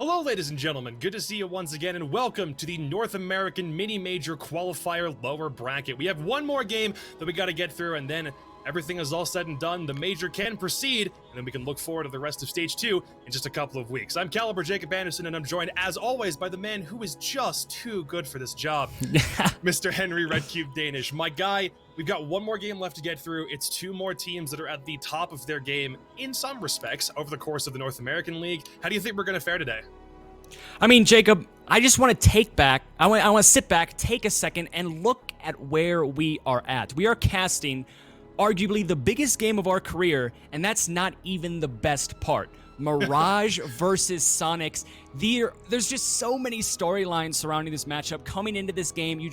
Hello, ladies and gentlemen. Good to see you once again, and welcome to the North American Mini Major Qualifier lower bracket. We have one more game that we got to get through, and then everything is all said and done. The major can proceed, and then we can look forward to the rest of Stage 2 in just a couple of weeks. I'm Caliber Jacob Anderson, and I'm joined, as always, by the man who is just too good for this job, Mr. Henry Red Cube Danish. My guy, we've got one more game left to get through. It's two more teams that are at the top of their game in some respects over the course of the North American League. How do you think we're going to fare today? I mean, Jacob, I just want to sit back, take a second, and look at where we are at. We are casting arguably the biggest game of our career, and that's not even the best part. Mirage versus Soniqs. There's just so many storylines surrounding this matchup. Coming into this game,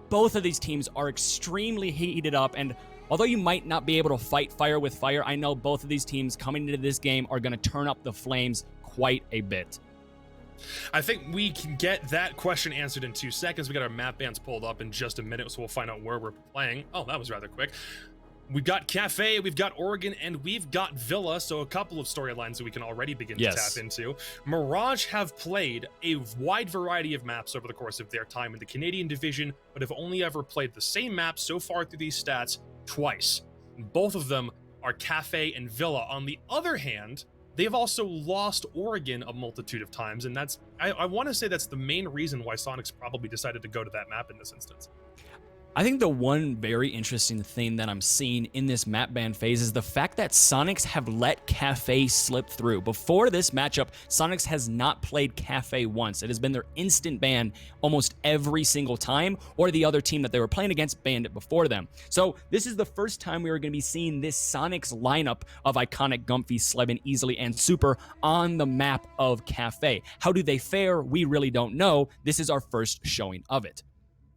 both of these teams are extremely heated up, and although you might not be able to fight fire with fire, I know both of these teams coming into this game are going to turn up the flames quite a bit. I think we can get that question answered in 2 seconds. We got our map bands pulled up in just a minute, so we'll find out where we're playing. Oh, that was rather quick. We've got Cafe, we've got Oregon, and we've got Villa, so a couple of storylines that we can already begin to tap into. Mirage have played a wide variety of maps over the course of their time in the Canadian division, but have only ever played the same map so far through these stats twice. Both of them are Cafe and Villa. On the other hand, they've also lost Oregon a multitude of times, and I want to say that's the main reason why Soniqs probably decided to go to that map in this instance. I think the one very interesting thing that I'm seeing in this map ban phase is the fact that Soniqs have let Cafe slip through. Before this matchup, Soniqs has not played Cafe once. It has been their instant ban almost every single time, or the other team that they were playing against banned it before them. So this is the first time we are going to be seeing this Soniqs lineup of Iconic, Gumpy, Slevin, Easily, and Super on the map of Cafe. How do they fare? We really don't know. This is our first showing of it.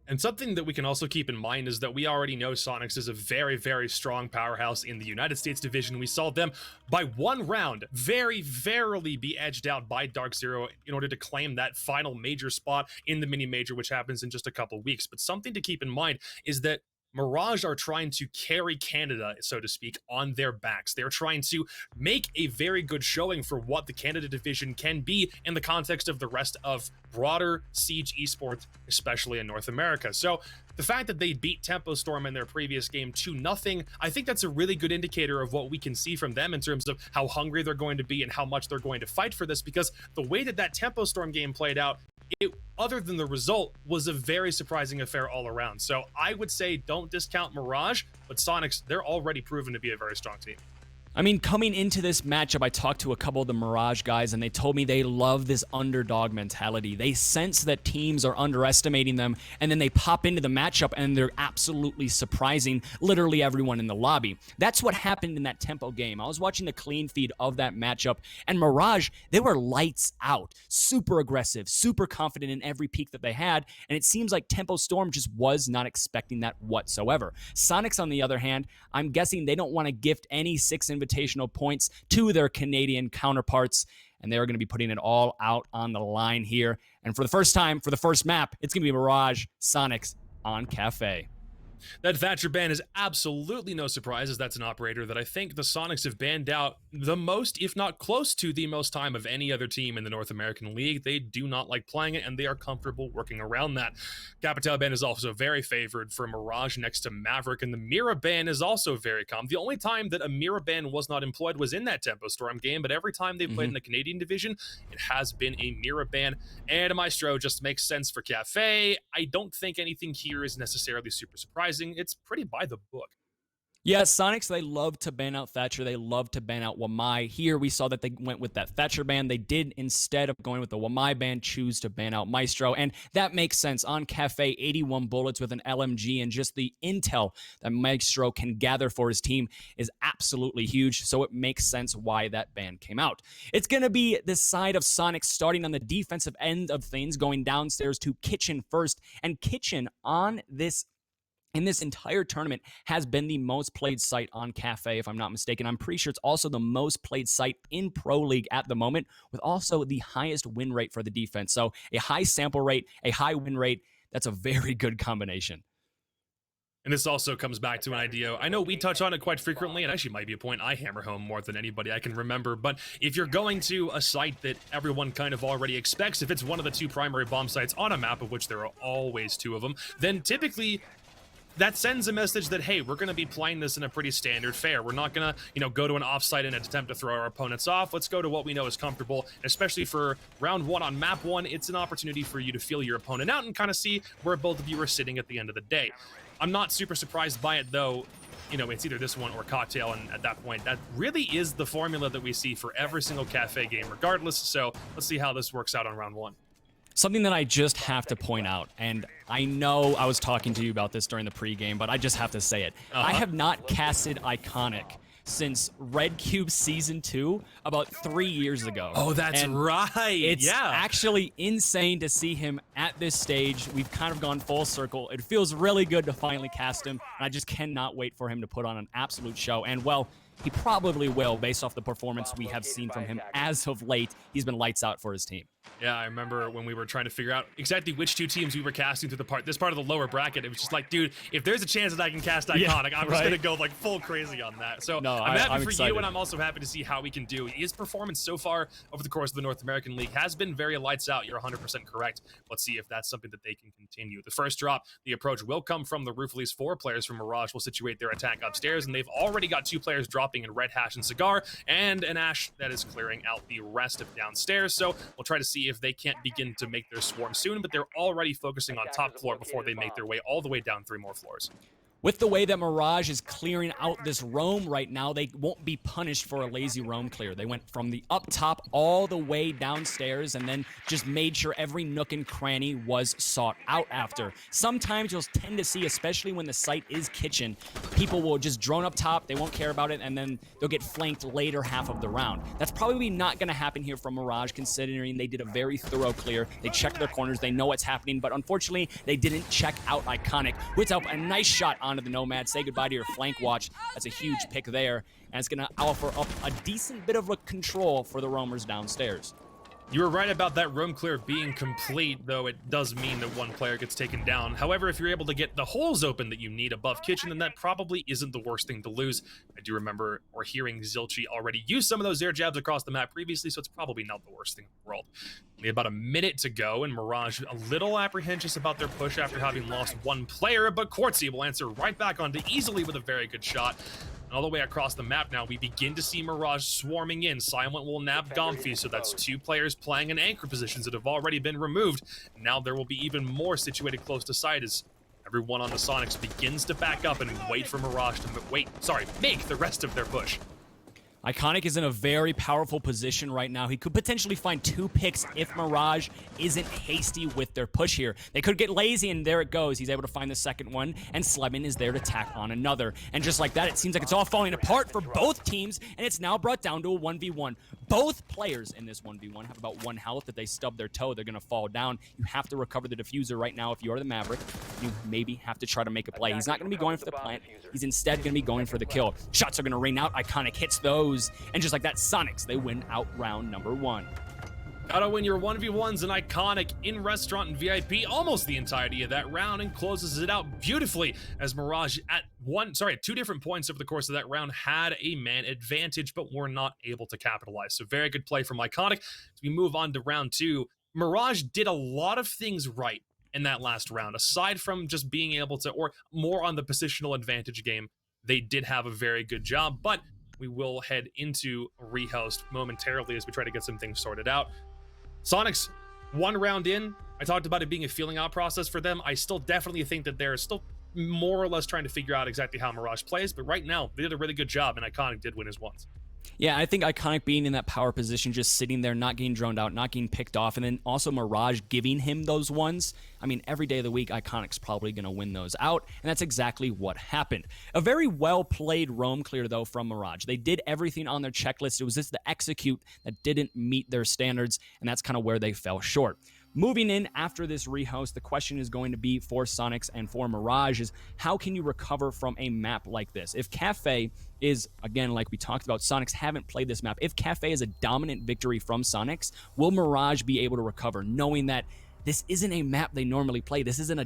And something that we can also keep in mind is that we already know Soniqs is a very, very strong powerhouse in the United States division. We saw them by one round very verily be edged out by Dark Zero in order to claim that final major spot in the mini major, which happens in just a couple weeks. But something to keep in mind is that Mirage are trying to carry Canada, so to speak, on their backs. They're trying to make a very good showing for what the Canada division can be in the context of the rest of broader Siege esports, especially in North America. So the fact that they beat Tempo Storm in their previous game 2-0, I think that's a really good indicator of what we can see from them in terms of how hungry they're going to be and how much they're going to fight for this, because the way that Tempo Storm game played out, other than the result, was a very surprising affair all around. So I would say don't discount Mirage, but Soniqs, they're already proven to be a very strong team. I mean, coming into this matchup, I talked to a couple of the Mirage guys, and they told me they love this underdog mentality. They sense that teams are underestimating them, and then they pop into the matchup, and they're absolutely surprising literally everyone in the lobby. That's what happened in that Tempo game. I was watching the clean feed of that matchup, and Mirage, they were lights out, super aggressive, super confident in every peak that they had, and it seems like Tempo Storm just was not expecting that whatsoever. Soniqs, on the other hand, I'm guessing they don't want to gift any 6 invitational points to their Canadian counterparts, and they're going to be putting it all out on the line here. And for the first time, for the first map, it's going to be Mirage Soniqs on Cafe. That Thatcher ban is absolutely no surprise, as that's an operator that I think the Soniqs have banned out the most, if not close to the most time of any other team in the North American League. They do not like playing it, and they are comfortable working around that. Capital ban is also very favored for Mirage next to Maverick, and the Mira ban is also very calm. The only time that a Mira ban was not employed was in that Tempo Storm game, but every time they played in the Canadian division, it has been a Mira ban. And Maestro just makes sense for Cafe. I don't think anything here is necessarily super surprising. It's pretty by the book. Yeah, Soniqs, they love to ban out Thatcher. They love to ban out Wamai. Here we saw that they went with that Thatcher ban. They did, instead of going with the Wamai ban, choose to ban out Maestro. And that makes sense. On Cafe, 81 bullets with an LMG, and just the intel that Maestro can gather for his team is absolutely huge. So it makes sense why that ban came out. It's going to be the side of Soniqs starting on the defensive end of things, going downstairs to Kitchen first. And Kitchen on this in this entire tournament has been the most played site on Cafe, if I'm not mistaken. I'm pretty sure it's also the most played site in Pro League at the moment, with also the highest win rate for the defense. So a high sample rate, a high win rate, that's a very good combination. And this also comes back to an idea. I know we touch on it quite frequently, and actually might be a point I hammer home more than anybody I can remember, but if you're going to a site that everyone kind of already expects, if it's one of the 2 primary bomb sites on a map, of which there are always 2 of them, then typically that sends a message that, hey, we're going to be playing this in a pretty standard fare. We're not going to, go to an offsite and attempt to throw our opponents off. Let's go to what we know is comfortable. Especially for round 1 on map 1, it's an opportunity for you to feel your opponent out and kind of see where both of you are sitting at the end of the day. I'm not super surprised by it, though. It's either this one or Cocktail, and at that point, that really is the formula that we see for every single cafe game regardless. So let's see how this works out on round 1. Something that I just have to point out, and I know I was talking to you about this during the pregame, but I just have to say it. I have not casted Iconic since Red Cube Season 2 about 3 years ago. Oh, that's right. It's actually insane to see him at this stage. We've kind of gone full circle. It feels really good to finally cast him, and I just cannot wait for him to put on an absolute show. And, well, he probably will based off the performance we have seen from him as of late. He's been lights out for his team. Yeah, I remember when we were trying to figure out exactly which 2 teams we were casting through this part of the lower bracket. It was just like, dude, if there's a chance that I can cast Iconic, I'm just gonna go like full crazy on that. So no, I'm happy for you, and I'm also happy to see how we can do. His performance so far over the course of the North American League has been very lights out. You're 100% correct. Let's see if that's something that they can continue. The first drop, the approach will come from the roof. At least 4 players from Mirage will situate their attack upstairs, and they've already got 2 players dropping in Red Hash and Cigar, and an Ash that is clearing out the rest of downstairs. So we'll try to see if they can't begin to make their swarm soon, but they're already focusing on top floor before they make their way all the way down 3 more floors. With the way that Mirage is clearing out this roam right now, they won't be punished for a lazy roam clear. They went from the up top all the way downstairs and then just made sure every nook and cranny was sought out after. Sometimes you'll tend to see, especially when the site is kitchen, people will just drone up top, they won't care about it, and then they'll get flanked later half of the round. That's probably not going to happen here from Mirage, considering they did a very thorough clear. They checked their corners, they know what's happening, but unfortunately, they didn't check out Iconic. Whips up a nice shot onto the Nomad. Say goodbye to your flank watch. That's a huge pick there, and it's going to offer up a decent bit of a control for the roamers downstairs. You were right about that roam clear being complete, though it does mean that 1 player gets taken down. However, if you're able to get the holes open that you need above kitchen, then that probably isn't the worst thing to lose. I do remember or hearing Zilchi already use some of those air jabs across the map previously, so it's probably not the worst thing in the world. Only about a minute to go, and Mirage a little apprehensive about their push after having lost 1 player, but Quartzy will answer right back onto easily with a very good shot. All the way across the map now, we begin to see Mirage swarming in. Silent will nab Gomfi, so that's 2 players playing in anchor positions that have already been removed. Now there will be even more situated close to site as everyone on the Soniqs begins to back up and wait for Mirage to make the rest of their push. Iconic is in a very powerful position right now. He could potentially find 2 picks if Mirage isn't hasty with their push here. They could get lazy, and there it goes. He's able to find the second one, and Slevin is there to tack on another. And just like that, it seems like it's all falling apart for both teams, and it's now brought down to a 1v1. Both players in this 1v1 have about 1 health. If they stub their toe, they're going to fall down. You have to recover the diffuser right now if you are the Maverick. You maybe have to try to make a play. He's not going to be going for the plant. He's instead going to be going for the kill. Shots are going to ring out. Iconic hits those. And just like that, Soniqs, they win out round number 1. Gotta win your 1v1s and Iconic in Restaurant and VIP almost the entirety of that round and closes it out beautifully as Mirage at 2 different points over the course of that round had a man advantage, but were not able to capitalize. So very good play from Iconic. As we move on to round 2, Mirage did a lot of things right in that last round. Aside from just being able to, or more on the positional advantage game, they did have a very good job, but we will head into rehost momentarily as we try to get some things sorted out. Soniqs, 1 round in, I talked about it being a feeling out process for them. I still definitely think that they're still more or less trying to figure out exactly how Mirage plays, but right now, they did a really good job, and Iconic did win his ones. Yeah, I think Iconic being in that power position, just sitting there, not getting droned out, not getting picked off, and then also Mirage giving him those ones. I mean, every day of the week, Iconic's probably going to win those out, and that's exactly what happened. A very well-played roam clear, though, from Mirage. They did everything on their checklist. It was just the execute that didn't meet their standards, and that's kind of where they fell short. Moving in after this rehost, the question is going to be for Soniqs and for Mirage is how can you recover from a map like this? If Cafe is, again, like we talked about, Soniqs haven't played this map. If Cafe is a dominant victory from Soniqs, will Mirage be able to recover knowing that this isn't a map they normally play. This isn't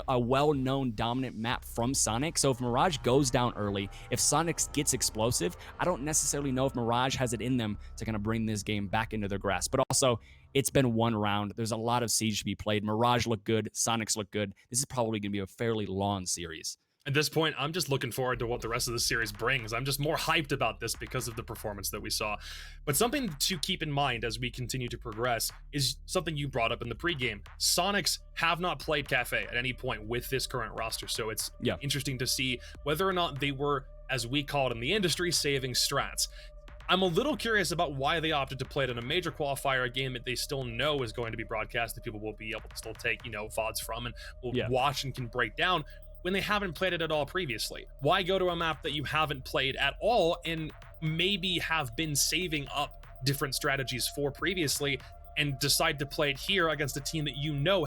a well-known dominant map from Sonic. So if Mirage goes down early, if Soniqs gets explosive, I don't necessarily know if Mirage has it in them to kind of bring this game back into their grasp. But also, it's been one round. There's a lot of Siege to be played. Mirage looked good. Soniqs look good. This is probably going to be a fairly long series. At this point, I'm just looking forward to what the rest of the series brings. I'm just more hyped about this because of the performance that we saw. But something to keep in mind as we continue to progress is something you brought up in the pregame. Soniqs have not played Cafe at any point with this current roster, so it's interesting to see whether or not they were, as we call it in the industry, saving strats. I'm a little curious about why they opted to play it in a major qualifier, a game that they still know is going to be broadcast, that people will be able to still take, VODs from and will watch and can break down, when they haven't played it at all previously. Why go to a map that you haven't played at all and maybe have been saving up different strategies for previously and decide to play it here against a team that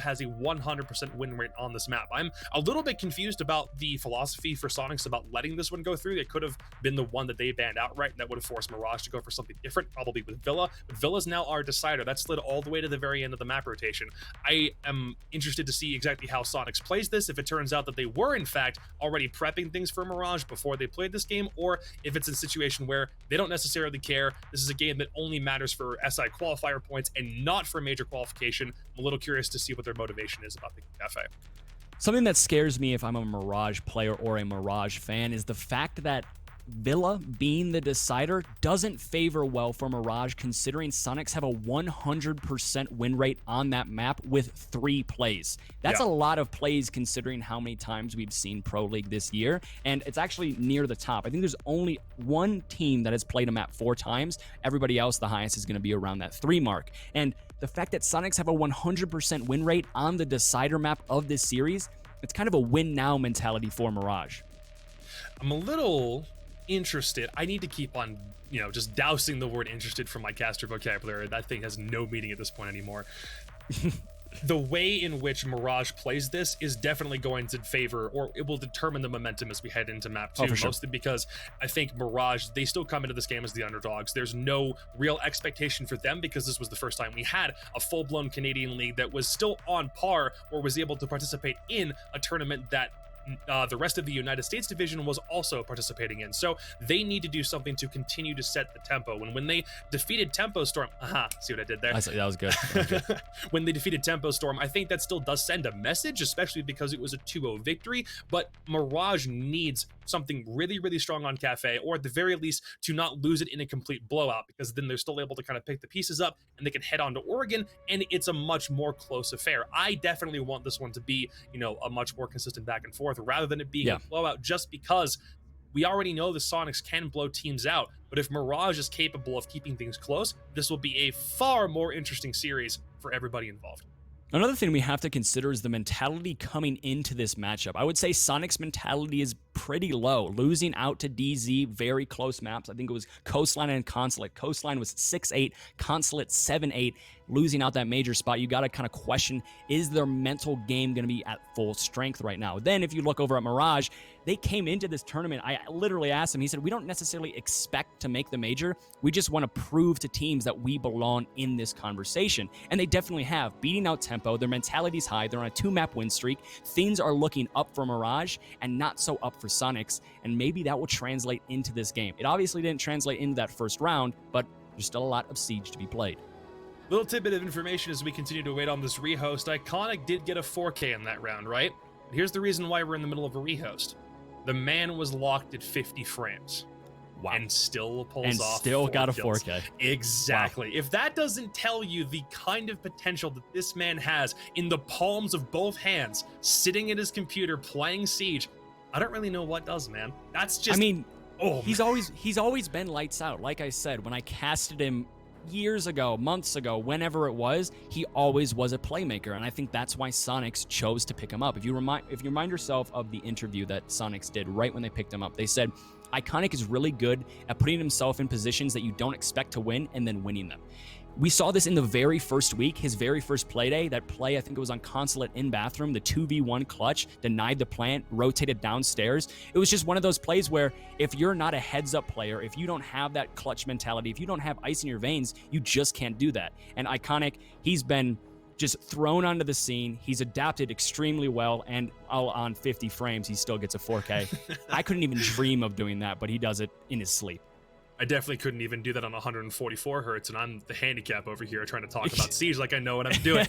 has a 100% win rate on this map? I'm a little bit confused about the philosophy for Soniqs about letting this one go through. It could have been the one that they banned outright, and that would have forced Mirage to go for something different, probably with Villa. But Villa's now our decider. That slid all the way to the very end of the map rotation. I am interested to see exactly how Soniqs plays this, if it turns out that they were, in fact, already prepping things for Mirage before they played this game, or if it's a situation where they don't necessarily care. This is a game that only matters for SI qualifier points and not for major qualification. I'm a little curious to see what their motivation is about the Cafe. Something that scares me if I'm a Mirage player or a Mirage fan is the fact that Villa being the decider doesn't favor well for Mirage, considering Soniqs have a 100% win rate on that map with 3 plays. That's a lot of plays considering how many times we've seen Pro League this year, and it's actually near the top. I think there's only one team that has played a map 4 times. Everybody else, the highest is going to be around that 3 mark. And the fact that Soniqs have a 100% win rate on the decider map of this series, it's kind of a win now mentality for Mirage. I'm a little interested. I need to keep on, just dousing the word interested from my caster vocabulary. That thing has no meaning at this point anymore. The way in which Mirage plays this is definitely going to favor, or it will determine the momentum as we head into map 2, mostly because I think Mirage, they still come into this game as the underdogs. There's no real expectation for them because this was the first time we had a full-blown Canadian league that was still on par or was able to participate in a tournament that the rest of the United States division was also participating in. So they need to do something to continue to set the tempo. And when they defeated Tempo Storm, see what I did there? That was good. When they defeated Tempo Storm, I think that still does send a message, especially because it was a 2-0 victory. But Mirage needs something really, really strong on Cafe, or at the very least to not lose it in a complete blowout, because then they're still able to kind of pick the pieces up and they can head on to Oregon, and it's a much more close affair. I definitely want this one to be, a much more consistent back and forth rather than it being a blowout, just because we already know the Soniqs can blow teams out. But if Mirage is capable of keeping things close, this will be a far more interesting series for everybody involved. Another thing we have to consider is the mentality coming into this matchup. I would say Soniqs' mentality is pretty low. Losing out to DZ, very close maps. I think it was Coastline and Consulate. Coastline was 6-8, Consulate 7-8. Losing out that major spot, you got to kind of question, is their mental game going to be at full strength right now? Then if you look over at Mirage, they came into this tournament. I literally asked him, he said, we don't necessarily expect to make the major. We just want to prove to teams that we belong in this conversation. And they definitely have. Beating out Tempo, their mentality's high. They're on a 2-map win streak. Things are looking up for Mirage and not so up for Soniqs. And maybe that will translate into this game. It obviously didn't translate into that first round, but there's still a lot of Siege to be played. Little tidbit of information as we continue to wait on this rehost. Iconic did get a 4K in that round, right? Here's the reason why we're in the middle of a rehost. The man was locked at 50 frames. Wow. And still pulls off. And still got a kills. 4K. Exactly. Wow. If that doesn't tell you the kind of potential that this man has in the palms of both hands, sitting at his computer playing Siege, I don't really know what does, man. That's just... he's always been lights out. Like I said, when I casted him years ago, months ago, whenever it was, he always was a playmaker, and I think that's why Soniqs chose to pick him up. If you remind yourself of the interview that Soniqs did right when they picked him up, they said Iconic is really good at putting himself in positions that you don't expect to win and then winning them. We saw this in the very first week, his very first play day. That play, I think it was on Consulate in Bathroom, the 2v1 clutch, denied the plant, rotated downstairs. It was just one of those plays where if you're not a heads-up player, if you don't have that clutch mentality, if you don't have ice in your veins, you just can't do that. And Iconic, he's been just thrown onto the scene. He's adapted extremely well, and all on 50 frames, he still gets a 4K. I couldn't even dream of doing that, but he does it in his sleep. I definitely couldn't even do that on 144 hertz, and I'm the handicap over here trying to talk about Siege like I know what I'm doing.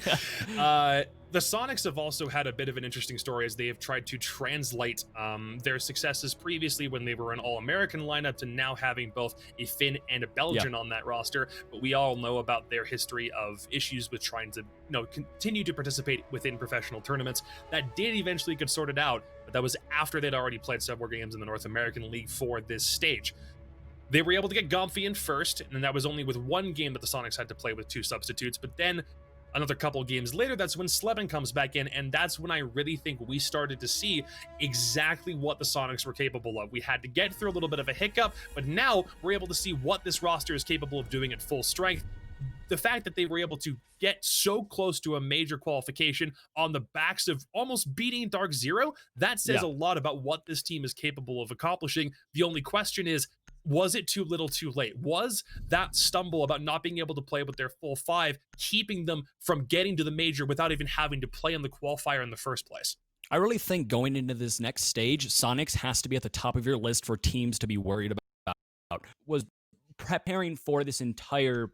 The Soniqs have also had a bit of an interesting story as they have tried to translate their successes previously when they were an all-American lineup to now having both a Finn and a Belgian on that roster. But we all know about their history of issues with trying to continue to participate within professional tournaments. That did eventually get sorted out, but that was after they'd already played several games in the North American League for this stage. They were able to get Gomfy in first, and that was only with one game that the Soniqs had to play with 2 substitutes. But then another couple games later, that's when Slevin comes back in, and that's when I really think we started to see exactly what the Soniqs were capable of. We had to get through a little bit of a hiccup, but now we're able to see what this roster is capable of doing at full strength. The fact that they were able to get so close to a major qualification on the backs of almost beating Dark Zero, that says a lot about what this team is capable of accomplishing. The only question is, was it too little too late? Was that stumble about not being able to play with their full 5 keeping them from getting to the major without even having to play in the qualifier in the first place? I really think going into this next stage, Soniqs has to be at the top of your list for teams to be worried about. Was preparing for this entire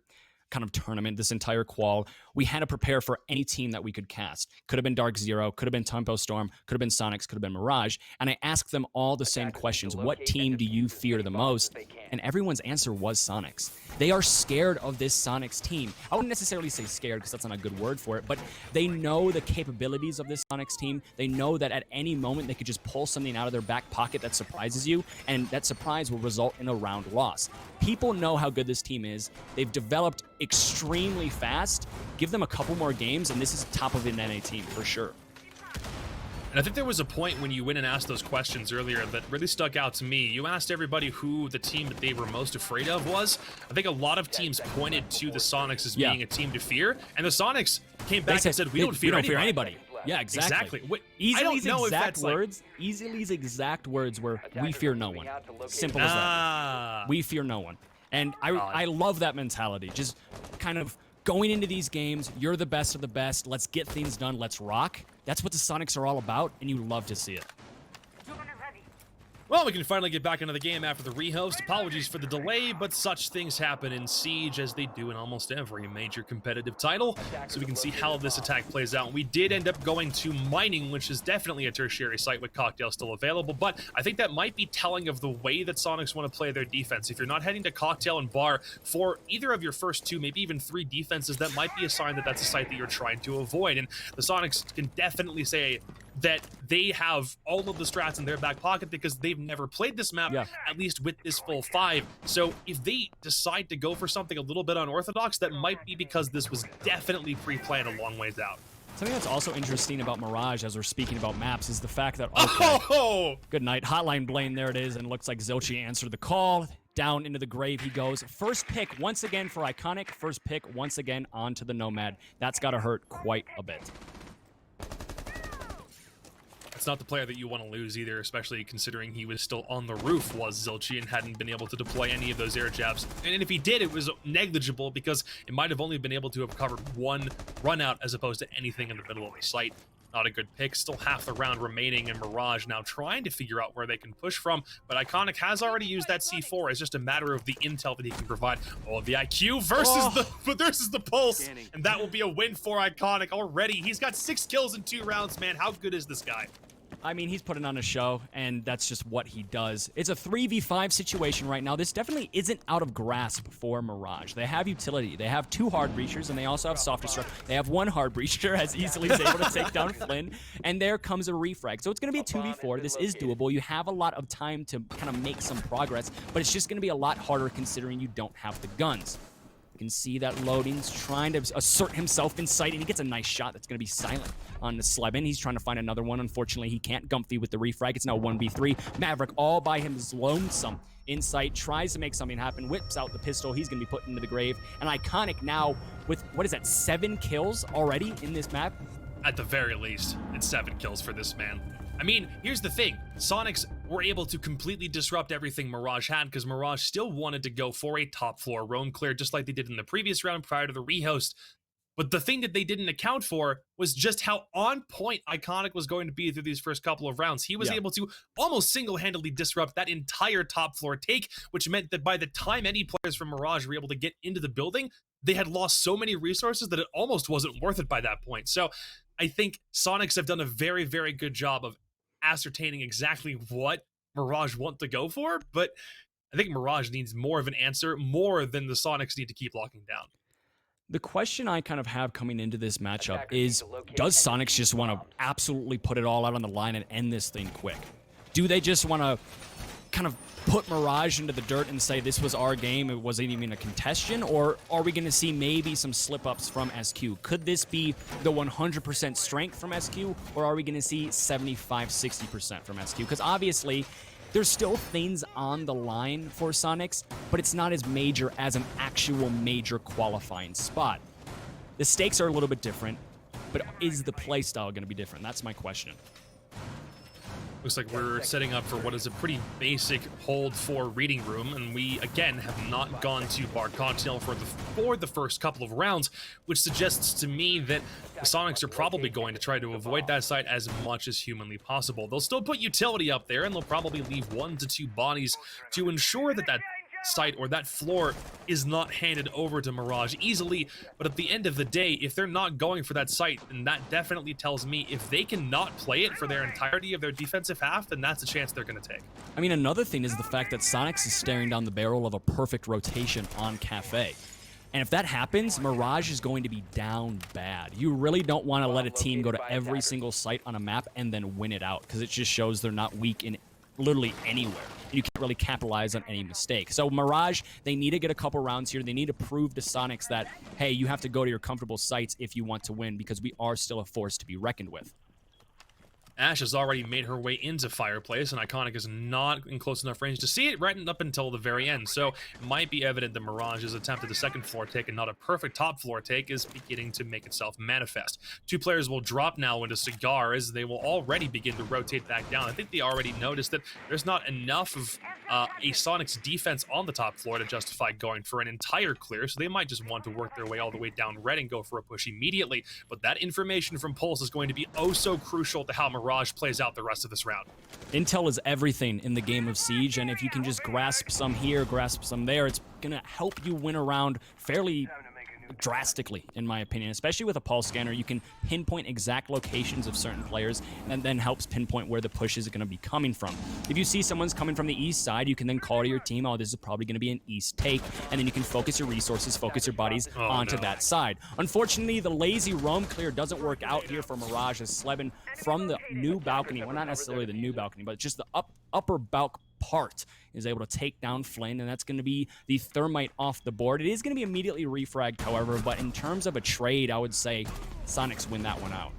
kind of tournament, this entire qual, we had to prepare for any team that we could cast. Could have been Dark Zero, could have been Tempo Storm, could have been Soniqs, could have been Mirage. And I asked them all the same questions. What team do you fear the most? And everyone's answer was Soniqs. They are scared of this Soniqs team. I wouldn't necessarily say scared because that's not a good word for it, but they know the capabilities of this Soniqs team. They know that at any moment they could just pull something out of their back pocket that surprises you, and that surprise will result in a round loss. People know how good this team is. They've developed extremely fast. Give them a couple more games, and this is top of an NA team for sure. And I think there was a point when you went and asked those questions earlier that really stuck out to me. You asked everybody who the team that they were most afraid of was. I think a lot of teams pointed to the Soniqs as being a team to fear, and the Soniqs came back and said, we don't fear anybody. Yeah, exactly. Easy's exact words were, we fear no one. Simple as that. We fear no one. And I love that mentality. Just kind of going into these games, you're the best of the best. Let's get things done. Let's rock. That's what the Soniqs are all about, and you love to see it. Well, we can finally get back into the game after the rehost. Apologies for the delay, but such things happen in Siege as they do in almost every major competitive title. So we can see how this attack plays out. We did end up going to Mining, which is definitely a tertiary site with Cocktail still available, but I think that might be telling of the way that Soniqs want to play their defense. If you're not heading to Cocktail and Bar for either of your first 2, maybe even 3 defenses, that might be a sign that that's a site that you're trying to avoid. And the Soniqs can definitely say that they have all of the strats in their back pocket because they've never played this map, at least with this full 5. So if they decide to go for something a little bit unorthodox, that might be because this was definitely pre-planned a long ways out. Something that's also interesting about Mirage, as we're speaking about maps, is the fact that, good night, Hotline Blaine, there it is, and it looks like Zilchi answered the call. Down into the grave he goes. First pick once again for Iconic, first pick once again onto the Nomad. That's gotta hurt quite a bit. It's not the player that you want to lose either, especially considering he was still on the roof was Zilchi and hadn't been able to deploy any of those air jabs. And if he did, it was negligible because it might have only been able to have covered one run out as opposed to anything in the middle of the site. Not a good pick. Still half the round remaining, and Mirage now trying to figure out where they can push from. But Iconic has already used that C4. It's just a matter of the intel that he can provide. Oh, the IQ versus the pulse, and that will be a win for Iconic already. He's got 6 kills in 2 rounds, man. How good is this guy? I mean, he's putting on a show, and that's just what he does. It's a 3v5 situation right now. This definitely isn't out of grasp for Mirage. They have utility. They have 2 hard breachers, and they also have soft destruct. They have 1 hard breacher, as easily is able to take down Flynn, and there comes a refrag. So it's going to be a 2v4. This is doable. You have a lot of time to kind of make some progress, but it's just going to be a lot harder considering you don't have the guns. You can see that Loading's trying to assert himself in sight, and he gets a nice shot that's going to be silent on the Slevin. He's trying to find another one. Unfortunately, he can't. Gumfy with the refrag. It's now 1v3. Maverick all by his lonesome in sight, tries to make something happen, whips out the pistol. He's going to be put into the grave. And Iconic now with, what is that, 7 kills already in this map? At the very least, it's 7 kills for this man. I mean, here's the thing. Soniqs were able to completely disrupt everything Mirage had because Mirage still wanted to go for a top floor roam clear just like they did in the previous round prior to the rehost. But the thing that they didn't account for was just how on point Iconic was going to be through these first couple of rounds. He was able to almost single-handedly disrupt that entire top floor take, which meant that by the time any players from Mirage were able to get into the building, they had lost so many resources that it almost wasn't worth it by that point. So I think Soniqs have done a very, very good job of ascertaining exactly what Mirage want to go for, but I think Mirage needs more of an answer, more than the Soniqs need to keep locking down. The question I kind of have coming into this matchup is, does Soniqs just want to absolutely put it all out on the line and end this thing quick? Do they just want to kind of put Mirage into the dirt and say this was our game, it wasn't even a contestation? Or are we going to see maybe some slip-ups from SQ? Could this be the 100% strength from SQ, or are we going to see 75-60% from SQ? Because obviously, there's still things on the line for Soniqs, but it's not as major as an actual major qualifying spot. The stakes are a little bit different, but is the playstyle going to be different? That's my question. Looks like we're setting up for what is a pretty basic hold for reading room, and we again have not gone to bar cocktail for the first couple of rounds, which suggests to me that the Soniqs are probably going to try to avoid that site as much as humanly possible. They'll still put utility up there, and they'll probably leave 1 to 2 bodies to ensure that that site or that floor is not handed over to Mirage easily. But at the end of the day, if they're not going for that site, then that definitely tells me if they cannot play it for their entirety of their defensive half, then that's a chance they're going to take. I mean, another thing is the fact that Soniqs is staring down the barrel of a perfect rotation on Cafe. And if that happens, Mirage is going to be down bad. You really don't want to let a team go to every single site on a map and then win it out, because it just shows they're not weak in literally anywhere. You can't really capitalize on any mistake. So Mirage, they need to get a couple rounds here. They need to prove to Soniqs that, hey, you have to go to your comfortable sites if you want to win, because we are still a force to be reckoned with. Ash has already made her way into Fireplace, and Iconic is not in close enough range to see it right up until the very end. So it might be evident that Mirage's attempt at the second floor take and not a perfect top floor take is beginning to make itself manifest. 2 players will drop now into Cigar as they will already begin to rotate back down. I think they already noticed that there's not enough of a Soniqs defense on the top floor to justify going for an entire clear, so they might just want to work their way all the way down red and go for a push immediately. But that information from Pulse is going to be oh so crucial to how Mirage plays out the rest of this round. Intel is everything in the game of Siege, and if you can just grasp some here, grasp some there, it's going to help you win a round fairly drastically, in my opinion. Especially with a pulse scanner, you can pinpoint exact locations of certain players, and then helps pinpoint where the push is going to be coming from. If you see someone's coming from the east side, you can then call to your team, oh, this is probably going to be an east take, and then you can focus your resources, focus your bodies onto that side. Unfortunately, the lazy roam clear doesn't work out here for Mirage, as Sleben from the new balcony, well, not necessarily the new balcony, but just the upper balcony part is able to take down Flynn, and that's going to be the thermite off the board. It is going to be immediately refragged, however, but in terms of a trade, I would say Soniqs win that one out.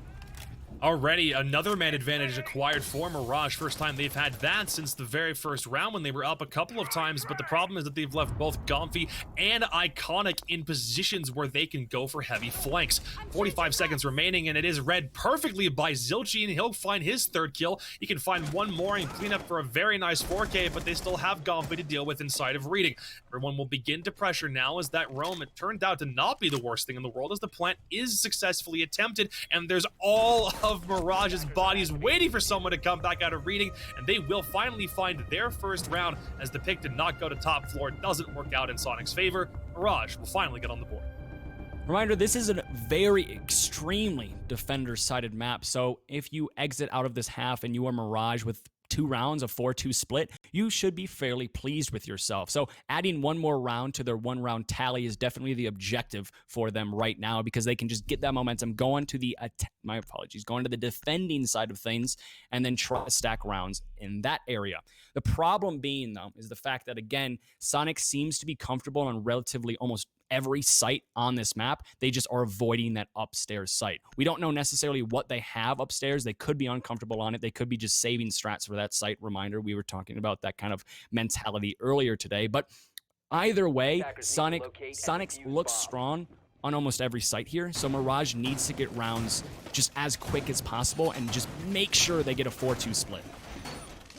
Already another man advantage acquired for Mirage. First time they've had that since the very first round when they were up a couple of times, but the problem is that they've left both Gomfy and Iconic in positions where they can go for heavy flanks. 45 seconds remaining, and it is read perfectly by Zilchi, and he'll find his third kill. He can find one more and clean up for a very nice 4K, but they still have Gomfy to deal with inside of reading. Everyone will begin to pressure now as that roam, it turned out to not be the worst thing in the world, as the plant is successfully attempted, and there's all of Mirage's bodies waiting for someone to come back out of reading, and they will finally find their first round as the pick did not go to top floor. It doesn't work out in Sonic's favor. Mirage will finally get on the board. Reminder, this is a very extremely defender-sided map, so if you exit out of this half and you are Mirage with 2 rounds, a 4-2 split, you should be fairly pleased with yourself. So adding one more round to their 1-round tally is definitely the objective for them right now, because they can just get that momentum going to the going to the defending side of things and then try to stack rounds in that area. The problem being, though, is the fact that, again, Sonic seems to be comfortable on relatively almost every site on this map. They just are avoiding that upstairs site. We don't know necessarily what they have upstairs. They could be uncomfortable on it. They could be just saving strats for that site. Reminder, we were talking about that kind of mentality earlier today. But either way, Soniqs looks strong on almost every site here. So Mirage needs to get rounds just as quick as possible and just make sure they get a 4-2 split.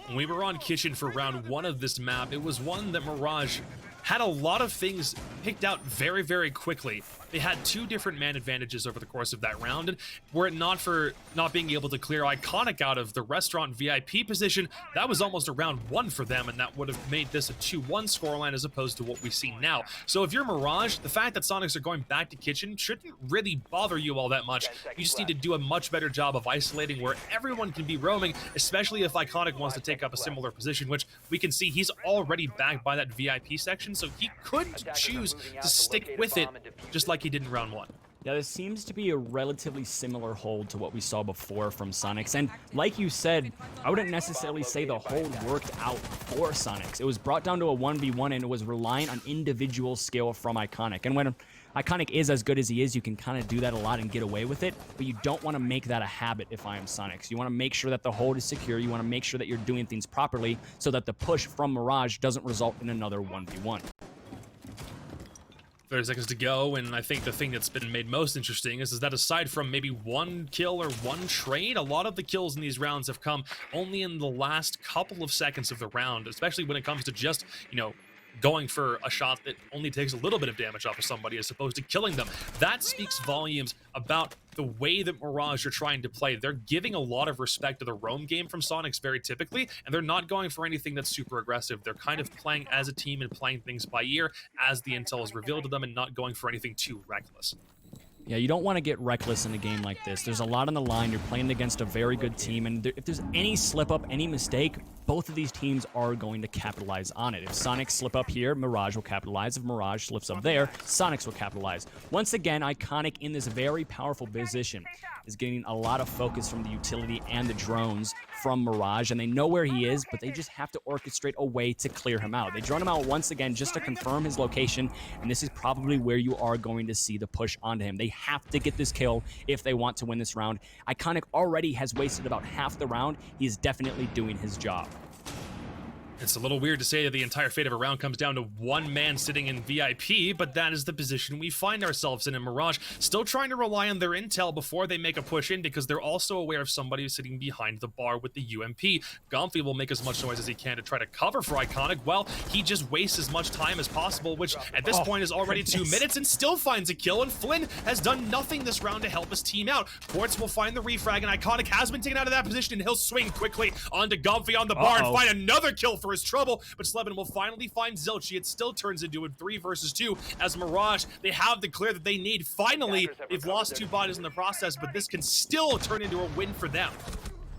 When we were on Kitchen for round 1 of this map, it was one that Mirage had a lot of things picked out very, very quickly. they had 2 different man advantages over the course of that round, and were it not for not being able to clear Iconic out of the restaurant VIP position, that was almost a round 1 for them, and that would have made this a 2-1 scoreline as opposed to what we see now. So if you're Mirage, the fact that Soniqs are going back to Kitchen shouldn't really bother you all that much. You just need to do a much better job of isolating where everyone can be roaming, especially if Iconic wants to take up a similar position, which we can see he's already back by that VIP section, so he could choose to stick with it just like he did in round 1. Yeah, this seems to be a relatively similar hold to what we saw before from Soniqs. And like you said, I wouldn't necessarily say the hold worked out for Soniqs. It was brought down to a 1v1, and it was reliant on individual skill from Iconic. And when Iconic is as good as he is, you can kind of do that a lot and get away with it, but you don't want to make that a habit if I am Soniqs. You want to make sure that the hold is secure. You want to make sure that you're doing things properly so that the push from Mirage doesn't result in another 1v1. 30 seconds to go, and I think the thing that's been made most interesting is that aside from maybe 1 kill or 1 trade, a lot of the kills in these rounds have come only in the last couple of seconds of the round, especially when it comes to just, you know, going for a shot that only takes a little bit of damage off of somebody as opposed to killing them. That speaks volumes about the way that Mirage are trying to play. They're giving a lot of respect to the roam game from Soniqs very typically, and they're not going for anything that's super aggressive. They're kind of playing as a team and playing things by ear as the intel is revealed to them, and not going for anything too reckless. Yeah, you don't want to get reckless in a game like this. There's a lot on the line. You're playing against a very good team, and if there's any slip up, any mistake, both of these teams are going to capitalize on it. If Soniqs slip up here, Mirage will capitalize. If Mirage slips up there, Soniqs will capitalize. Once again, Iconic in this very powerful position is getting a lot of focus from the utility and the drones from Mirage, and they know where he is, but they just have to orchestrate a way to clear him out. They drone him out once again just to confirm his location, and this is probably where you are going to see the push onto him. They have to get this kill if they want to win this round. Iconic already has wasted about half the round. He is definitely doing his job. It's a little weird to say that the entire fate of a round comes down to 1 man sitting in VIP, but that is the position we find ourselves in Mirage, still trying to rely on their intel before they make a push in, because they're also aware of somebody sitting behind the bar with the UMP. Gomfy will make as much noise as he can to try to cover for Iconic, while he just wastes as much time as possible, which at this point is already 2 minutes, and still finds a kill, and Flynn has done nothing this round to help his team out. Quartz will find the refrag, and Iconic has been taken out of that position, and he'll swing quickly onto Gomfy on the bar and find another kill for his trouble, but Slevin will finally find Zilchi. It still turns into a 3 versus 2 as Mirage, they have the clear that they need. Finally, they've lost 2 bodies in the process, but this can still turn into a win for them.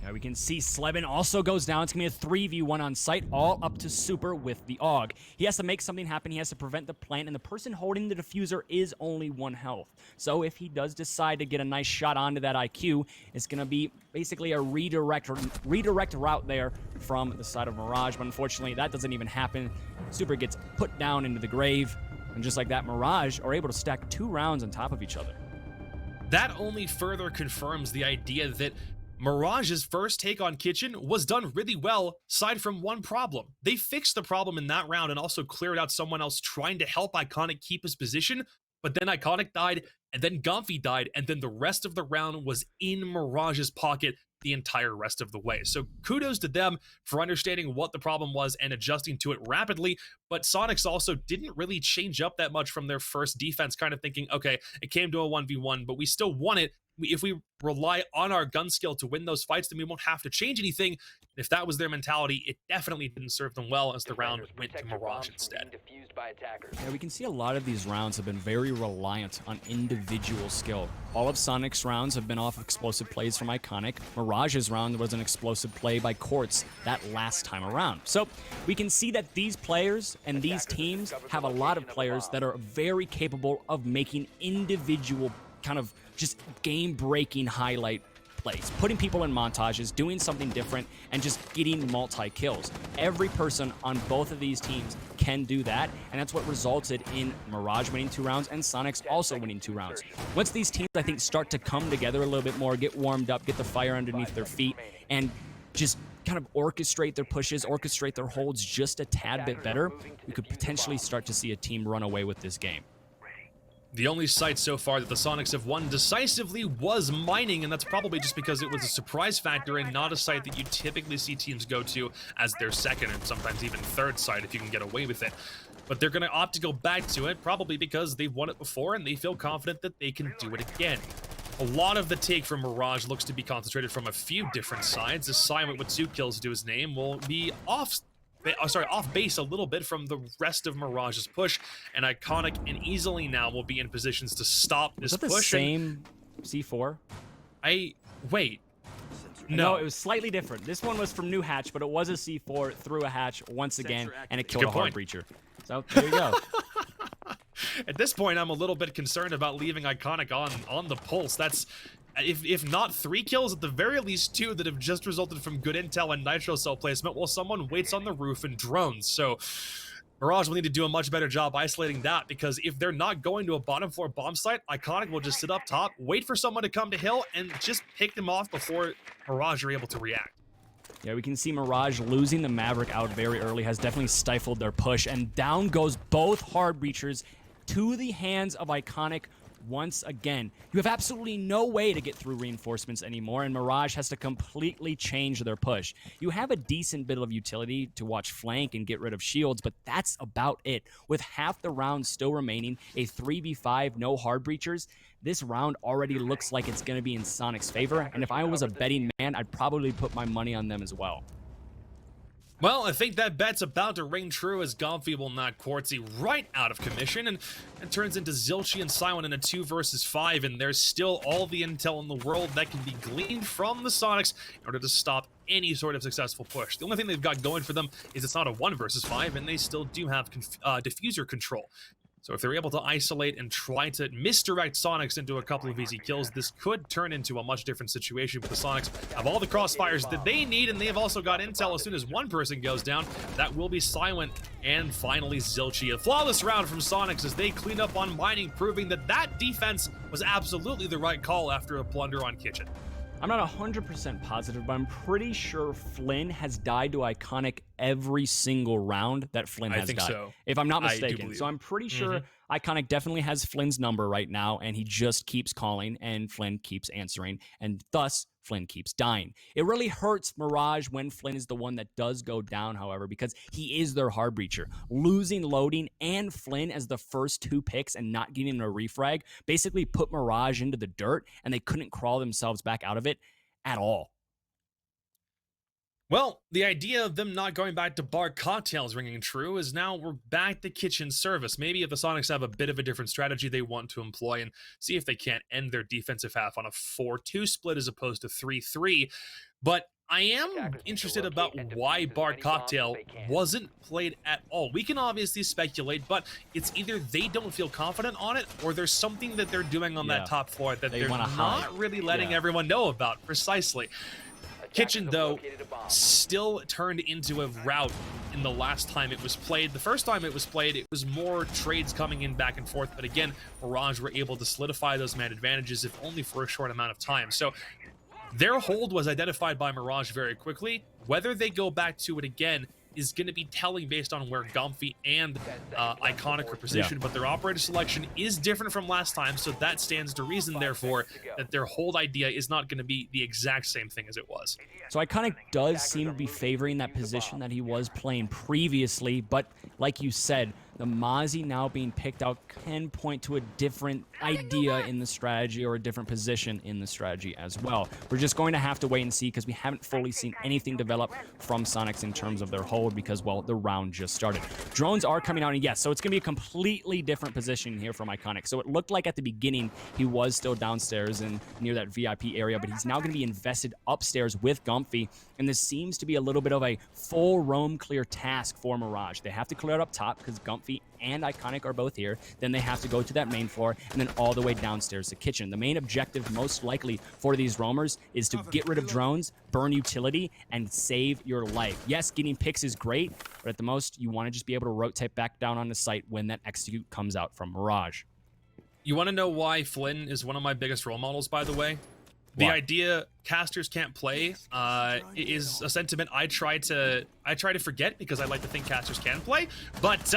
Yeah, we can see Slevin also goes down. It's going to be a 3v1 on site, all up to Super with the AUG. He has to make something happen. He has to prevent the plant, and the person holding the diffuser is only 1 health. So if he does decide to get a nice shot onto that IQ, it's going to be basically a redirect route there from the side of Mirage, but unfortunately that doesn't even happen. Super gets put down into the grave, and just like that, Mirage are able to stack 2 rounds on top of each other. That only further confirms the idea that Mirage's first take on Kitchen was done really well, aside from 1 problem. They fixed the problem in that round and also cleared out someone else trying to help Iconic keep his position, but then Iconic died, and then Gomfy died, and then the rest of the round was in Mirage's pocket the entire rest of the way. So kudos to them for understanding what the problem was and adjusting to it rapidly, but Soniqs also didn't really change up that much from their first defense, kind of thinking, okay, it came to a 1v1, but we still won it. If we rely on our gun skill to win those fights, then we won't have to change anything. If that was their mentality, it definitely didn't serve them well, as the round went to Mirage instead. Yeah, we can see a lot of these rounds have been very reliant on individual skill. All of Soniqs' rounds have been off explosive plays from Iconic. Mirage's round was an explosive play by Quartz that last time around. So we can see that these players and these teams have a lot of players that are very capable of making individual kind of just game-breaking highlight plays, putting people in montages, doing something different, and just getting multi-kills. Every person on both of these teams can do that, and that's what resulted in Mirage winning 2 rounds and Soniqs also winning 2 rounds. Once these teams, I think, start to come together a little bit more, get warmed up, get the fire underneath their feet, and just kind of orchestrate their pushes, orchestrate their holds just a tad bit better, we could potentially start to see a team run away with this game. The only site so far that the Soniqs have won decisively was mining, and that's probably just because it was a surprise factor and not a site that you typically see teams go to as their second and sometimes even third site if you can get away with it. But they're going to opt to go back to it, probably because they've won it before and they feel confident that they can do it again. A lot of the take from Mirage looks to be concentrated from a few different sides. A Silent with 2 kills to his name will be off base a little bit from the rest of Mirage's push, and Iconic and easily now will be in positions to stop this push. Is that the same C4? Wait. No, it was slightly different. This one was from New Hatch, but it was a C4 through a hatch once again, and it killed a hard breacher. So there you go. At this point, I'm a little bit concerned about leaving Iconic on the pulse. That's, if not 3 kills, at the very least 2 that have just resulted from good intel and nitro cell placement while someone waits on the roof and drones. So Mirage will need to do a much better job isolating that, because if they're not going to a bottom floor bomb site, Iconic will just sit up top, wait for someone to come to hill, and just pick them off before Mirage are able to react. Yeah, we can see Mirage losing the Maverick out very early has definitely stifled their push, and down goes both hard breachers to the hands of Iconic once again. You have absolutely no way to get through reinforcements anymore, and Mirage has to completely change their push. You have a decent bit of utility to watch flank and get rid of shields, but that's about it. With half the round still remaining, a 3v5, no hard breachers, this round already looks like it's going to be in Sonic's favor, and if I was a betting man, I'd probably put my money on them as well. Well, I think that bet's about to ring true as Gomfy will knock Quartzy right out of commission, and it turns into Zilchi and Silent in a 2 versus 5, and there's still all the intel in the world that can be gleaned from the Soniqs in order to stop any sort of successful push. The only thing they've got going for them is it's not a 1 versus 5, and they still do have diffuser control. So if they're able to isolate and try to misdirect Soniqs into a couple of easy kills, this could turn into a much different situation. But the Soniqs have all the crossfires that they need, and they have also got intel as soon as one person goes down. That will be Silent, and finally Zilchi. A flawless round from Soniqs as they clean up on mining, proving that that defense was absolutely the right call after a plunder on Kitchen. I'm not 100% positive, but I'm pretty sure Flynn has died to Iconic every single round that Flynn has died. So. If I'm not mistaken. So I'm pretty sure Iconic definitely has Flynn's number right now, and he just keeps calling, and Flynn keeps answering, and thus Flynn keeps dying. It really hurts Mirage when Flynn is the one that does go down, however, because he is their hard breacher. Losing loading and Flynn as the first 2 picks and not getting a refrag basically put Mirage into the dirt, and they couldn't crawl themselves back out of it at all. Well, the idea of them not going back to bar cocktails ringing true is now we're back to kitchen service. Maybe if the Soniqs have a bit of a different strategy they want to employ and see if they can't end their defensive half on a 4-2 split as opposed to 3-3. But I am interested about why bar cocktail wasn't played at all. We can obviously speculate, but it's either they don't feel confident on it or there's something that they're doing on that top floor that they're not really letting everyone know about. Precisely. Kitchen, though, still turned into a rout in the last time it was played. The first time it was played, it was more trades coming in back and forth, but again, Mirage were able to solidify those man advantages, if only for a short amount of time. So their hold was identified by Mirage very quickly. Whether they go back to it again is going to be telling based on where Gomfy and Iconic are positioned, but their operator selection is different from last time, so that stands to reason, therefore, that their hold idea is not going to be the exact same thing as it was. So Iconic does seem to be favoring that position that he was playing previously, but like you said, the Mozzie now being picked out can point to a different idea in the strategy or a different position in the strategy as well. We're just going to have to wait and see because we haven't fully seen anything develop from Soniqs in terms of their hold because, well, the round just started. Drones are coming out, and yes, so it's going to be a completely different position here from Iconic. So it looked like at the beginning he was still downstairs and near that VIP area, but he's now going to be invested upstairs with Gomfy, and this seems to be a little bit of a full roam clear task for Mirage. They have to clear it up top because Gomfy and Iconic are both here. Then they have to go to that main floor and then all the way downstairs to kitchen. The main objective most likely for these roamers is to get rid of drones, burn utility, and save your life. Yes, getting picks is great, but at the most, you want to just be able to rotate back down on the site when that execute comes out from Mirage. You want to know why Flynn is one of my biggest role models, by the way? The What? idea casters can't play is a sentiment I try to forget because I like to think casters can play, but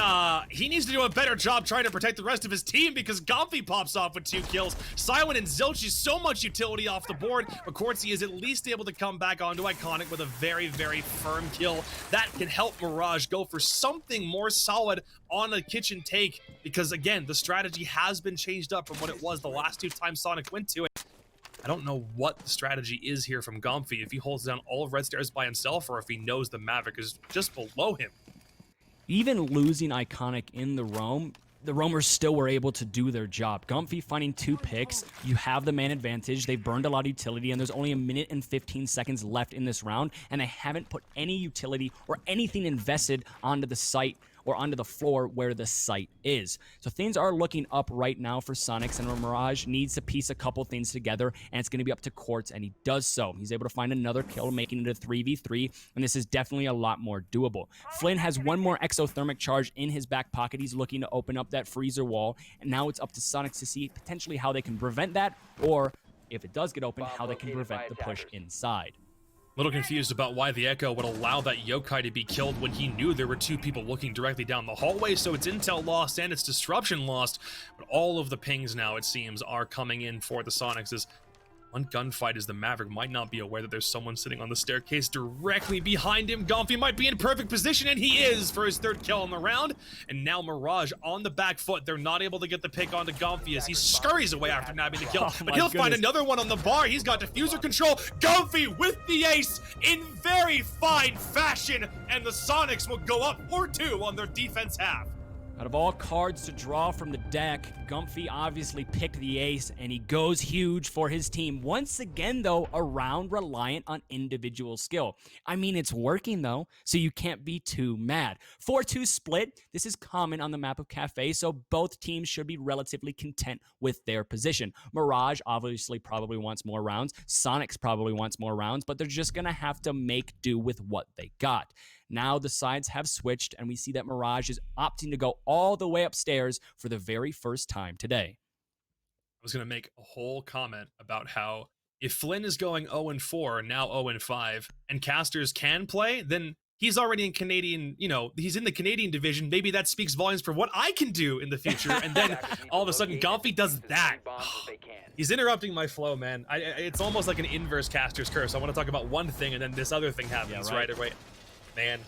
he needs to do a better job trying to protect the rest of his team because Gomfi pops off with 2 kills. Silent and Zilch is so much utility off the board, but Quartzy is at least able to come back onto Iconic with a very, very firm kill. That can help Mirage go for something more solid on a kitchen take because, again, the strategy has been changed up from what it was the last 2 times Sonic went to it. I don't know what the strategy is here from Gomfi, if he holds down all of Red Stairs by himself or if he knows the Maverick is just below him. Even losing Iconic in the roam, the roamers still were able to do their job. Gomfi finding 2 picks, you have the man advantage, they burned a lot of utility, and there's only 1 minute and 15 seconds left in this round, and they haven't put any utility or anything invested onto the site or onto the floor where the site is. So things are looking up right now for Soniqs, and Mirage needs to piece a couple things together, and it's going to be up to Quartz, and he does so. He's able to find another kill, making it a 3v3, and this is definitely a lot more doable. Flynn has 1 more exothermic charge in his back pocket. He's looking to open up that freezer wall, and now it's up to Soniqs to see potentially how they can prevent that, or if it does get open, how they can prevent the push inside. Little confused about why the Echo would allow that Yokai to be killed when he knew there were 2 people looking directly down the hallway, so it's intel lost and it's disruption lost, but all of the pings now, it seems, are coming in for the Soniqs as one gunfight as the Maverick might not be aware that there's someone sitting on the staircase directly behind him. Gomfi might be in perfect position, and he is for his 3rd kill on the round. And now Mirage on the back foot. They're not able to get the pick onto Gomfi as he scurries away after nabbing the kill. But he'll find another one on the bar. He's got diffuser control. Gomfi with the ace in very fine fashion. And the Soniqs will go up 4-2 on their defense half. Out of all cards to draw from the deck, Gomfi obviously picked the ace, and he goes huge for his team. Once again, though, a round reliant on individual skill. I mean, it's working, though, so you can't be too mad. 4-2 split. This is common on the map of Cafe, so both teams should be relatively content with their position. Mirage obviously probably wants more rounds. Soniqs probably wants more rounds, but they're just going to have to make do with what they got. Now the sides have switched, and we see that Mirage is opting to go all the way upstairs for the very first time today. I was going to make a whole comment about how if Flynn is going 0-4, now 0-5, and casters can play, then he's already in Canadian, he's in the Canadian division. Maybe that speaks volumes for what I can do in the future. And then all of a sudden, Gomfi does that. He's interrupting my flow, man. It's almost like an inverse caster's curse. I want to talk about one thing, and then this other thing happens right away. Man,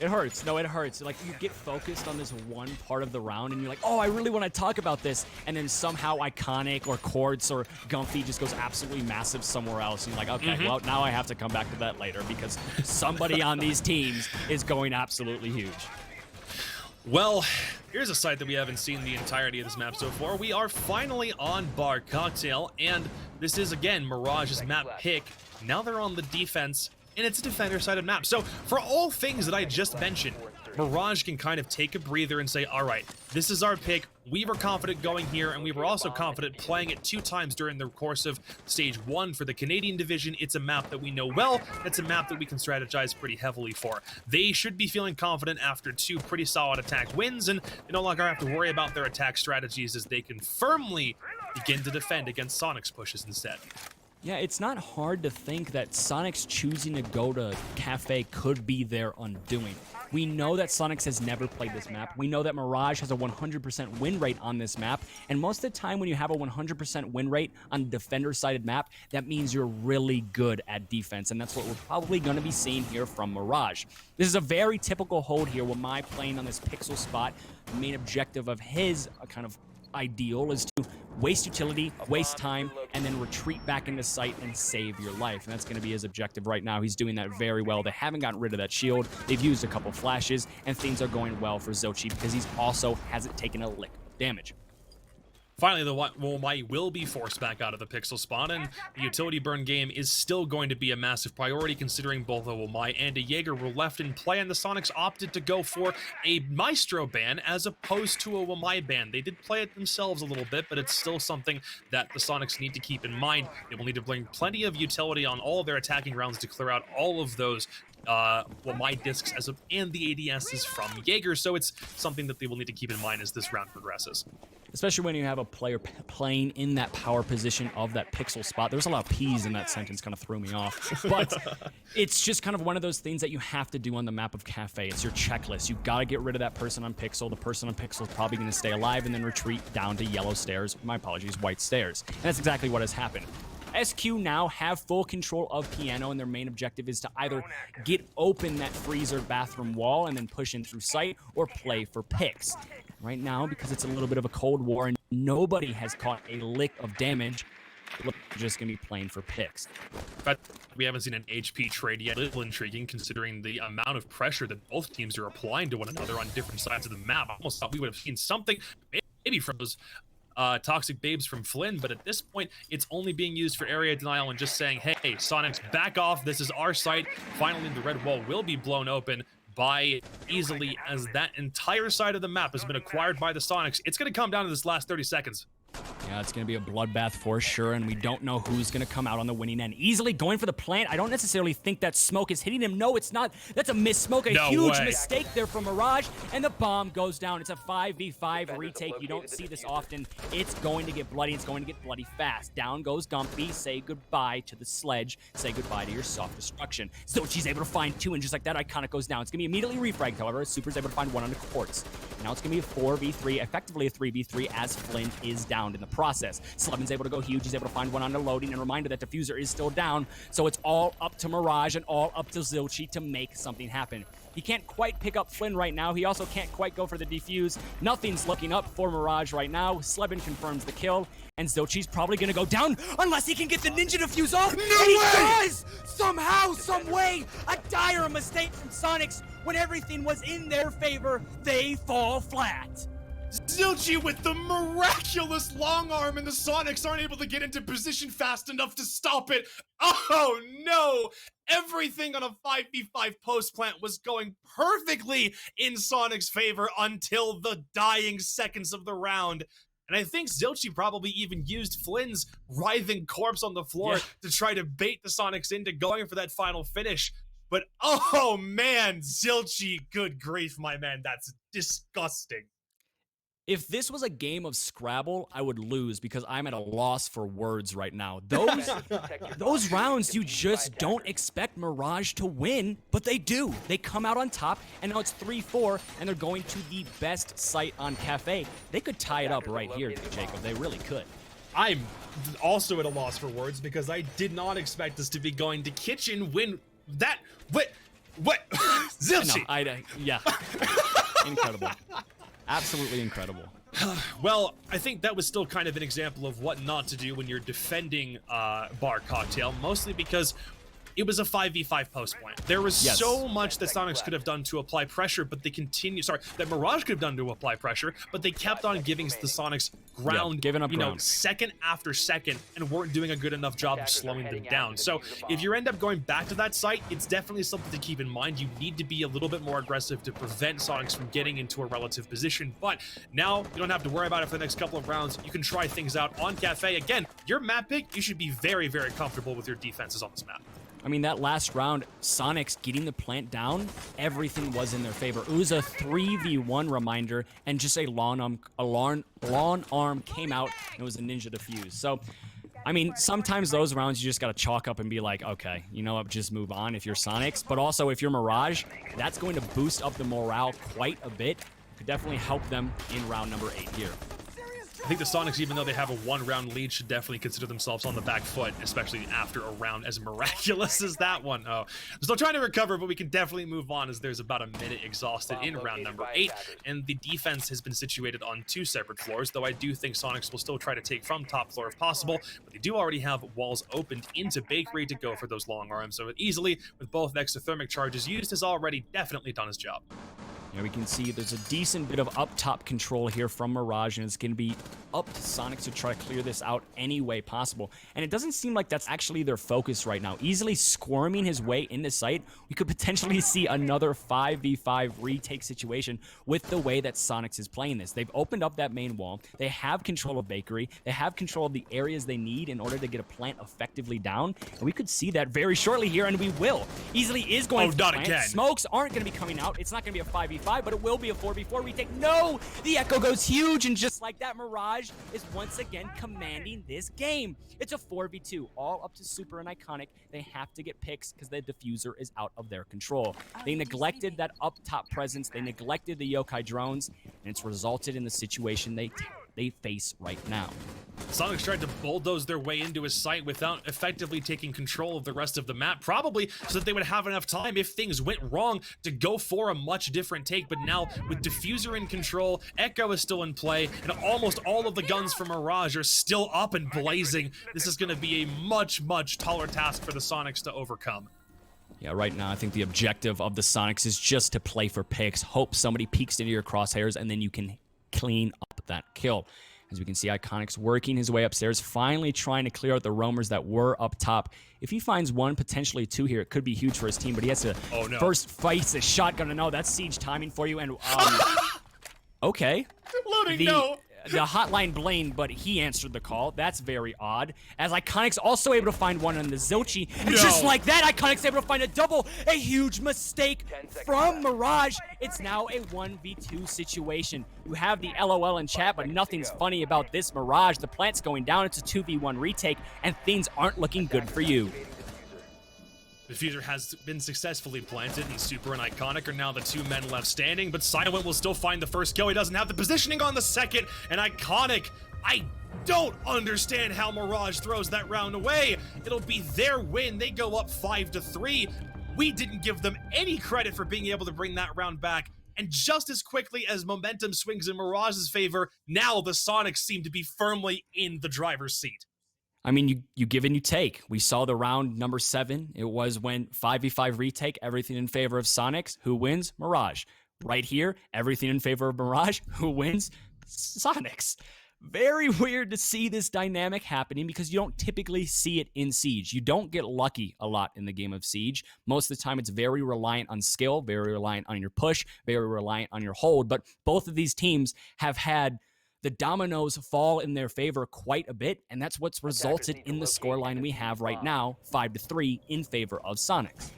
it hurts. No, it hurts. Like, you get focused on this one part of the round, and you're like, oh, I really want to talk about this, and then somehow Iconic or Quartz or Gomfi just goes absolutely massive somewhere else, and you're like, okay, well, now I have to come back to that later because somebody on these teams is going absolutely huge. Well, here's a site that we haven't seen the entirety of this map so far. We are finally on Bar Cocktail, and this is, again, Mirage's map pick. Now they're on the defense, and it's a defender-sided map. So for all things that I just mentioned, Mirage can kind of take a breather and say, all right, this is our pick. We were confident going here, and we were also confident playing it 2 times during the course of Stage 1 for the Canadian division. It's a map that we know well. It's a map that we can strategize pretty heavily for. They should be feeling confident after 2 pretty solid attack wins, and they no longer have to worry about their attack strategies as they can firmly begin to defend against Soniqs pushes instead. Yeah, it's not hard to think that Soniqs choosing to go to Cafe could be their undoing. We know that Soniqs has never played this map. We know that Mirage has a 100% win rate on this map, and most of the time when you have a 100% win rate on a defender-sided map, that means you're really good at defense, and that's what we're probably going to be seeing here from Mirage. This is a very typical hold here with my playing on this pixel spot. The main objective of his kind of ideal is to waste utility, waste time, and then retreat back into sight and save your life. And that's going to be his objective right now. He's doing that very well. They haven't gotten rid of that shield. They've used a couple flashes, and things are going well for Zochi because he's also hasn't taken a lick of damage. Finally, the Womai will be forced back out of the pixel spawn, and the utility burn game is still going to be a massive priority considering both a Womai and a Jaeger were left in play, and the Soniqs opted to go for a Maestro ban as opposed to a Womai ban. They did play it themselves a little bit, but it's still something that the Soniqs need to keep in mind. They will need to bring plenty of utility on all of their attacking rounds to clear out all of those Womai discs and the ADSs from Jaeger, so it's something that they will need to keep in mind as this round progresses. especially when you have a player playing in that power position of that pixel spot. There's a lot of P's in that sentence, kind of threw me off. But it's just kind of one of those things that you have to do on the map of Cafe. It's your checklist. You got to get rid of that person on pixel. The person on pixel is probably going to stay alive and then retreat down to yellow stairs. My apologies, white stairs. And that's exactly what has happened. SQ now have full control of Piano, and their main objective is to either get open that freezer bathroom wall and then push in through sight, or play for picks. Right now, because it's a little bit of a cold war and nobody has caught a lick of damage, we're just going to be playing for picks. But we haven't seen an HP trade yet. A little intriguing considering the amount of pressure that both teams are applying to one another on different sides of the map. I almost thought we would have seen something, maybe from those toxic babes from Flynn, but at this point it's only being used for area denial and just saying, hey, Soniqs, back off, this is our site. Finally, the red wall will be blown open by easily, as that entire side of the map has been acquired by the Soniqs. It's going to come down to this last 30 seconds. Yeah, it's going to be a bloodbath for sure, and we don't know who's going to come out on the winning end. Easily going for the plant. I don't necessarily think that smoke is hitting him. No, it's not. That's a missed smoke. A huge mistake there from Mirage, and the bomb goes down. It's a 5v5 retake. You don't see this often. It's going to get bloody. It's going to get bloody fast. Down goes Gumpy. Say goodbye to the sledge. Say goodbye to your soft destruction. So she's able to find two, and just like that, Iconic goes down. It's going to be immediately refragged, however. Super's able to find one on the quartz. Now it's going to be a 4v3, effectively a 3v3, as Flynn is downed in the process. Slevin's able to go huge. He's able to find one on the loading, and a reminder that Diffuser is still down, so it's all up to Mirage and all up to Zilchi to make something happen. He can't quite pick up Flynn right now. He also can't quite go for the defuse. Nothing's looking up for Mirage right now. Slevin confirms the kill, and Zilchi's probably going to go down unless he can get the ninja defuse off. No and he does! Somehow, some way, a dire mistake from Soniqs. When everything was in their favor, they fall flat. Zilchi with the miraculous long arm, and the Soniqs aren't able to get into position fast enough to stop it. Oh no! Everything on a 5v5 post plant was going perfectly in Soniqs' favor until the dying seconds of the round. And I think Zilchi probably even used Flynn's writhing corpse on the floor to try to bait the Soniqs into going for that final finish. But oh man, Zilchi, good grief, my man, that's disgusting. If this was a game of Scrabble, I would lose because I'm at a loss for words right now. Those rounds, you just don't expect Mirage to win, but they do. They come out on top, and now it's 3-4, and they're going to the best site on Cafe. They could tie it up right here, Jacob. They really could. I'm also at a loss for words because I did not expect us to be going to kitchen win that. What? Zilchi! Yeah. Incredible. Absolutely incredible. Well, I think that was still kind of an example of what not to do when you're defending Bar Cocktail, mostly because it was a 5v5 post plant. There was so much that Soniqs could have done to apply pressure, but they that Mirage could have done to apply pressure, but they kept on giving the Soniqs ground, giving up ground. Second after second, and weren't doing a good enough job of slowing them down. So if you end up going back to that site, it's definitely something to keep in mind. You need to be a little bit more aggressive to prevent Soniqs from getting into a relative position, but now you don't have to worry about it for the next couple of rounds. You can try things out on Cafe. Again, your map pick, you should be very, very comfortable with your defenses on this map. I mean, that last round, Soniqs getting the plant down, everything was in their favor. It was a 3v1 reminder, and just a lawn arm came out, and it was a ninja defuse. So, I mean, sometimes those rounds you just got to chalk up and be like, okay, you know what, just move on if you're Soniqs. But also, if you're Mirage, that's going to boost up the morale quite a bit. Could definitely help them in round number 8 here. I think the Soniqs, even though they have a one-round lead, should definitely consider themselves on the back foot, especially after a round as miraculous as that one. Oh, still trying to recover, but we can definitely move on as there's about a minute exhausted in round number 8, and the defense has been situated on 2 separate floors, though I do think Soniqs will still try to take from top floor if possible, but they do already have walls opened into Bakery to go for those long arms, so easily, with both exothermic charges used, has already definitely done his job. Yeah, we can see there's a decent bit of up-top control here from Mirage, and it's going to be up to Soniqs to try to clear this out any way possible. And it doesn't seem like that's actually their focus right now. Easily squirming his way into sight, we could potentially see another 5v5 retake situation with the way that Soniqs is playing this. They've opened up that main wall. They have control of Bakery. They have control of the areas they need in order to get a plant effectively down. And we could see that very shortly here, and we will. Easily is going for the plant. Again. Smokes aren't going to be coming out. It's not going to be a 5v5. 4v5, but it will be a 4v4 retake. No! The Echo goes huge, and just like that, Mirage is once again commanding this game. It's a 4v2, all up to Super and Iconic. They have to get picks because the diffuser is out of their control. They neglected that up top presence. They neglected the Yokai drones, and it's resulted in the situation they face right now. Soniqs tried to bulldoze their way into his site without effectively taking control of the rest of the map, probably so that they would have enough time if things went wrong to go for a much different take. But now with diffuser in control, Echo is still in play, and almost all of the guns from Mirage are still up and blazing. This is going to be a much, much taller task for the Soniqs to overcome. Yeah, right now I think the objective of the Soniqs is just to play for picks, hope somebody peeks into your crosshairs, and then you can clean up that kill. As we can see, Iconic's working his way upstairs, finally trying to clear out the roamers that were up top. If he finds one, potentially two here, it could be huge for his team, but he has to first fight a shotgun. And no, that's siege timing for you. And okay. Loading, no. The hotline blamed, but he answered the call. That's very odd. As Iconic's also able to find one on the Zilchi. And just like that, Iconic's able to find a double. A huge mistake from Mirage. It's now a 1v2 situation. You have the LOL in chat, but nothing's funny about this Mirage. The plant's going down. It's a 2v1 retake, and things aren't looking good for you. Diffuser has been successfully planted, and Super and Iconic are now the two men left standing, but Silent will still find the first kill. He doesn't have the positioning on the second, and Iconic, I don't understand how Mirage throws that round away. It'll be their win. They go up 5-3. We didn't give them any credit for being able to bring that round back. And just as quickly as momentum swings in Mirage's favor, now the Soniqs seem to be firmly in the driver's seat. I mean, you give and you take. We saw the round number 7. It was when 5v5 retake, everything in favor of Soniqs. Who wins? Mirage. Right here, everything in favor of Mirage. Who wins? Soniqs. Very weird to see this dynamic happening because you don't typically see it in Siege. You don't get lucky a lot in the game of Siege. Most of the time, it's very reliant on skill, very reliant on your push, very reliant on your hold. But both of these teams have had the dominoes fall in their favor quite a bit, and that's what's resulted in the scoreline we have right now, 5-3 in favor of Soniqs.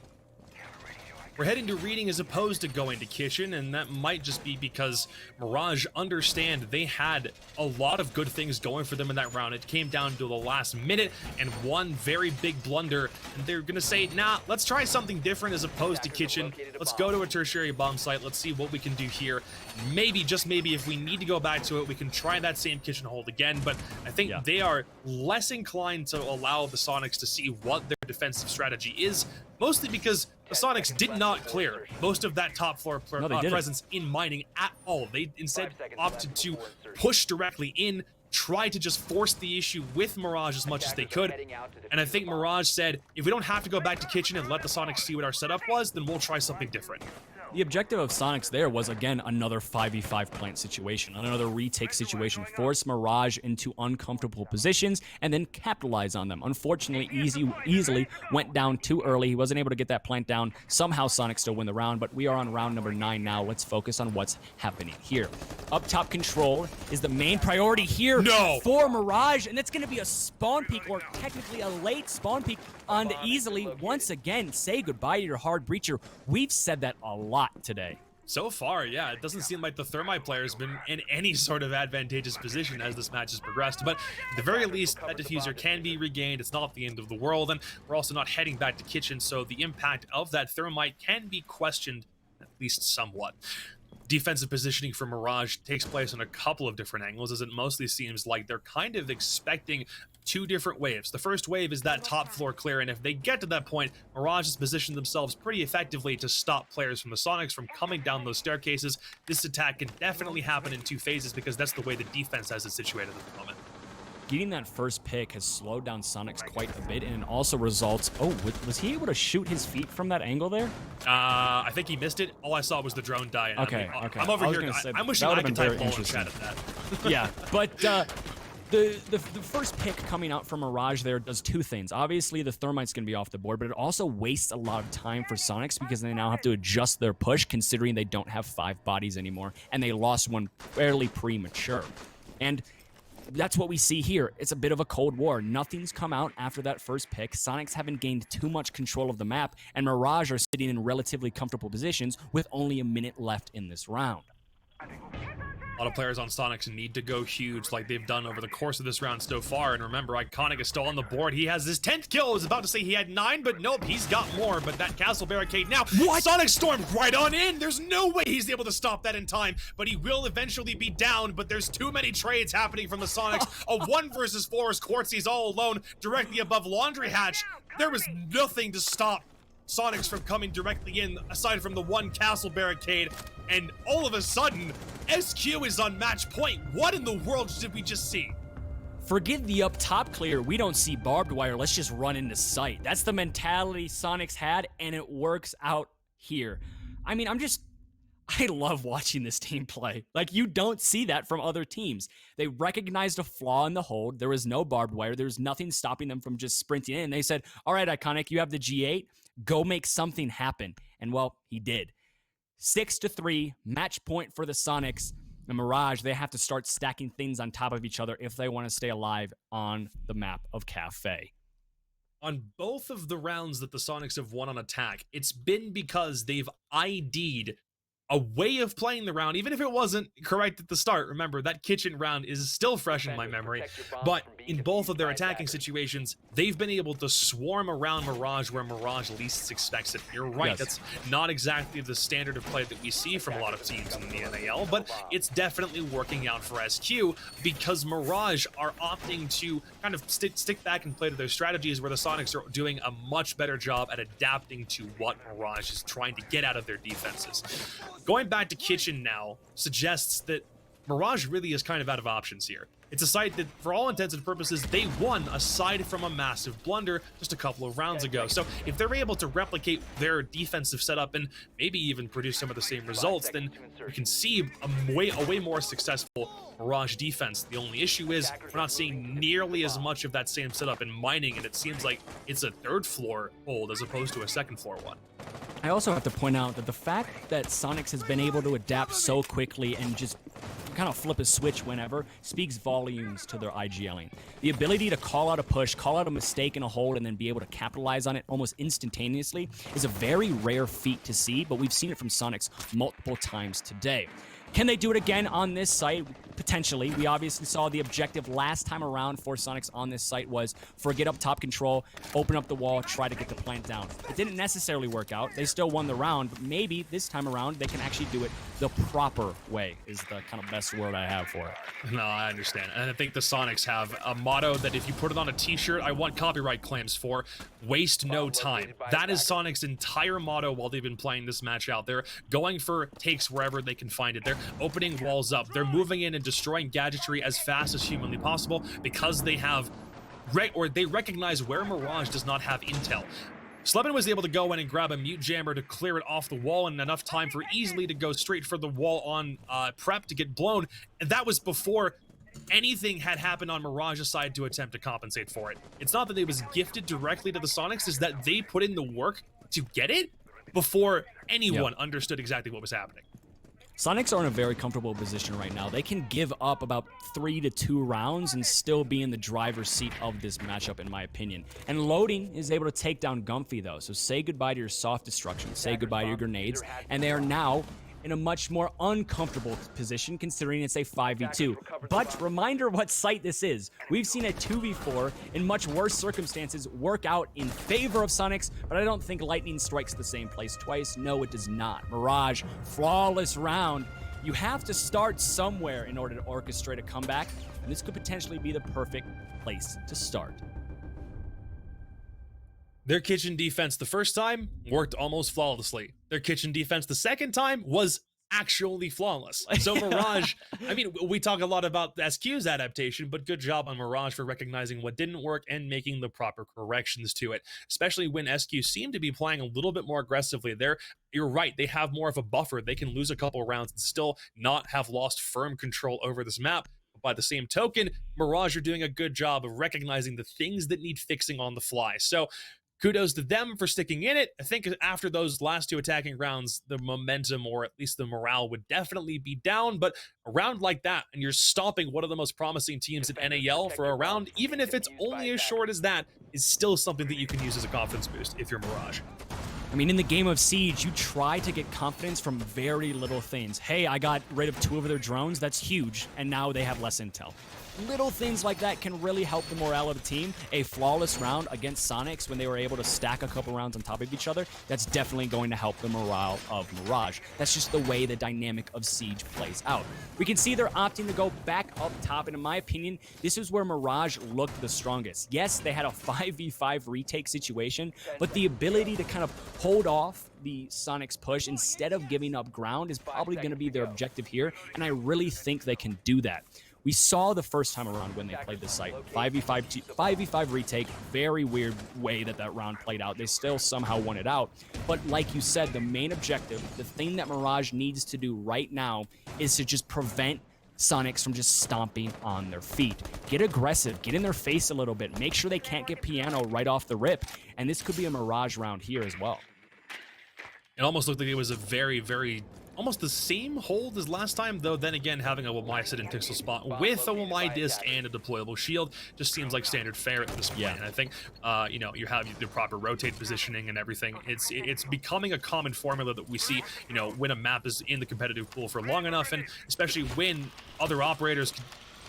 We're heading to reading as opposed to going to kitchen, and that might just be because Mirage understand they had a lot of good things going for them in that round. It came down to the last minute and one very big blunder, and they're gonna say, nah, let's try something different as opposed to kitchen. Let's go to a tertiary bomb site. Let's see what we can do here. Maybe, just maybe, if we need to go back to it, we can try that same kitchen hold again, but I think they are less inclined to allow the Soniqs to see what their defensive strategy is, mostly because the Soniqs did not clear most of that top floor presence in mining at all. They instead opted to push directly in, try to just force the issue with Mirage as much as they could. And I think Mirage said, if we don't have to go back to kitchen and let the Soniqs see what our setup was, then we'll try something different. The objective of Soniqs there was, again, another 5v5 plant situation, another retake situation, force Mirage into uncomfortable positions, and then capitalize on them. Unfortunately, easily went down too early. He wasn't able to get that plant down. Somehow Soniqs still win the round, but we are on round number 9 now. Let's focus on what's happening here. Up top control is the main priority here for Mirage, and it's going to be a spawn peek, or technically a late spawn peek on the easily. Once again, say goodbye to your hard breacher. We've said that a lot today. So far, yeah, it doesn't seem like the Thermite player has been in any sort of advantageous position as this match has progressed, but at the very least, that diffuser can be regained. It's not the end of the world, and we're also not heading back to kitchen, so the impact of that Thermite can be questioned, at least somewhat. Defensive positioning for Mirage takes place on a couple of different angles, as it mostly seems like they're kind of expecting two different waves. The first wave is that top floor clear, and if they get to that point, Mirage has positioned themselves pretty effectively to stop players from the Soniqs from coming down those staircases. This attack can definitely happen in 2 phases because that's the way the defense has it situated at the moment. Getting that first pick has slowed down Soniqs quite a bit, and it also results... Oh, was he able to shoot his feet from that angle there? I think he missed it. All I saw was the drone die. Okay. I'm over here. I'm wishing I could type in chat at that. Yeah, but the first pick coming out from Mirage there does 2 things. Obviously, the Thermite's going to be off the board, but it also wastes a lot of time for Soniqs because they now have to adjust their push, considering they don't have 5 bodies anymore, and they lost one fairly premature. And that's what we see here. It's a bit of a cold war. Nothing's come out after that first pick. Soniqs haven't gained too much control of the map, and Mirage are sitting in relatively comfortable positions with only a minute left in this round. A lot of players on Soniqs need to go huge like they've done over the course of this round so far. And remember, Iconic is still on the board. He has his 10th kill. I was about to say he had 9, but nope, he's got more. But that castle barricade now. What? Sonic stormed right on in. There's no way he's able to stop that in time, but he will eventually be down. But there's too many trades happening from the Soniqs. A 1 versus 4 as Quartzy's all alone directly above Laundry Hatch. There was nothing to stop Soniqs from coming directly in aside from the 1 castle barricade, and all of a sudden SQ is on match point. What in the world did we just see? Forget the up top clear. We don't see barbed wire. Let's just run into sight. That's the mentality Soniqs had, and it works out here. I mean, I love watching this team play. Like, you don't see that from other teams. They recognized a flaw in the hold. There was no barbed wire. There was nothing stopping them from just sprinting in. They said, all right, Iconic, you have the G8. Go make something happen. And, well, he did. 6-3, match point for the Soniqs. The Mirage, they have to start stacking things on top of each other if they want to stay alive on the map of Cafe. On both of the rounds that the Soniqs have won on attack, it's been because they've ID'd a way of playing the round, even if it wasn't correct at the start. Remember, that kitchen round is still fresh in my memory, but in both of their attacking situations, they've been able to swarm around Mirage where Mirage least expects it. You're right, that's not exactly the standard of play that we see from a lot of teams in the NAL, but it's definitely working out for SQ because Mirage are opting to kind of stick back and play to their strategies, where the Soniqs are doing a much better job at adapting to what Mirage is trying to get out of their defenses. Going back to kitchen now suggests that Mirage really is kind of out of options here. It's a site that, for all intents and purposes, they won aside from a massive blunder just a couple of rounds ago. So if they're able to replicate their defensive setup and maybe even produce some of the same results, then you can see a way more successful Mirage defense. The only issue is we're not seeing nearly as much of that same setup in mining, and it seems like it's a 3rd floor hold as opposed to a 2nd floor one. I also have to point out that the fact that Soniqs has been able to adapt so quickly and just kind of flip a switch whenever speaks volumes to their IGLing. The ability to call out a push, call out a mistake in a hold, and then be able to capitalize on it almost instantaneously is a very rare feat to see, but we've seen it from Soniqs multiple times today. Can they do it again on this site? Potentially. We obviously saw the objective last time around for Soniqs on this site was forget up top control, open up the wall, try to get the plant down. It didn't necessarily work out. They still won the round, but maybe this time around they can actually do it the proper way is the kind of best word I have for it. No, I understand. And I think the Soniqs have a motto that if you put it on a t-shirt, I want copyright claims for: waste no time. That is Soniqs' entire motto while they've been playing this match out. They're going for takes wherever they can find it. They're opening walls up. They're moving in and destroying gadgetry as fast as humanly possible because they have they recognize where Mirage does not have intel. Slebin was able to go in and grab a mute jammer to clear it off the wall in enough time for easily to go straight for the wall on prep to get blown, and that was before anything had happened on Mirage's side to attempt to compensate for it. It's not that it was gifted directly to the Soniqs, it's that they put in the work to get it before anyone understood exactly what was happening. Soniqs are in a very comfortable position right now. They can give up about 3 to 2 rounds and still be in the driver's seat of this matchup, in my opinion. And Loading is able to take down Gumpy, though. So say goodbye to your soft destruction, say goodbye to your grenades, and they are now in a much more uncomfortable position considering it's a 5v2. But reminder what site this is. We've seen a 2v4 in much worse circumstances work out in favor of Soniqs, but I don't think lightning strikes the same place twice. No, it does not. Mirage, flawless round. You have to start somewhere in order to orchestrate a comeback, and this could potentially be the perfect place to start. Their kitchen defense the first time worked almost flawlessly. Their kitchen defense the second time was actually flawless. So Mirage, I mean, we talk a lot about SQ's adaptation, but good job on Mirage for recognizing what didn't work and making the proper corrections to it, especially when SQ seemed to be playing a little bit more aggressively. You're right, they have more of a buffer. They can lose a couple rounds and still not have lost firm control over this map. By the same token, Mirage are doing a good job of recognizing the things that need fixing on the fly. So kudos to them for sticking in it. I think after those last 2 attacking rounds, the momentum, or at least the morale, would definitely be down. But a round like that, and you're stopping one of the most promising teams in NAL for a round, even if it's only as short as that, is still something that you can use as a confidence boost if you're Mirage. I mean, in the game of Siege, you try to get confidence from very little things. Hey, I got rid of 2 of their drones. That's huge. And now they have less intel. Little things like that can really help the morale of the team. A flawless round against Soniqs when they were able to stack a couple rounds on top of each other, that's definitely going to help the morale of Mirage. That's just the way the dynamic of Siege plays out. We can see they're opting to go back up top, and in my opinion, this is where Mirage looked the strongest. Yes, they had a 5v5 retake situation, but the ability to kind of hold off the Soniqs push instead of giving up ground is probably going to be their objective here, and I really think they can do that. We saw the first time around when they played the site. 5v5 retake, very weird way that round played out. They still somehow won it out. But like you said, the main objective, the thing that Mirage needs to do right now is to just prevent Soniqs from just stomping on their feet. Get aggressive, get in their face a little bit, make sure they can't get piano right off the rip. And this could be a Mirage round here as well. It almost looked like it was a very almost the same hold as last time, though then again, having a Wamai sit in pixel spot with a Wamai disc and a deployable shield just seems like standard fare at this point. Yeah. And I think, you know, you have the proper rotate positioning and everything. It's becoming a common formula that we see, you know, when a map is in the competitive pool for long enough, and especially when other operators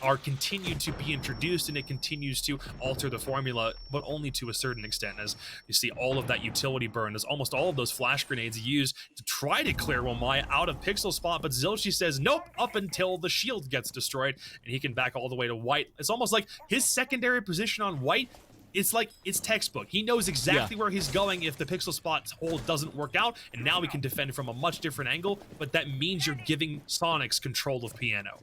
are continued to be introduced, and it continues to alter the formula, but only to a certain extent, as you see all of that utility burn, as almost all of those flash grenades used to try to clear Wamai out of pixel spot, but Zilchi says nope, up until the shield gets destroyed, and he can back all the way to white. It's almost like his secondary position on white, it's like, it's textbook. He knows exactly where he's going if the pixel spot hold doesn't work out, and now he can defend from a much different angle, but that means you're giving Soniqs control of piano.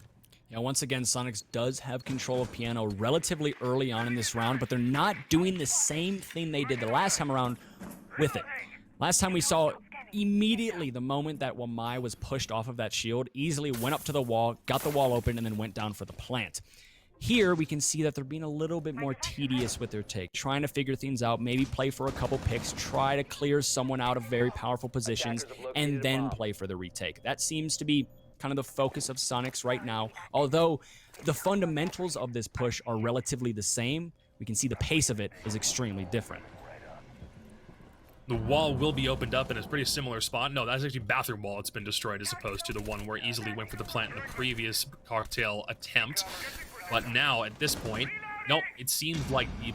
Yeah, once again, Soniqs does have control of piano relatively early on in this round, but they're not doing the same thing they did the last time around with it. Last time we saw immediately the moment that Wamai was pushed off of that shield, easily went up to the wall, got the wall open, and then went down for the plant. Here, we can see that they're being a little bit more tedious with their take, trying to figure things out, maybe play for a couple picks, try to clear someone out of very powerful positions, and then play for the retake. That seems to be kind of the focus of Soniqs right now. Although the fundamentals of this push are relatively the same, we can see the pace of it is extremely different. The wall will be opened up in a pretty similar spot. No, that's actually bathroom wall. It's been destroyed as opposed to the one where easily went for the plant in the previous cocktail attempt. But now, at this point, nope, it seems like the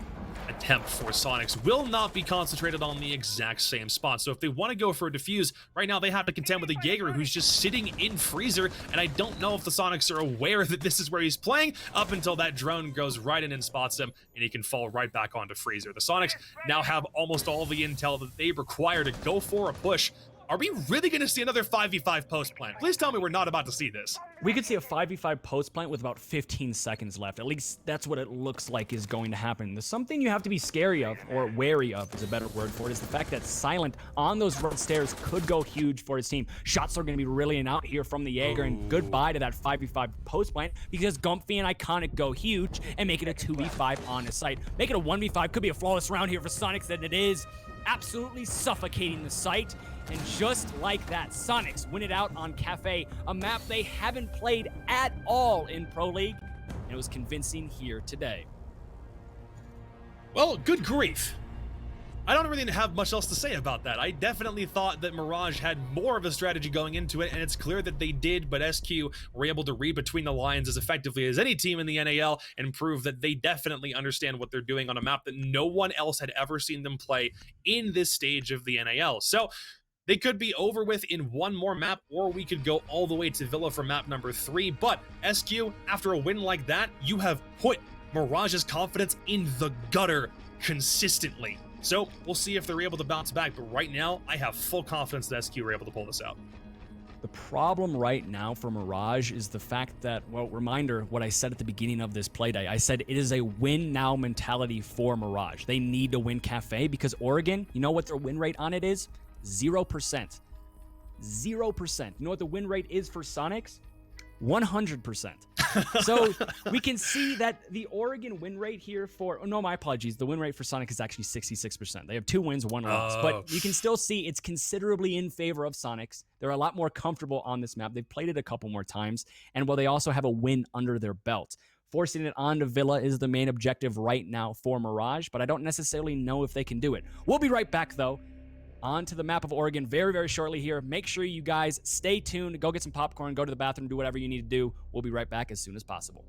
attempt for Soniqs will not be concentrated on the exact same spot. So if they want to go for a defuse, right now they have to contend with a Jaeger who's just sitting in freezer, and I don't know if the Soniqs are aware that this is where he's playing up until that drone goes right in and spots him, and he can fall right back onto freezer. The Soniqs now have almost all the intel that they require to go for a push. Are we really going to see another 5v5 post plant? Please tell me we're not about to see this. We could see a 5v5 post plant with about 15 seconds left. At least that's what it looks like is going to happen. There's something you have to be scary of, or wary of is a better word for it, is the fact that Silent on those red stairs could go huge for his team. Shots are going to be really out here from the Jaeger, and goodbye to that 5v5 post plant, because Gumpy and Iconic go huge and make it a 2v5 on the site. Make it a 1v5. Could be a flawless round here for Soniqs, and it is absolutely suffocating the site. And just like that, Soniqs win it out on Cafe, a map they haven't played at all in Pro League, and it was convincing here today. Well, good grief. I don't really have much else to say about that. I definitely thought that Mirage had more of a strategy going into it, and it's clear that they did, but SQ were able to read between the lines as effectively as any team in the NAL and prove that they definitely understand what they're doing on a map that no one else had ever seen them play in this stage of the NAL. So they could be over with in one more map, or we could go all the way to Villa for map number 3. But SQ, after a win like that, you have put Mirage's confidence in the gutter consistently. So we'll see if they're able to bounce back. But right now, I have full confidence that SQ are able to pull this out. The problem right now for Mirage is the fact that, well, reminder what I said at the beginning of this playday. I said it is a win now mentality for Mirage. They need to win Cafe because Oregon, you know what their win rate on it is? 0%. 0%. You know what the win rate is for Soniqs? 100%. So we can see that the Oregon win rate here my apologies. The win rate for Sonic is actually 66%. They have 2 wins, 1 loss, but you can still see it's considerably in favor of Soniqs. They're a lot more comfortable on this map. They've played it a couple more times, and they also have a win under their belt. Forcing it onto Villa is the main objective right now for Mirage, but I don't necessarily know if they can do it. We'll be right back, though, onto the map of Oregon very, very shortly here. Make sure you guys stay tuned. Go get some popcorn, go to the bathroom, do whatever you need to do. We'll be right back as soon as possible.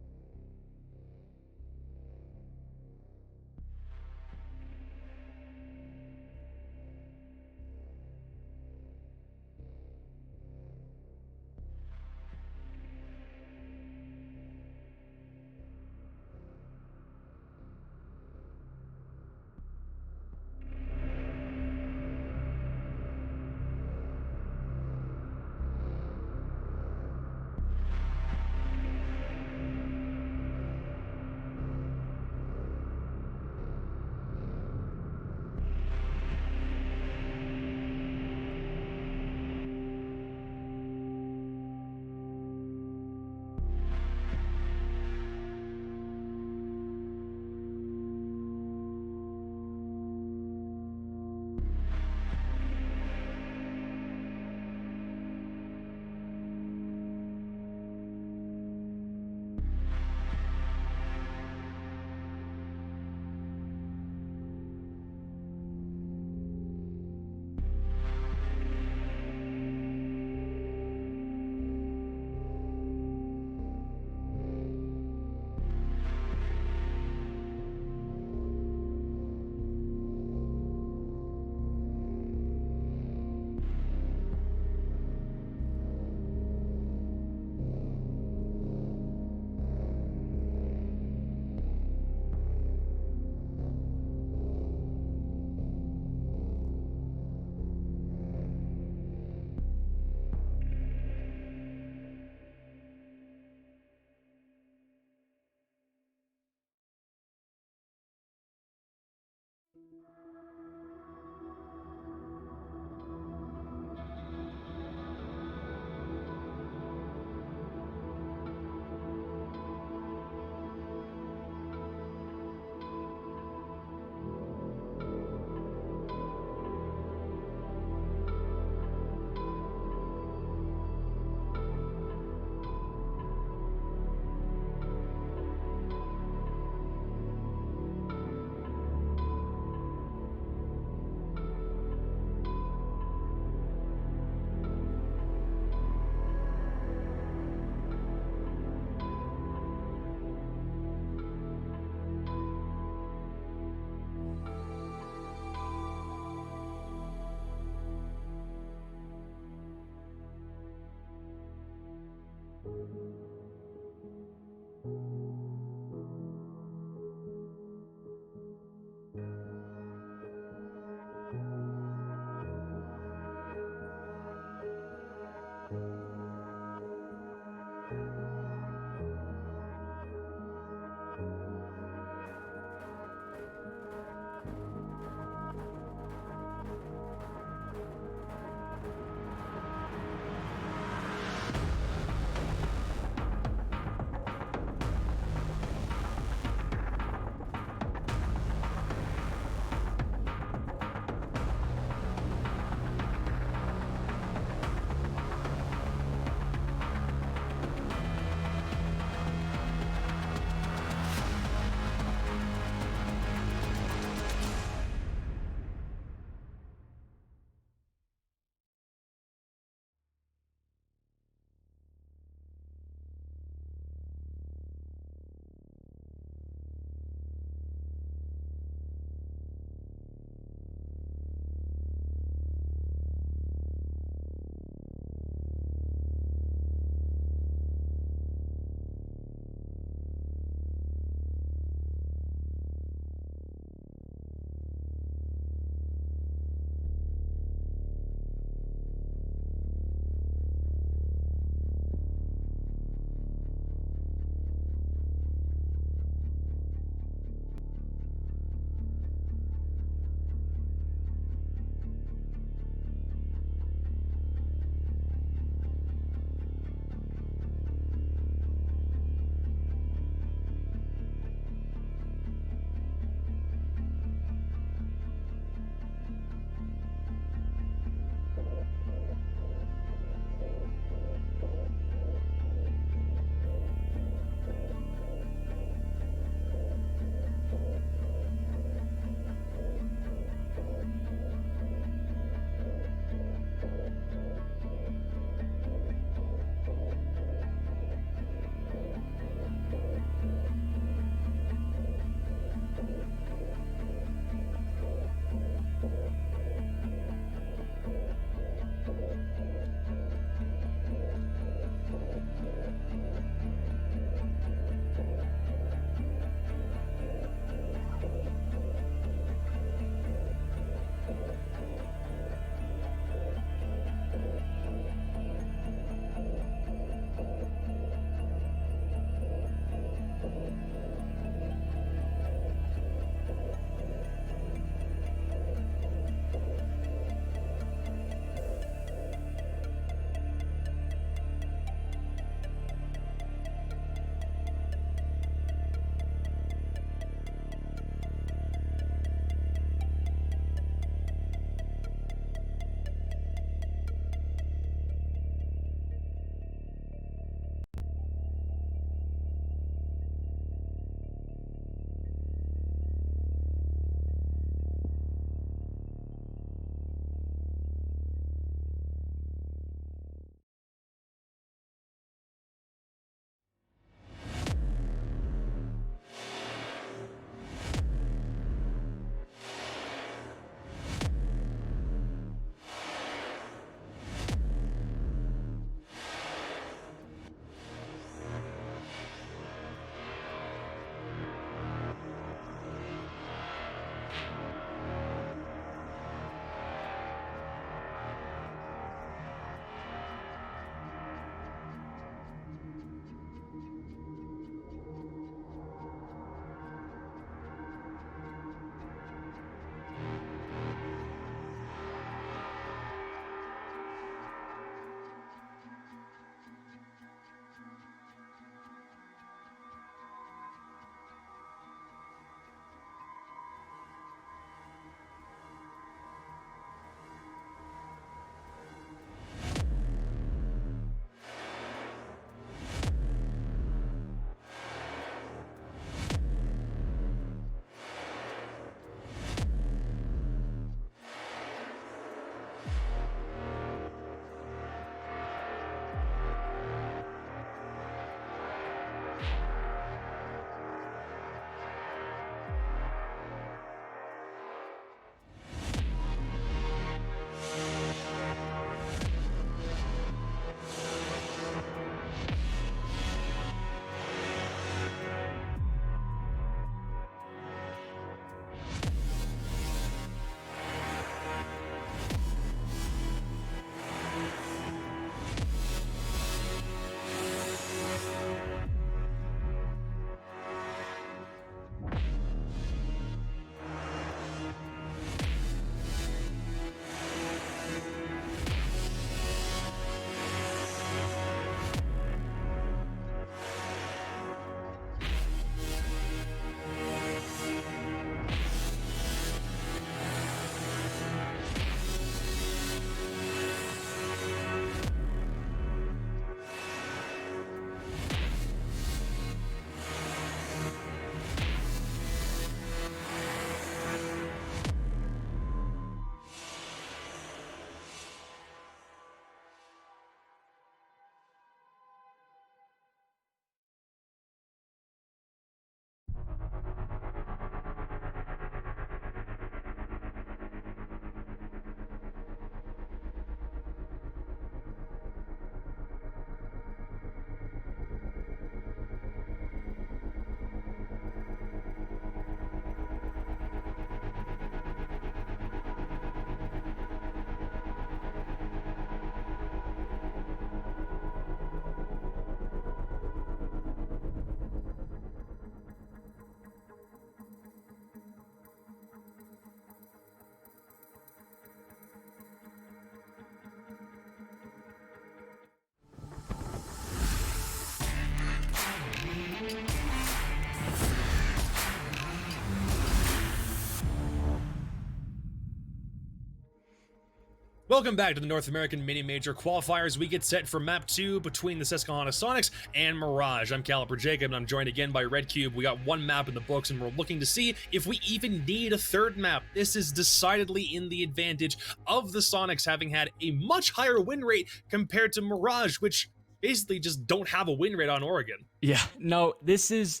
Welcome back to the North American Major Qualifiers. We get set for Map 2 between the Susquehanna Soniqs and Mirage. I'm Caliber Jacob, and I'm joined again by Red Cube. We got one map in the books, and we're looking to see if we even need a third map. This is decidedly in the advantage of the Soniqs, having had a much higher win rate compared to Mirage, which basically just don't have a win rate on Oregon. Yeah, no, this is...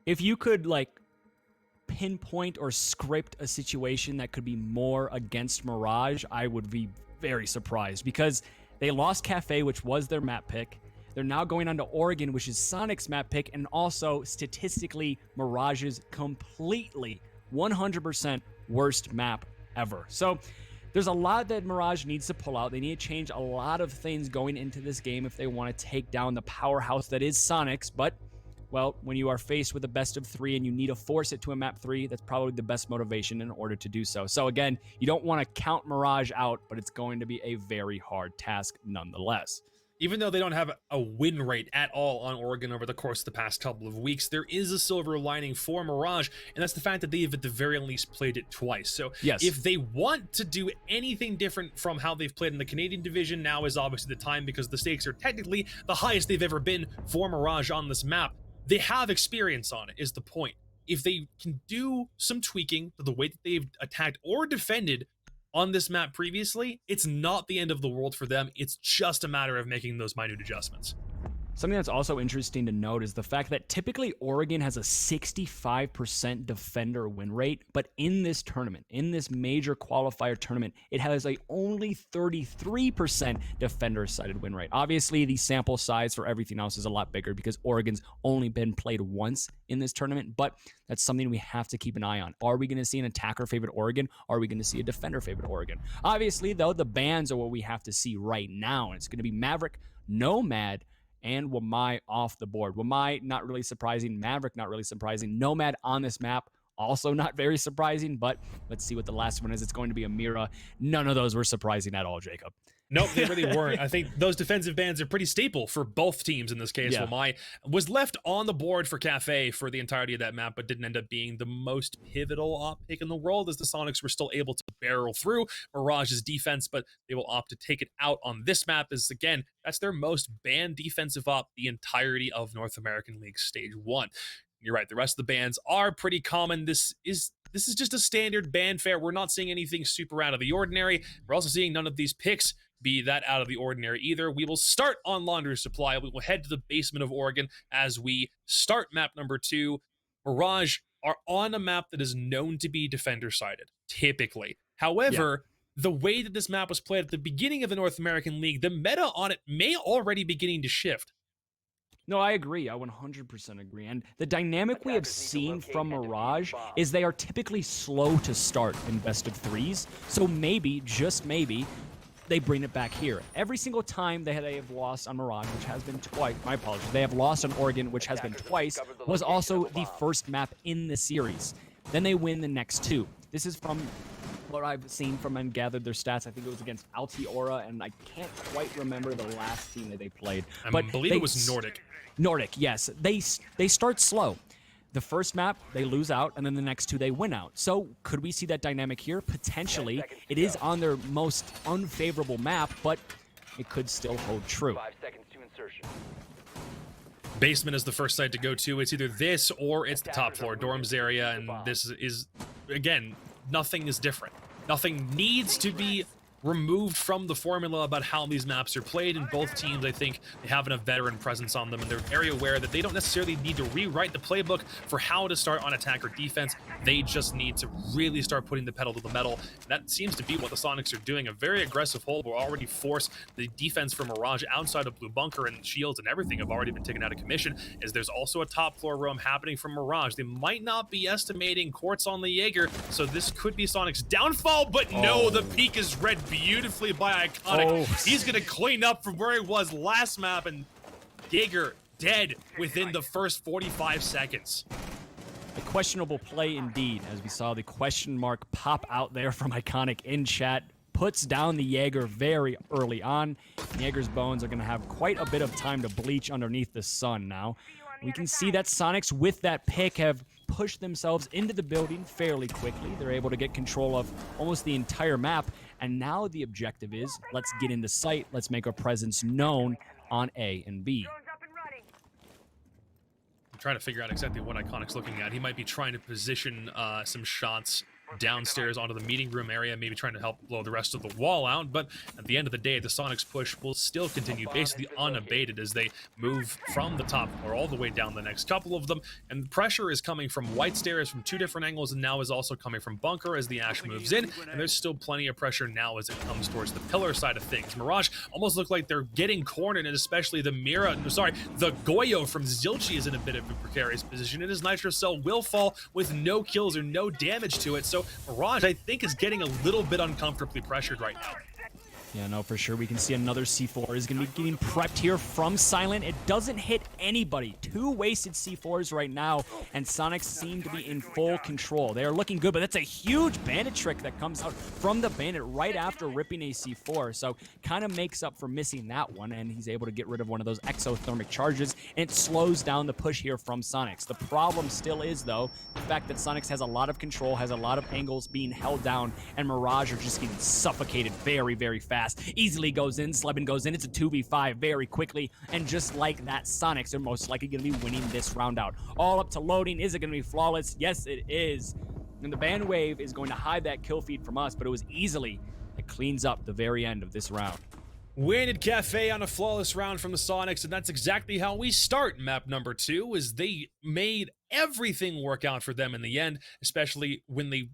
If you could, pinpoint or script a situation that could be more against Mirage, I would be very surprised, because they lost Cafe, which was their map pick. They're now going on to Oregon, which is Soniqs' map pick, and also statistically Mirage's completely 100% worst map ever. So there's a lot that Mirage needs to pull out. They need to change a lot of things going into this game if they want to take down the powerhouse that is Soniqs, but well, when you are faced with a best of 3 and you need to force it to a map 3, that's probably the best motivation in order to do so. So again, you don't want to count Mirage out, but it's going to be a very hard task nonetheless. Even though they don't have a win rate at all on Oregon over the course of the past couple of weeks, there is a silver lining for Mirage, and that's the fact that they've at the very least played it twice. So yes, if they want to do anything different from how they've played in the Canadian division, now is obviously the time, because the stakes are technically the highest they've ever been for Mirage on this map. They have experience on it, is the point. If they can do some tweaking to the way that they've attacked or defended on this map previously, it's not the end of the world for them. It's just a matter of making those minute adjustments. Something that's also interesting to note is the fact that typically Oregon has a 65% defender win rate, but in this tournament, in this major qualifier tournament, it has a only 33% defender-sided win rate. Obviously, the sample size for everything else is a lot bigger because Oregon's only been played once in this tournament, but that's something we have to keep an eye on. Are we going to see an attacker-favored Oregon? Are we going to see a defender-favored Oregon? Obviously, though, the bans are what we have to see right now, and it's going to be Maverick, Nomad, and Wamai off the board. Wamai, not really surprising. Maverick, not really surprising. Nomad on this map, also not very surprising, but let's see what the last one is. It's going to be a Mira. None of those were surprising at all, Jacob. Nope, they really weren't. I think those defensive bans are pretty staple for both teams in this case. Yeah. Wamai was left on the board for Cafe for the entirety of that map, but didn't end up being the most pivotal op pick in the world, as the Soniqs were still able to barrel through Mirage's defense, but they will opt to take it out on this map, as again, that's their most banned defensive op the entirety of North American League Stage 1. You're right, the rest of the bans are pretty common. This is just a standard ban fare. We're not seeing anything super out of the ordinary. We're also seeing none of these picks be that out of the ordinary either. We will start on Laundry Supply. We will head to the basement of Oregon as we start map number 2. Mirage are on a map that is known to be defender-sided, typically. However, the way that this map was played at the beginning of the North American League, the meta on it may already be beginning to shift. No, I agree. I 100% agree. And the dynamic we have seen from Mirage is they are typically slow to start in best of 3s. So maybe, just maybe, they bring it back here. Every single time they have lost on Mirage, which has been twice, my apologies, they have lost on Oregon, which has been twice, was also the first map in the series. Then they win the next 2. This is from what I've seen from and gathered their stats. I think it was against Altiora, and I can't quite remember the last team that they played. I but believe it was Nordic. Nordic, yes. They start slow. The first map, they lose out, and then the next 2, they win out. So could we see that dynamic here? Potentially. It is on their most unfavorable map, but it could still hold true. 5 seconds to insertion. Basement is the first site to go to. It's either this or it's the top floor dorms area, and this is, again, nothing is different. Nothing needs to be removed from the formula about how these maps are played, and both teams, I think, they have enough veteran presence on them, and they're very aware that they don't necessarily need to rewrite the playbook for how to start on attack or defense. They just need to really start putting the pedal to the metal. And that seems to be what the Soniqs are doing. A very aggressive hold will already force the defense for Mirage outside of Blue Bunker, and shields and everything have already been taken out of commission, as there's also a top floor roam happening from Mirage. They might not be estimating quartz on the Jaeger, so this could be Soniqs' downfall, but no, the peak is read beautifully by Iconic. He's gonna clean up from where he was last map, and Jaeger dead within the first 45 seconds. A questionable play indeed, as we saw the question mark pop out there from Iconic in chat. Puts down the Jaeger very early on. Jaeger's bones are going to have quite a bit of time to bleach underneath the sun now. We can see that Soniqs, with that pick, have push themselves into the building fairly quickly. They're able to get control of almost the entire map. And now the objective is, let's get into sight. Let's make our presence known on A and B. I'm trying to figure out exactly what Iconic's looking at. He might be trying to position some shots downstairs onto the meeting room area, maybe trying to help blow the rest of the wall out, but at the end of the day, the Soniqs push will still continue basically unabated as they move from the top floor all the way down the next couple of them, and the pressure is coming from white stairs from two different angles, and now is also coming from bunker as the Ash moves in, and there's still plenty of pressure now as it comes towards the pillar side of things. Mirage almost look like they're getting cornered, and especially the the Goyo from Zilchi is in a bit of a precarious position, and his Nitro Cell will fall with no kills or no damage to it, so Mirage, I think, is getting a little bit uncomfortably pressured right now. Yeah, no, for sure. We can see another C4 is going to be getting prepped here from Silent. It doesn't hit anybody. 2 wasted C4s right now, and Soniqs seem to be in full control. They are looking good, but that's a huge bandit trick that comes out from the bandit right after ripping a C4. So kind of makes up for missing that one, and he's able to get rid of one of those exothermic charges, and it slows down the push here from Soniqs. The problem still is, though, the fact that Soniqs has a lot of control, has a lot of angles being held down, and Mirage are just getting suffocated very, very fast. Easily goes in, Slebin goes in, it's a 2v5 very quickly, and just like that, Soniqs are most likely going to be winning this round out. All up to loading. Is it going to be flawless? Yes, it is. And the band wave is going to hide that kill feed from us, but it was easily, it cleans up the very end of this round. Winded Cafe on a flawless round from the Soniqs, and that's exactly how we start map number 2, as they made everything work out for them in the end, especially when they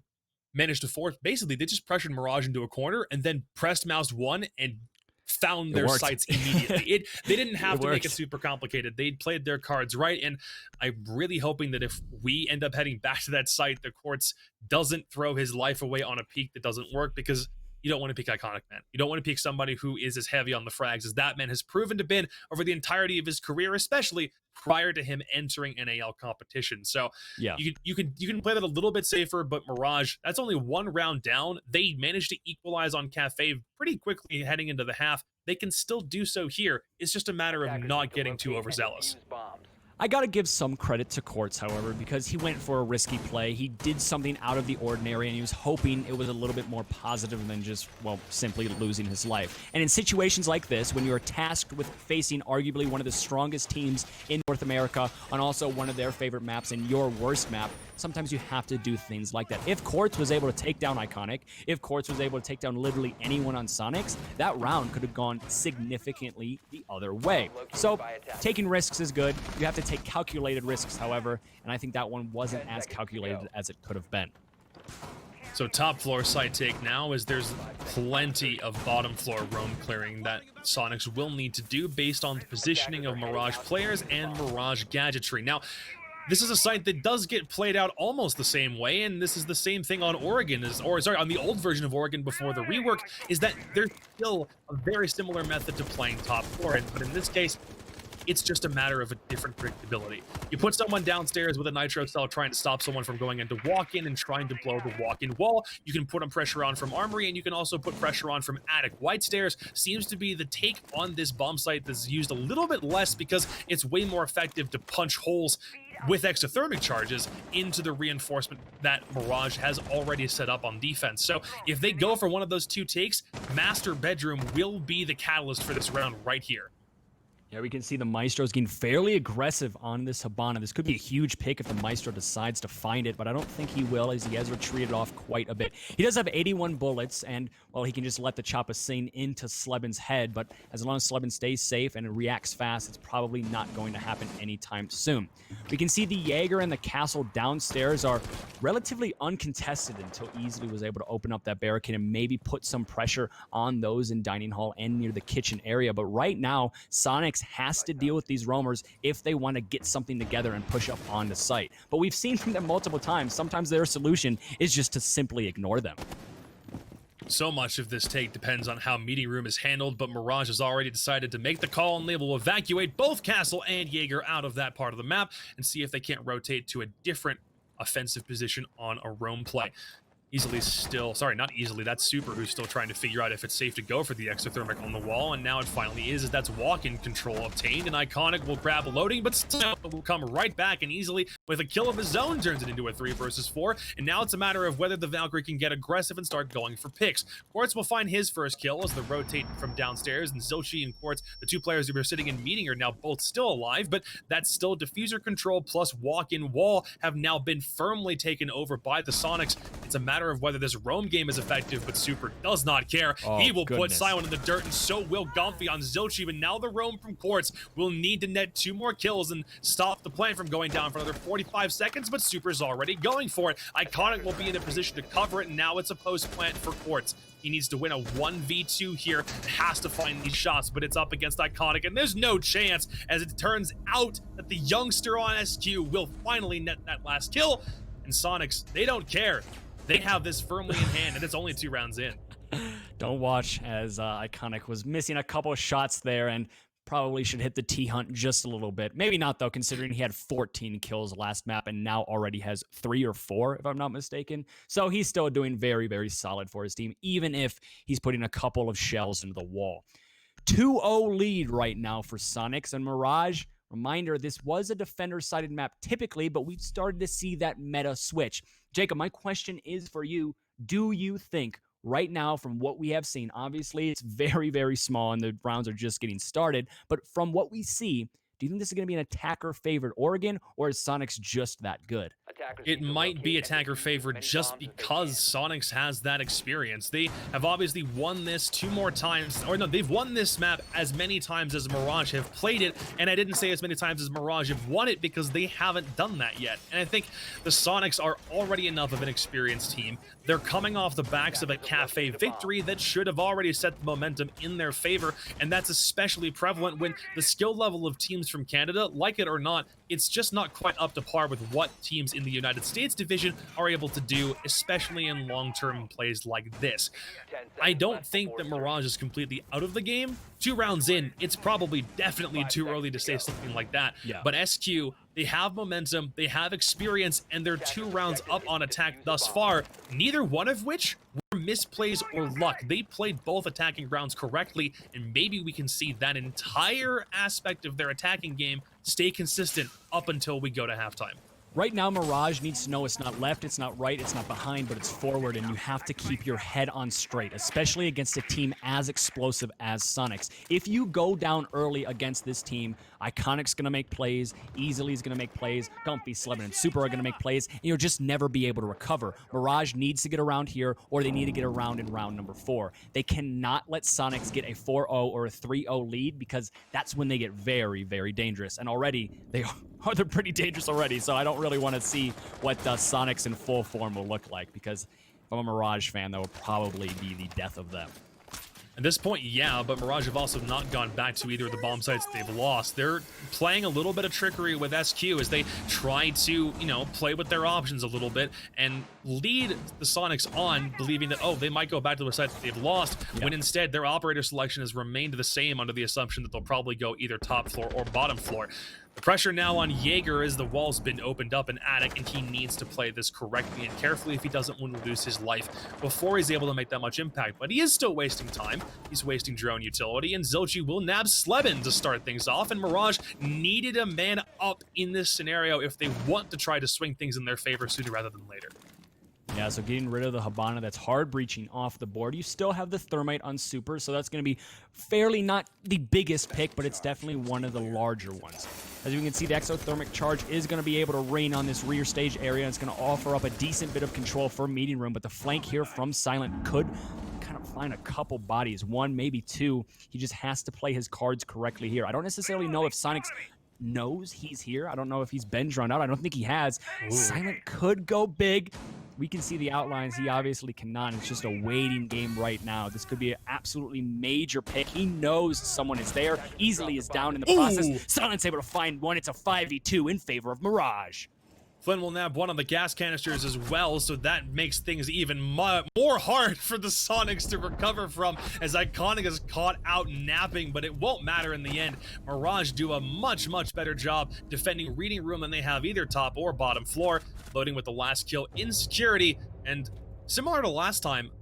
managed to force. Basically, they just pressured Mirage into a corner and then pressed mouse 1 and found their sights immediately. They didn't have to make it super complicated. They played their cards right, and I'm really hoping that if we end up heading back to that site, the Quartz doesn't throw his life away on a peak that doesn't work, because you don't want to pick Iconic, man. You don't want to pick somebody who is as heavy on the frags as that man has proven to be over the entirety of his career, especially prior to him entering NAL competition. So yeah, you can play that a little bit safer, but Mirage, that's only 1 round down. They managed to equalize on Cafe pretty quickly heading into the half. They can still do so here. It's just a matter of not getting too overzealous. I gotta give some credit to Quartz, however, because he went for a risky play. He did something out of the ordinary, and he was hoping it was a little bit more positive than just, well, simply losing his life. And in situations like this, when you're tasked with facing arguably one of the strongest teams in North America on also one of their favorite maps and your worst map, sometimes you have to do things like that. If Quartz was able to take down Iconic, if Quartz was able to take down literally anyone on Soniqs, that round could have gone significantly the other way. So taking risks is good. You have to take calculated risks, however, and I think that one wasn't as calculated as it could have been. So top floor side take now, as there's plenty of bottom floor roam clearing that Soniqs will need to do based on the positioning of Mirage players and Mirage gadgetry. Now, this is a site that does get played out almost the same way, and this is the same thing on Oregon, on the old version of Oregon before the rework, is that there's still a very similar method to playing top floor, but in this case, it's just a matter of a different predictability. You put someone downstairs with a Nitro Cell trying to stop someone from going into walk-in and trying to blow the walk-in wall. You can put pressure on from Armory, and you can also put pressure on from Attic. White Stairs seems to be the take on this bomb site that's used a little bit less because it's way more effective to punch holes with exothermic charges into the reinforcement that Mirage has already set up on defense. So if they go for one of those 2 takes, Master Bedroom will be the catalyst for this round right here. Yeah, we can see the Maestro's getting fairly aggressive on this Habana. This could be a huge pick if the Maestro decides to find it, but I don't think he will, as he has retreated off quite a bit. He does have 81 bullets, and, well, he can just let the Choppa sing into Slebin's head, but as long as Slebin stays safe and reacts fast, it's probably not going to happen anytime soon. We can see the Jaeger and the castle downstairs are relatively uncontested until Easily was able to open up that barricade and maybe put some pressure on those in Dining Hall and near the kitchen area, but right now, Soniqs has to deal with these roamers if they want to get something together and push up on the site. But we've seen from them multiple times, sometimes their solution is just to simply ignore them. So much of this take depends on how meeting room is handled, but Mirage has already decided to make the call, and they will evacuate both Castle and Jaeger out of that part of the map and see if they can't rotate to a different offensive position on a roam play. Easily still, sorry, not easily, that's Super who's still trying to figure out if it's safe to go for the exothermic on the wall, and now it finally is, as that's walk-in control obtained, and Iconic will grab loading, but still will come right back and easily, with a kill of his own, turns it into a 3 versus 4, and now it's a matter of whether the Valkyrie can get aggressive and start going for picks. Quartz will find his first kill as they rotate from downstairs, and Zilchi and Quartz, the two players who were sitting in meeting, are now both still alive, but that's still diffuser control plus walk-in wall have now been firmly taken over by the Soniqs. It's a matter of whether this roam game is effective, but Super does not care. He will put Silent in the dirt, and so will Gomfy on Zilchi, but now the roam from Quartz will need to net 2 more kills and stop the plan from going down for another 45 seconds, but Super's already going for it. Iconic will be in a position to cover it, and now it's a post plant for Quartz. He needs to win a 1v2 here, has to find these shots, but it's up against Iconic, and there's no chance, as it turns out that the youngster on SQ will finally net that last kill, and Soniqs, they don't care. They have this firmly in hand, and it's only 2 rounds in. Don't watch, as Iconic was missing a couple of shots there and probably should hit the T-Hunt just a little bit. Maybe not, though, considering he had 14 kills last map and now already has 3 or 4, if I'm not mistaken. So he's still doing very, very solid for his team, even if he's putting a couple of shells into the wall. 2-0 lead right now for Soniqs and Mirage. Reminder, this was a defender-sided map typically, but we've started to see that meta switch. Jacob, my question is for you. Do you think right now, from what we have seen, obviously it's very, very small and the rounds are just getting started, but from what we see, do you think this is going to be an attacker-favored Oregon, or is Soniqs just that good? It might be attacker favored just because Soniqs has that experience. They have obviously won this 2 more times, or no, they've won this map as many times as Mirage have played it, and I didn't say as many times as Mirage have won it because they haven't done that yet. And I think the Soniqs are already enough of an experienced team. They're coming off the backs of a cafe victory that should have already set the momentum in their favor, and that's especially prevalent when the skill level of teams from Canada, like it or not, it's just not quite up to par with what teams in the United States division are able to do, especially in long-term plays like this. I don't think that Mirage is completely out of the game. 2 rounds in, it's probably definitely too early to say something like that. Yeah. But SQ, they have momentum, they have experience, and they're 2 rounds up on attack thus far, neither one of which were misplays or luck. They played both attacking rounds correctly, and maybe we can see that entire aspect of their attacking game stay consistent up until we go to halftime. Right now, Mirage needs to know it's not left, it's not right, it's not behind, but it's forward, and you have to keep your head on straight, especially against a team as explosive as Soniqs. If you go down early against this team, Iconic's going to make plays, Easily's going to make plays, Gumpy, Slevin, and Super are going to make plays, and you'll just never be able to recover. Mirage needs to get around here, or they need to get around in round number 4. They cannot let Soniqs get a 4-0 or a 3-0 lead, because that's when they get very, very dangerous, and already they are. They're pretty dangerous already, so I don't really want to see what Soniqs in full form will look like, because if I'm a Mirage fan, that would probably be the death of them. At this point, yeah, but Mirage have also not gone back to either of the bomb sites they've lost. They're playing a little bit of trickery with SQ as they try to, play with their options a little bit and lead the Soniqs on, believing that, oh, they might go back to the site that they've lost, when instead their operator selection has remained the same under the assumption that they'll probably go either top floor or bottom floor. The pressure now on Jaeger as the wall's been opened up in Attic, and he needs to play this correctly and carefully if he doesn't want to lose his life before he's able to make that much impact. But he is still wasting time. He's wasting drone utility, and Zilchi will nab Slevin to start things off, and Mirage needed a man up in this scenario if they want to try to swing things in their favor sooner rather than later. Yeah, so getting rid of the Habana, that's hard breaching off the board. You still have the Thermite on Super, so that's going to be fairly not the biggest pick, but it's definitely one of the larger ones. As you can see, the exothermic charge is going to be able to rain on this rear stage area, and it's going to offer up a decent bit of control for meeting room, but the flank here from Silent could kind of find a couple bodies, 1, maybe 2. He just has to play his cards correctly here. I don't necessarily know if Soniqs knows he's here. I don't know if he's been drawn out. I don't think he has. Ooh. Silent could go big. We can see the outlines. He obviously cannot. It's just a waiting game right now. This could be an absolutely major pick. He knows someone is there. Easily is down in the process. Silent's able to find one. It's a 5v2 in favor of Mirage. Flynn will nab one of the gas canisters as well, so that makes things even more hard for the Soniqs to recover from, as Iconic is caught out napping, but it won't matter in the end. Mirage do a much, much better job defending reading room than they have either top or bottom floor, loading with the last kill in security, and Similar to last time,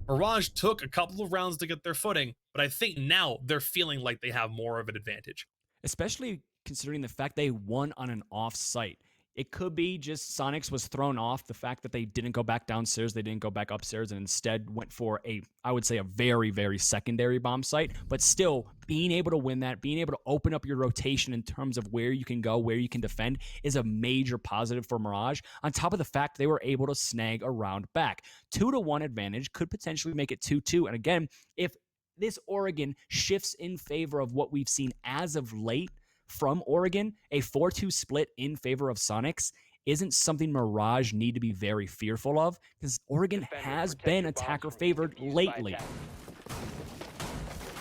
Mirage took a couple of rounds to get their footing, but I think now they're feeling like they have more of an advantage. Especially considering the fact they won on an off-site. It could be just Soniqs was thrown off the fact that they didn't go back downstairs, they didn't go back upstairs, and instead went for I would say, a very, very secondary bomb site. But still, being able to win that, being able to open up your rotation in terms of where you can go, where you can defend, is a major positive for Mirage. On top of the fact they were able to snag a round back. 2-1 advantage could potentially make it 2-2. And again, if this Oregon shifts in favor of what we've seen as of late from Oregon, a 4-2 split in favor of Soniqs isn't something Mirage need to be very fearful of, because Oregon has been attacker favored lately.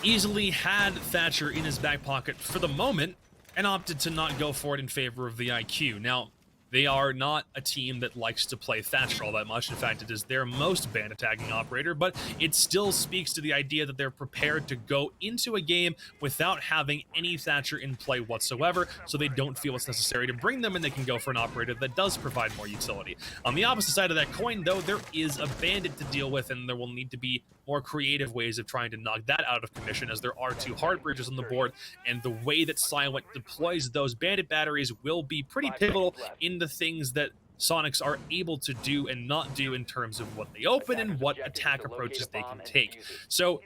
Easily had Thatcher in his back pocket for the moment and opted to not go for it in favor of the IQ. Now, they are not a team that likes to play Thatcher all that much. In fact, it is their most banned attacking operator, but it still speaks to the idea that they're prepared to go into a game without having any Thatcher in play whatsoever, so they don't feel it's necessary to bring them and they can go for an operator that does provide more utility. On the opposite side of that coin, though, there is a bandit to deal with, and there will need to be more creative ways of trying to knock that out of commission, as there are 2 hard bridges on the board, and the way that Silent deploys those bandit batteries will be pretty pivotal in the things that Soniqs are able to do and not do in terms of what they open and what attack approaches they can take. So,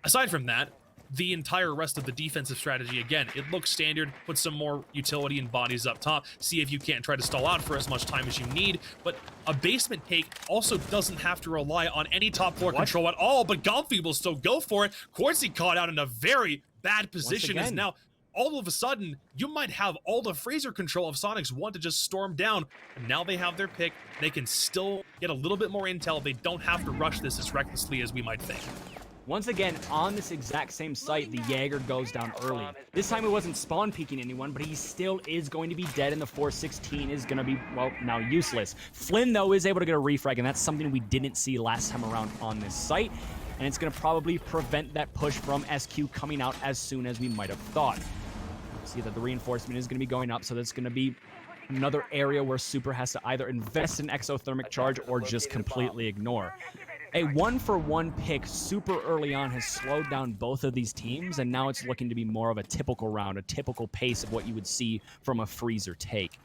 aside from that, the entire rest of the defensive strategy, again, it looks standard. Put some more utility and bodies up top. See if you can't try to stall out for as much time as you need. But a basement take also doesn't have to rely on any top floor control at all, but Gomfy will still go for it. Corsi caught out in a very bad position, is now all of a sudden, you might have all the Fraser control of Soniqs want to just storm down, and now they have their pick. They can still get a little bit more intel. They don't have to rush this as recklessly as we might think. Once again, on this exact same site, the Jaeger goes down early. This time it wasn't spawn peeking anyone, but he still is going to be dead, and the 416 is going to be, well, now useless. Flynn, though, is able to get a refrag, and that's something we didn't see last time around on this site, and it's going to probably prevent that push from SQ coming out as soon as we might have thought. See that the reinforcement is going to be going up, so that's going to be another area where Super has to either invest in exothermic charge or just completely ignore. A 1-for-1 pick super early on has slowed down both of these teams, and now it's looking to be more of a typical round, a typical pace of what you would see from a freezer take.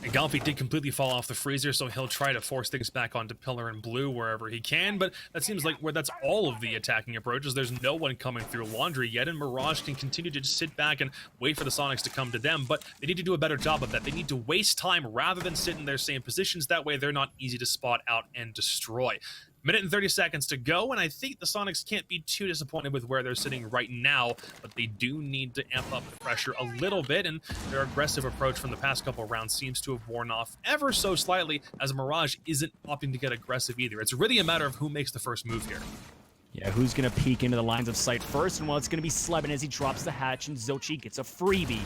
And Gomfy did completely fall off the freezer, so he'll try to force things back onto Pillar and Blue wherever he can, but that seems like where that's all of the attacking approaches. There's no one coming through Laundry yet, and Mirage can continue to just sit back and wait for the Soniqs to come to them, but they need to do a better job of that. They need to waste time rather than sit in their same positions. That way they're not easy to spot out and destroy. Minute and 30 seconds to go, and I think the Soniqs can't be too disappointed with where they're sitting right now, but they do need to amp up the pressure a little bit, and their aggressive approach from the past couple of rounds seems to have worn off ever so slightly, as Mirage isn't opting to get aggressive either. It's really a matter of who makes the first move here. Yeah, who's going to peek into the lines of sight first? And well, it's going to be Sleben as he drops the hatch, and Zochi gets a freebie.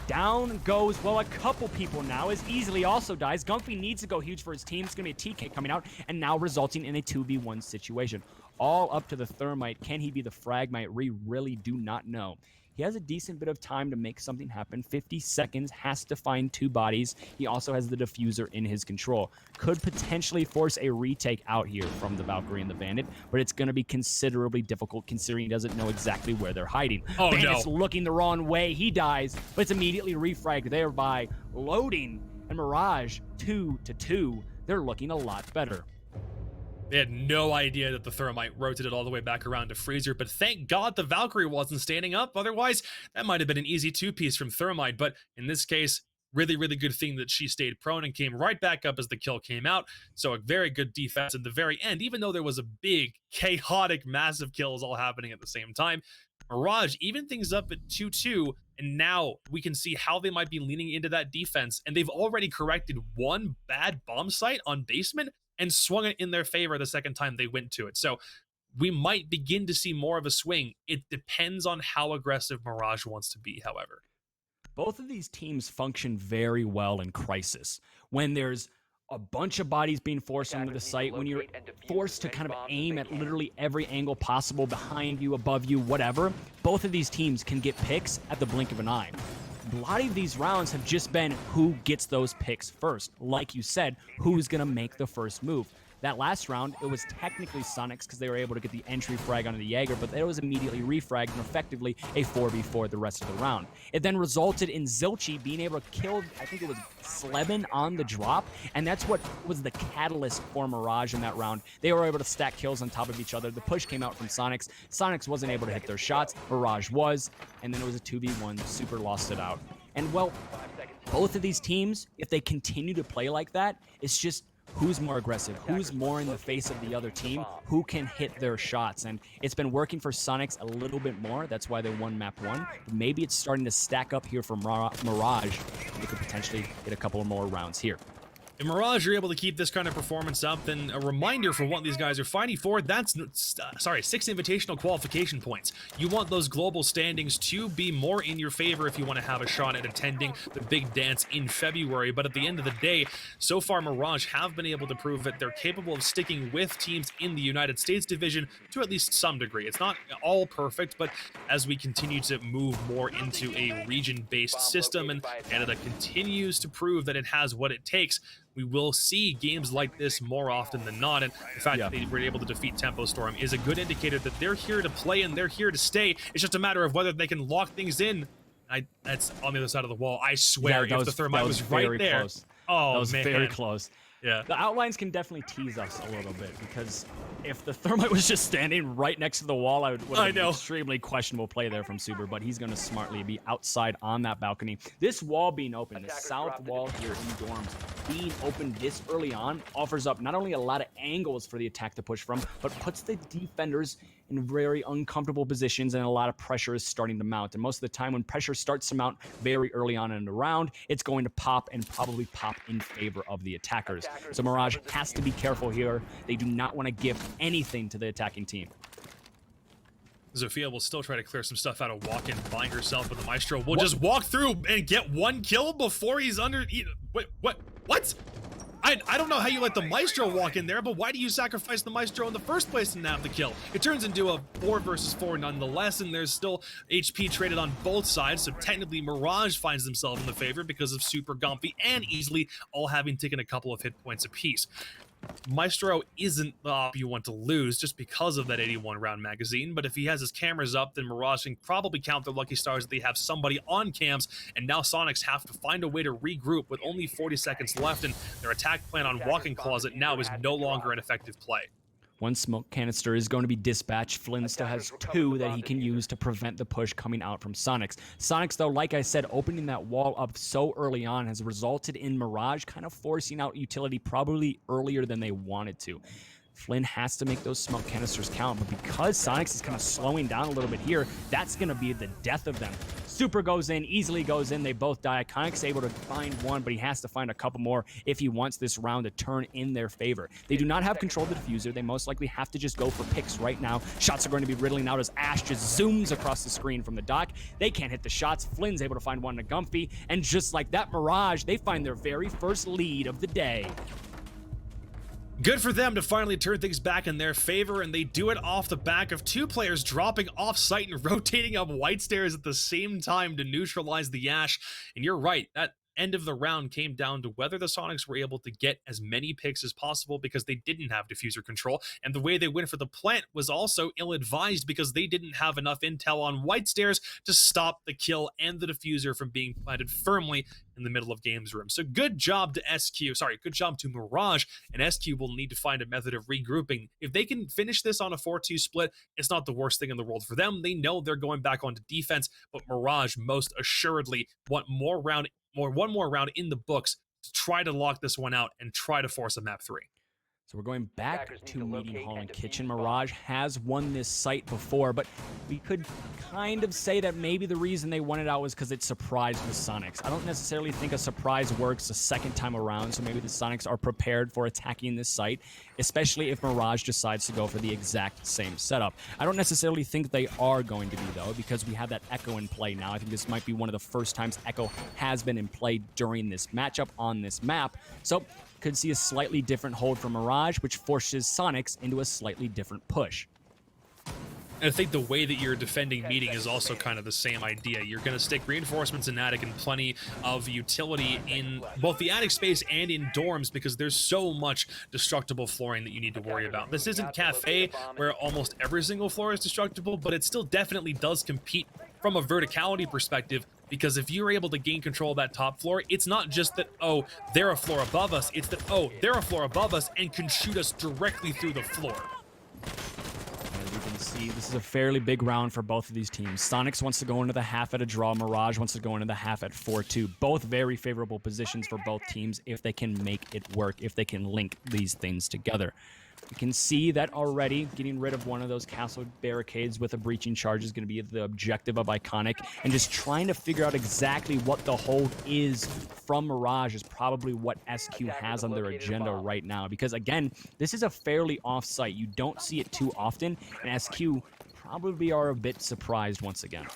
Down goes, well, a couple people now, as Easily also dies. Gomfy needs to go huge for his team. It's going to be a TK coming out, and now resulting in a 2v1 situation. All up to the Thermite. Can he be the Fragmite? We really do not know. He has a decent bit of time to make something happen. 50 seconds, has to find 2 bodies. He also has the diffuser in his control. Could potentially force a retake out here from the Valkyrie and the Bandit, but it's going to be considerably difficult considering he doesn't know exactly where they're hiding. Oh, Bandit's no. looking the wrong way. He dies, but it's immediately refragged, thereby loading. And Mirage, 2-2. They're looking a lot better. They had no idea that the Thermite rotated all the way back around to Freezer, but thank God the Valkyrie wasn't standing up. Otherwise, that might have been an easy 2-piece from Thermite, but in this case, really, really good thing that she stayed prone and came right back up as the kill came out. So a very good defense at the very end, even though there was a big, chaotic, massive kills all happening at the same time. Mirage even things up at 2-2, and now we can see how they might be leaning into that defense, and they've already corrected one bad bomb site on basement and swung it in their favor the second time they went to it. So we might begin to see more of a swing. It depends on how aggressive Mirage wants to be, however. Both of these teams function very well in crisis. When there's a bunch of bodies being forced onto the site, when you're forced to kind of aim at literally every angle possible, behind you, above you, whatever, both of these teams can get picks at the blink of an eye. A lot of these rounds have just been who gets those picks first. Like you said, who's going to make the first move. That last round, it was technically Soniqs because they were able to get the entry frag onto the Jaeger, but it was immediately refragged and effectively a 4v4 the rest of the round. It then resulted in Zilchi being able to kill, I think it was Sleben on the drop, and that's what was the catalyst for Mirage in that round. They were able to stack kills on top of each other. The push came out from Soniqs. Soniqs wasn't able to hit their shots. Mirage was, and then it was a 2v1. Super lost it out. And well, both of these teams, if they continue to play like that, it's just who's more aggressive, who's more in the face of the other team, who can hit their shots. And it's been working for Soniqs a little bit more. That's why they won map 1. But maybe it's starting to stack up here for Mirage. They could potentially get a couple more rounds here. If Mirage are able to keep this kind of performance up, then a reminder for what these guys are fighting for, that's, 6 invitational qualification points. You want those global standings to be more in your favor if you want to have a shot at attending the big dance in February. But at the end of the day, so far Mirage have been able to prove that they're capable of sticking with teams in the United States division to at least some degree. It's not all perfect, but as we continue to move more into a region-based system and Canada continues to prove that it has what it takes, we will see games like this more often than not, and the fact that they were able to defeat Tempo Storm is a good indicator that they're here to play and they're here to stay. It's just a matter of whether they can lock things in. That's on the other side of the wall. I swear, if the thermite was right there. Close. Oh, that was man. very close. Yeah. The outlines can definitely tease us a little bit, because if the thermite was just standing right next to the wall, would have been an extremely questionable play there from Super, but he's going to smartly be outside on that balcony. This wall being open, the south wall here in dorms, being open this early on, offers up not only a lot of angles for the attack to push from, but puts the defenders in very uncomfortable positions, and a lot of pressure is starting to mount. And most of the time when pressure starts to mount very early on in the round, it's going to pop, and probably pop in favor of the attackers. So Mirage has to be careful here. They do not want to give anything to the attacking team. Zofia will still try to clear some stuff out of walk-in, find herself, but the Maestro will just walk through and get one kill before he's under... Wait, what? I don't know how you let the Maestro walk in there, but why do you sacrifice the Maestro in the first place and have the kill? It turns into a 4 versus 4 nonetheless, and there's still HP traded on both sides, so technically Mirage finds themselves in the favor because of Super, Gumpy, and Easily all having taken a couple of hit points apiece. Maestro isn't the op you want to lose just because of that 81 round magazine, but if he has his cameras up, then Mirage can probably count their lucky stars that they have somebody on cams, and now Soniqs have to find a way to regroup with only 40 seconds left, and their attack plan on Walk-in Closet now is no longer an effective play. One smoke canister is going to be dispatched. Flynn still has 2 that he can use to prevent the push coming out from Soniqs. Soniqs, though, like I said, opening that wall up so early on has resulted in Mirage kind of forcing out utility probably earlier than they wanted to. Flynn has to make those smoke canisters count, but because Soniqs is kind of slowing down a little bit here, that's going to be the death of them. Super goes in, Easily goes in, they both die. Iconic's able to find one, but he has to find a couple more if he wants this round to turn in their favor. They do not have control of the diffuser. They most likely have to just go for picks right now. Shots are going to be riddling out as Ash just zooms across the screen from the dock. They can't hit the shots. Flynn's able to find one to Gumpy, and just like that, Mirage, they find their very first lead of the day. Good for them to finally turn things back in their favor, and they do it off the back of 2 players dropping off site and rotating up white stairs at the same time to neutralize the Ash. And you're right, that end of the round came down to whether the Soniqs were able to get as many picks as possible because they didn't have diffuser control, and the way they went for the plant was also ill-advised because they didn't have enough intel on white stairs to stop the kill and the diffuser from being planted firmly in the middle of games room. So good job to good job to Mirage, and SQ will need to find a method of regrouping. If they can finish this on a 4-2 split, it's not the worst thing in the world for them. They know they're going back onto defense, but Mirage most assuredly want one more round in the books to try to lock this one out and try to force a map 3. So we're going back to Meeting Hall and Kitchen. Mirage has won this site before, but we could kind of say that maybe the reason they won it out was because it surprised the Soniqs. I don't necessarily think a surprise works a second time around, so maybe the Soniqs are prepared for attacking this site, especially if Mirage decides to go for the exact same setup. I don't necessarily think they are going to be, though, because we have that Echo in play now. I think this might be one of the first times Echo has been in play during this matchup on this map. So could see a slightly different hold from Mirage, which forces Soniqs into a slightly different push. And I think the way that you're defending meeting is also kind of the same idea. You're going to stick reinforcements in attic and plenty of utility in both the attic space and in dorms because there's so much destructible flooring that you need to worry about. This isn't Cafe where almost every single floor is destructible, but it still definitely does compete from a verticality perspective, because if you're able to gain control of that top floor, it's not just that, oh, they're a floor above us, it's that, oh, they're a floor above us and can shoot us directly through the floor. As you can see, this is a fairly big round for both of these teams. Soniqs wants to go into the half at a draw. Mirage wants to go into the half at 4-2. Both very favorable positions for both teams if they can make it work, if they can link these things together. You can see that already getting rid of one of those castle barricades with a breaching charge is going to be the objective of Iconic, and just trying to figure out exactly what the hold is from Mirage is probably what SQ has on their agenda right now, because again, this is a fairly off-site. You don't see it too often, and SQ probably are a bit surprised once again.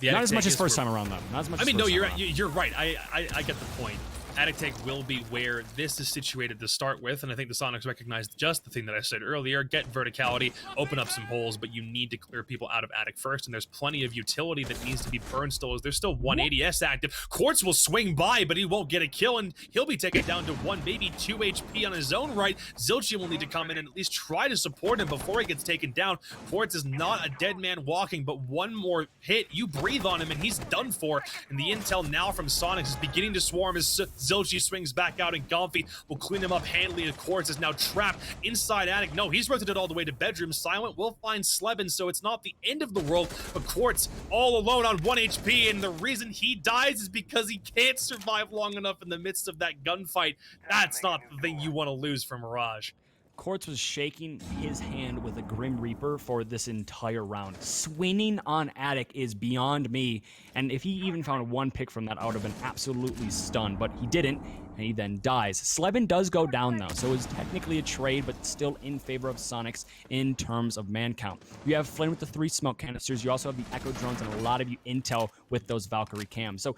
Not as much as first time around, though. Not as much. I mean, no, you're right. I get the point. Attic Take will be where this is situated to start with, and I think the Soniqs recognized just the thing that I said earlier: get verticality, open up some holes, but you need to clear people out of Attic first, and there's plenty of utility that needs to be burned still, as there's still one ADS active. Quartz will swing by, but he won't get a kill, and he'll be taken down to 1, maybe 2 HP on his own right. Zilchi will need to come in and at least try to support him before he gets taken down. Quartz is not a dead man walking, but one more hit, you breathe on him, and he's done for, and the intel now from Soniqs is beginning to swarm as Zilchi swings back out, and Gomfi will clean him up handily, and Quartz is now trapped inside Attic. No, he's rotated all the way to bedroom. Silent will find Sleben, so it's not the end of the world, but Quartz all alone on 1 HP, and the reason he dies is because he can't survive long enough in the midst of that gunfight. That's not the thing you want to lose from Mirage. Quartz was shaking his hand with a Grim Reaper for this entire round. Swinging on Attic is beyond me, and if he even found one pick from that, I would have been absolutely stunned, but he didn't, and he then dies. Sleben does go down, though, so it's technically a trade, but still in favor of Soniqs in terms of man count. You have Flynn with the 3 smoke canisters, you also have the Echo drones, and a lot of you intel with those Valkyrie cams. So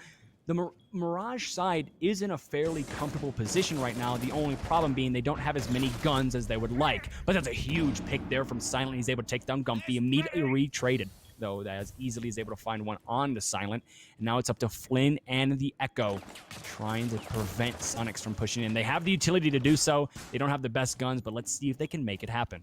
the Mirage side is in a fairly comfortable position right now, the only problem being they don't have as many guns as they would like. But that's a huge pick there from Silent. He's able to take down Gumpy, immediately retraded, though, that as easily is able to find one on the Silent. And now it's up to Flynn and the Echo trying to prevent Soniqs from pushing in. They have the utility to do so. They don't have the best guns, but let's see if they can make it happen.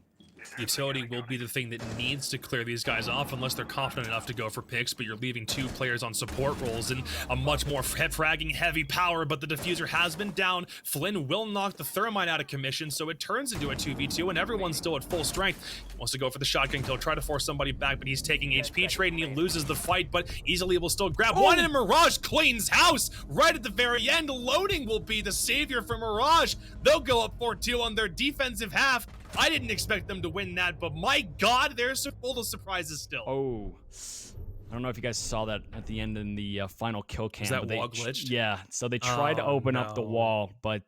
Utility will be the thing that needs to clear these guys off unless they're confident enough to go for picks, but you're leaving 2 players on support roles and a much more fragging heavy power, but the diffuser has been down. Flynn will knock the thermite out of commission, so it turns into a 2v2 and everyone's still at full strength. He wants to go for the shotgun kill, try to force somebody back, but he's taking HP trade and he loses the fight, but easily will still grab one, and Mirage cleans house right at the very end. Loading will be the savior for Mirage. They'll go up 4-2 on their defensive half. I didn't expect them to win that, but my God, they're full of surprises still. Oh, I don't know if you guys saw that at the end in the final kill cam. Is that wall glitched? Yeah, so they tried to open up the wall, but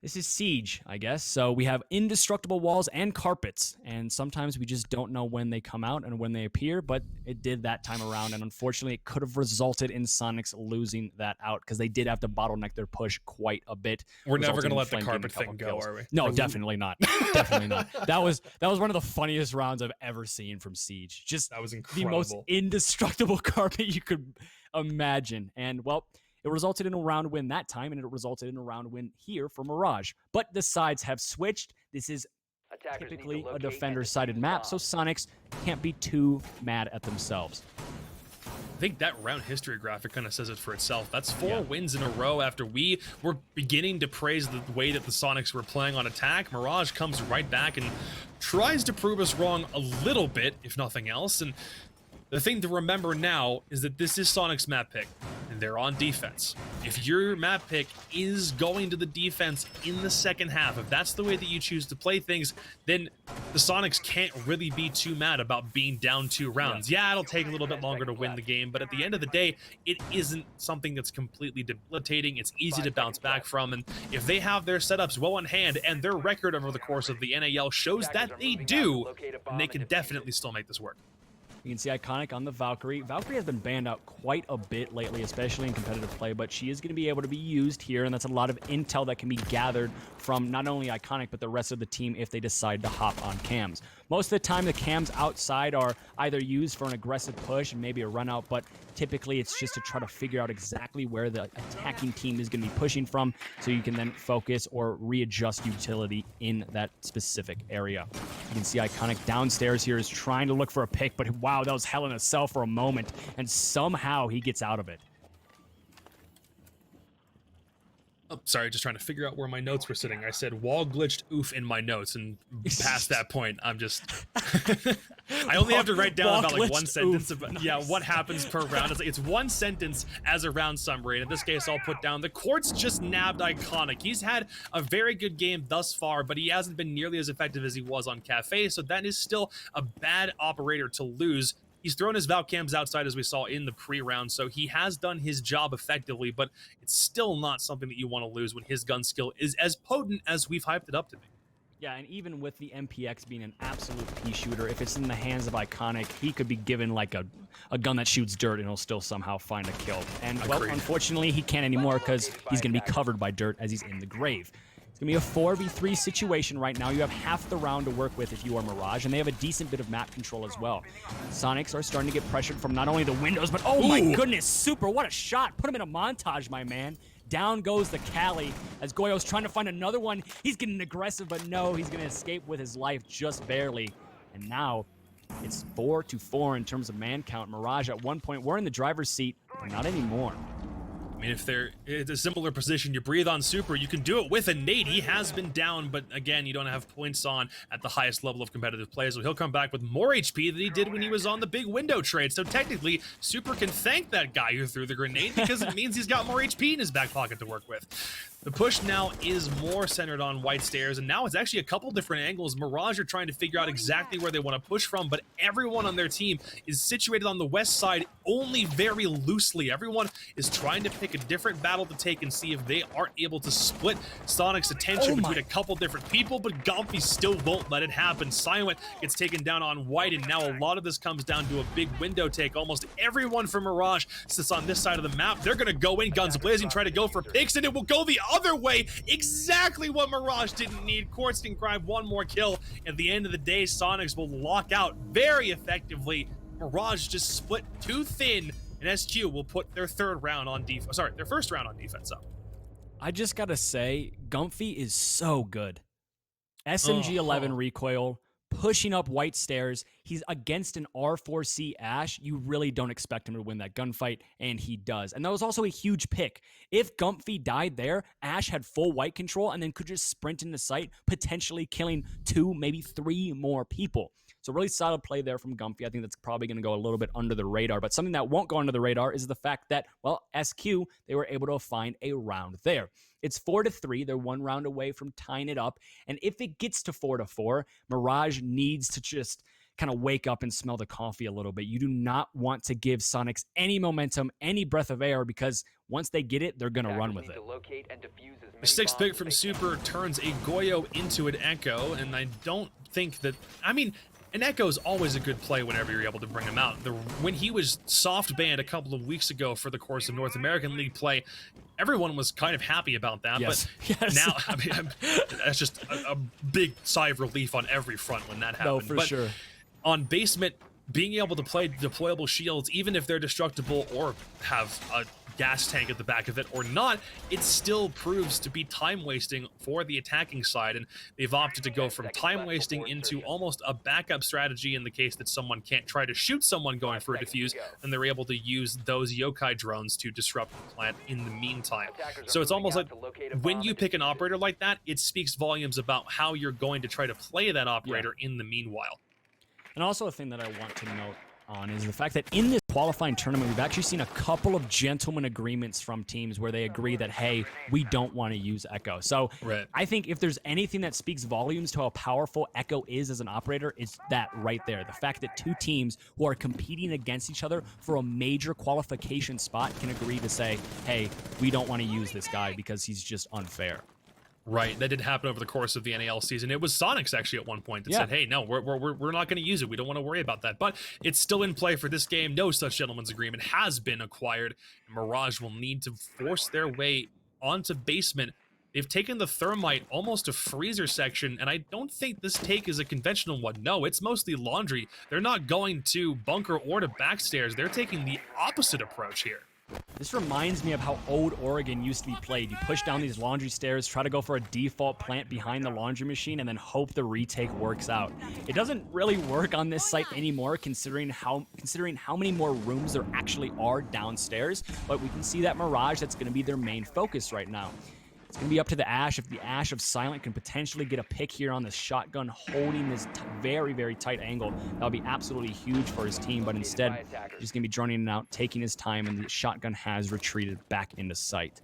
this is Siege, I guess. So we have indestructible walls and carpets, and sometimes we just don't know when they come out and when they appear, but it did that time around, and unfortunately it could have resulted in Soniqs losing that out because they did have to bottleneck their push quite a bit. We're never going to let the carpet thing go, are we? No, definitely not. Definitely not. That was one of the funniest rounds I've ever seen from Siege. Just that was incredible. The most indestructible carpet you could imagine, and well, it resulted in a round win that time, and it resulted in a round win here for Mirage. But the sides have switched. This is typically a defender-sided map, so Soniqs can't be too mad at themselves. I think that round history graphic kind of says it for itself. That's 4 wins in a row after we were beginning to praise the way that the Soniqs were playing on attack. Mirage comes right back and tries to prove us wrong a little bit, if nothing else. And the thing to remember now is that this is Soniqs' map pick, and they're on defense. If your map pick is going to the defense in the second half, if that's the way that you choose to play things, then the Soniqs can't really be too mad about being down 2 rounds. Yeah, it'll take a little bit longer to win the game, but at the end of the day, it isn't something that's completely debilitating. It's easy to bounce back from, and if they have their setups well in hand, and their record over the course of the NAL shows that they do, then they can definitely still make this work. You can see Iconic on the Valkyrie. Valkyrie has been banned out quite a bit lately, especially in competitive play, but she is going to be able to be used here, and that's a lot of intel that can be gathered from not only Iconic, but the rest of the team if they decide to hop on cams. Most of the time, the cams outside are either used for an aggressive push and maybe a run out, but typically it's just to try to figure out exactly where the attacking team is going to be pushing from, so you can then focus or readjust utility in that specific area. You can see Iconic downstairs here is trying to look for a pick, but wow, that was hell in a cell for a moment, and somehow he gets out of it. Oh, sorry, just trying to figure out where my notes were sitting. I said wall glitched oof in my notes, and past that point, I'm just... I only have to write down about like one sentence about what happens per round. It's one sentence as a round summary, and in this case, I'll put down the Quartz just nabbed Iconic. He's had a very good game thus far, but he hasn't been nearly as effective as he was on Cafe, so that is still a bad operator to lose. He's thrown his Valcams outside, as we saw in the pre-round, so he has done his job effectively, but it's still not something that you want to lose when his gun skill is as potent as we've hyped it up to be. Yeah, and even with the MPX being an absolute pea shooter, if it's in the hands of Iconic, he could be given like a gun that shoots dirt and he'll still somehow find a kill. And, well, unfortunately, he can't anymore because he's going to be covered by dirt as he's in the grave. It's going to be a 4v3 situation right now. You have half the round to work with if you are Mirage, and they have a decent bit of map control as well. Soniqs are starting to get pressured from not only the windows, but oh my goodness, Super, what a shot. Put him in a montage, my man. Down goes the Cali as Goyo's trying to find another one. He's getting aggressive, but no, he's going to escape with his life just barely. And now it's 4-4 in terms of man count. Mirage at one point, we're in the driver's seat, but not anymore. I mean, if they're in a similar position, you breathe on Super, you can do it with a nade. He has been down, but again, you don't have points on at the highest level of competitive play, so he'll come back with more HP than he did when he was on the big window trade. So technically, Super can thank that guy who threw the grenade because it means he's got more HP in his back pocket to work with. The push now is more centered on white stairs, and now it's actually a couple different angles. Mirage are trying to figure out exactly where they want to push from, but everyone on their team is situated on the west side only very loosely. Everyone is trying to pick a different battle to take and see if they aren't able to split Sonic's attention between a couple different people, but Gomfy still won't let it happen. Silent gets taken down on white, and now a lot of this comes down to a big window take. Almost everyone from Mirage sits on this side of the map. They're going to go in, guns blazing, try to go for picks, and it will go the other way. Exactly what Mirage didn't need. Quartz can grab one more kill. At the end of the day, Soniqs will lock out very effectively. Mirage just split too thin, and SQ will put their their first round on defense up. I just gotta say, Gomfy is so good. SMG-11 recoil, pushing up white stairs. He's against an R4C Ash. You really don't expect him to win that gunfight, and he does. And that was also a huge pick. If Gomfy died there, Ash had full white control and then could just sprint into sight, potentially killing 2, maybe 3 more people. So really solid play there from Gomfy. I think that's probably going to go a little bit under the radar. But something that won't go under the radar is the fact that, well, SQ, they were able to find a round there. It's 4-3. They're 1 round away from tying it up. And if it gets to 4-4, Mirage needs to just kind of wake up and smell the coffee a little bit. You do not want to give Soniqs any momentum, any breath of air, because once they get it, they're going to run with it. The 6th pick from Super turns a Goyo into an Echo, and I don't think that... I mean... An Echo is always a good play whenever you're able to bring him out. When he was soft banned a couple of weeks ago for the course of North American League play, everyone was kind of happy about that. Yes. But now, I mean, that's just a big sigh of relief on every front when that happened. No, for sure. On basement, being able to play deployable shields, even if they're destructible or have a gas tank at the back of it or not, it still proves to be time wasting for the attacking side, and they've opted to go from time wasting into almost a backup strategy in the case that someone can't try to shoot someone going for a defuse, and they're able to use those yokai drones to disrupt the plant in the meantime. So it's almost like when you pick an operator like that, it speaks volumes about how you're going to try to play that operator in the meanwhile. And also a thing that I want to note on is the fact that in this qualifying tournament, we've actually seen a couple of gentleman agreements from teams where they agree that, hey, we don't want to use Echo. So I think if there's anything that speaks volumes to how powerful Echo is as an operator, it's that right there. The fact that 2 teams who are competing against each other for a major qualification spot can agree to say, hey, we don't want to use this guy because he's just unfair. Right, that did happen over the course of the NAL season. It was Soniqs actually at one point that said, hey, no, we're not going to use it. We don't want to worry about that. But it's still in play for this game. No such gentleman's agreement has been acquired. Mirage will need to force their way onto basement They've taken the thermite almost to freezer section, and I don't think this take is a conventional one. No, it's mostly laundry. They're not going to bunker or to backstairs. They're taking the opposite approach here. This reminds me of how old Oregon used to be played. You push down these laundry stairs, try to go for a default plant behind the laundry machine, and then hope the retake works out. It doesn't really work on this site anymore, considering how many more rooms there actually are downstairs. But we can see that Mirage, that's going to be their main focus right now. It's going to be up to the Ash. If the Ash of Silent can potentially get a pick here on this shotgun, holding this very, very tight angle, that would be absolutely huge for his team. But instead, he's going to be droning in and out, taking his time, and the shotgun has retreated back into sight.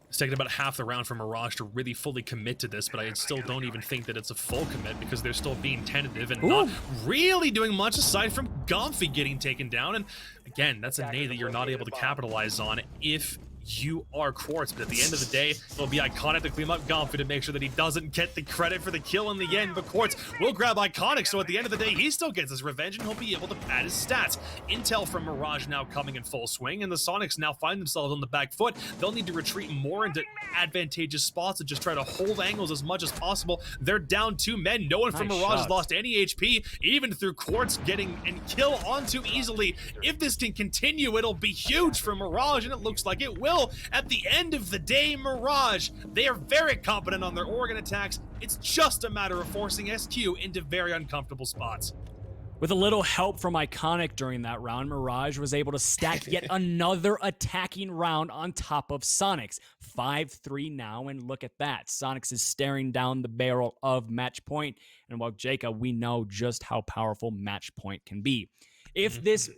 It's taken about half the round for Mirage to really fully commit to this, but I still don't even think that it's a full commit because they're still being tentative and not really doing much aside from Gomfy getting taken down. And again, that's a nade that you're not able to capitalize on if you are Quartz, but at the end of the day, it'll be Iconic to clean up Gomfy to make sure that he doesn't get the credit for the kill in the end, but Quartz will grab Iconic, so at the end of the day, he still gets his revenge, and he'll be able to pad his stats. Intel from Mirage now coming in full swing, and the Soniqs now find themselves on the back foot. They'll need to retreat more into advantageous spots and just try to hold angles as much as possible. They're down 2 men. No one from Mirage has lost any HP, even through Quartz getting and kill onto easily. If this can continue, it'll be huge for Mirage, and it looks like it will. At the end of the day, Mirage, they are very competent on their Oregon attacks. It's just a matter of forcing SQ into very uncomfortable spots. With a little help from Iconic during that round, Mirage was able to stack yet another attacking round on top of Soniqs. 5-3 now, and look at that. Soniqs is staring down the barrel of match point, and well, Jacob, we know just how powerful match point can be. If this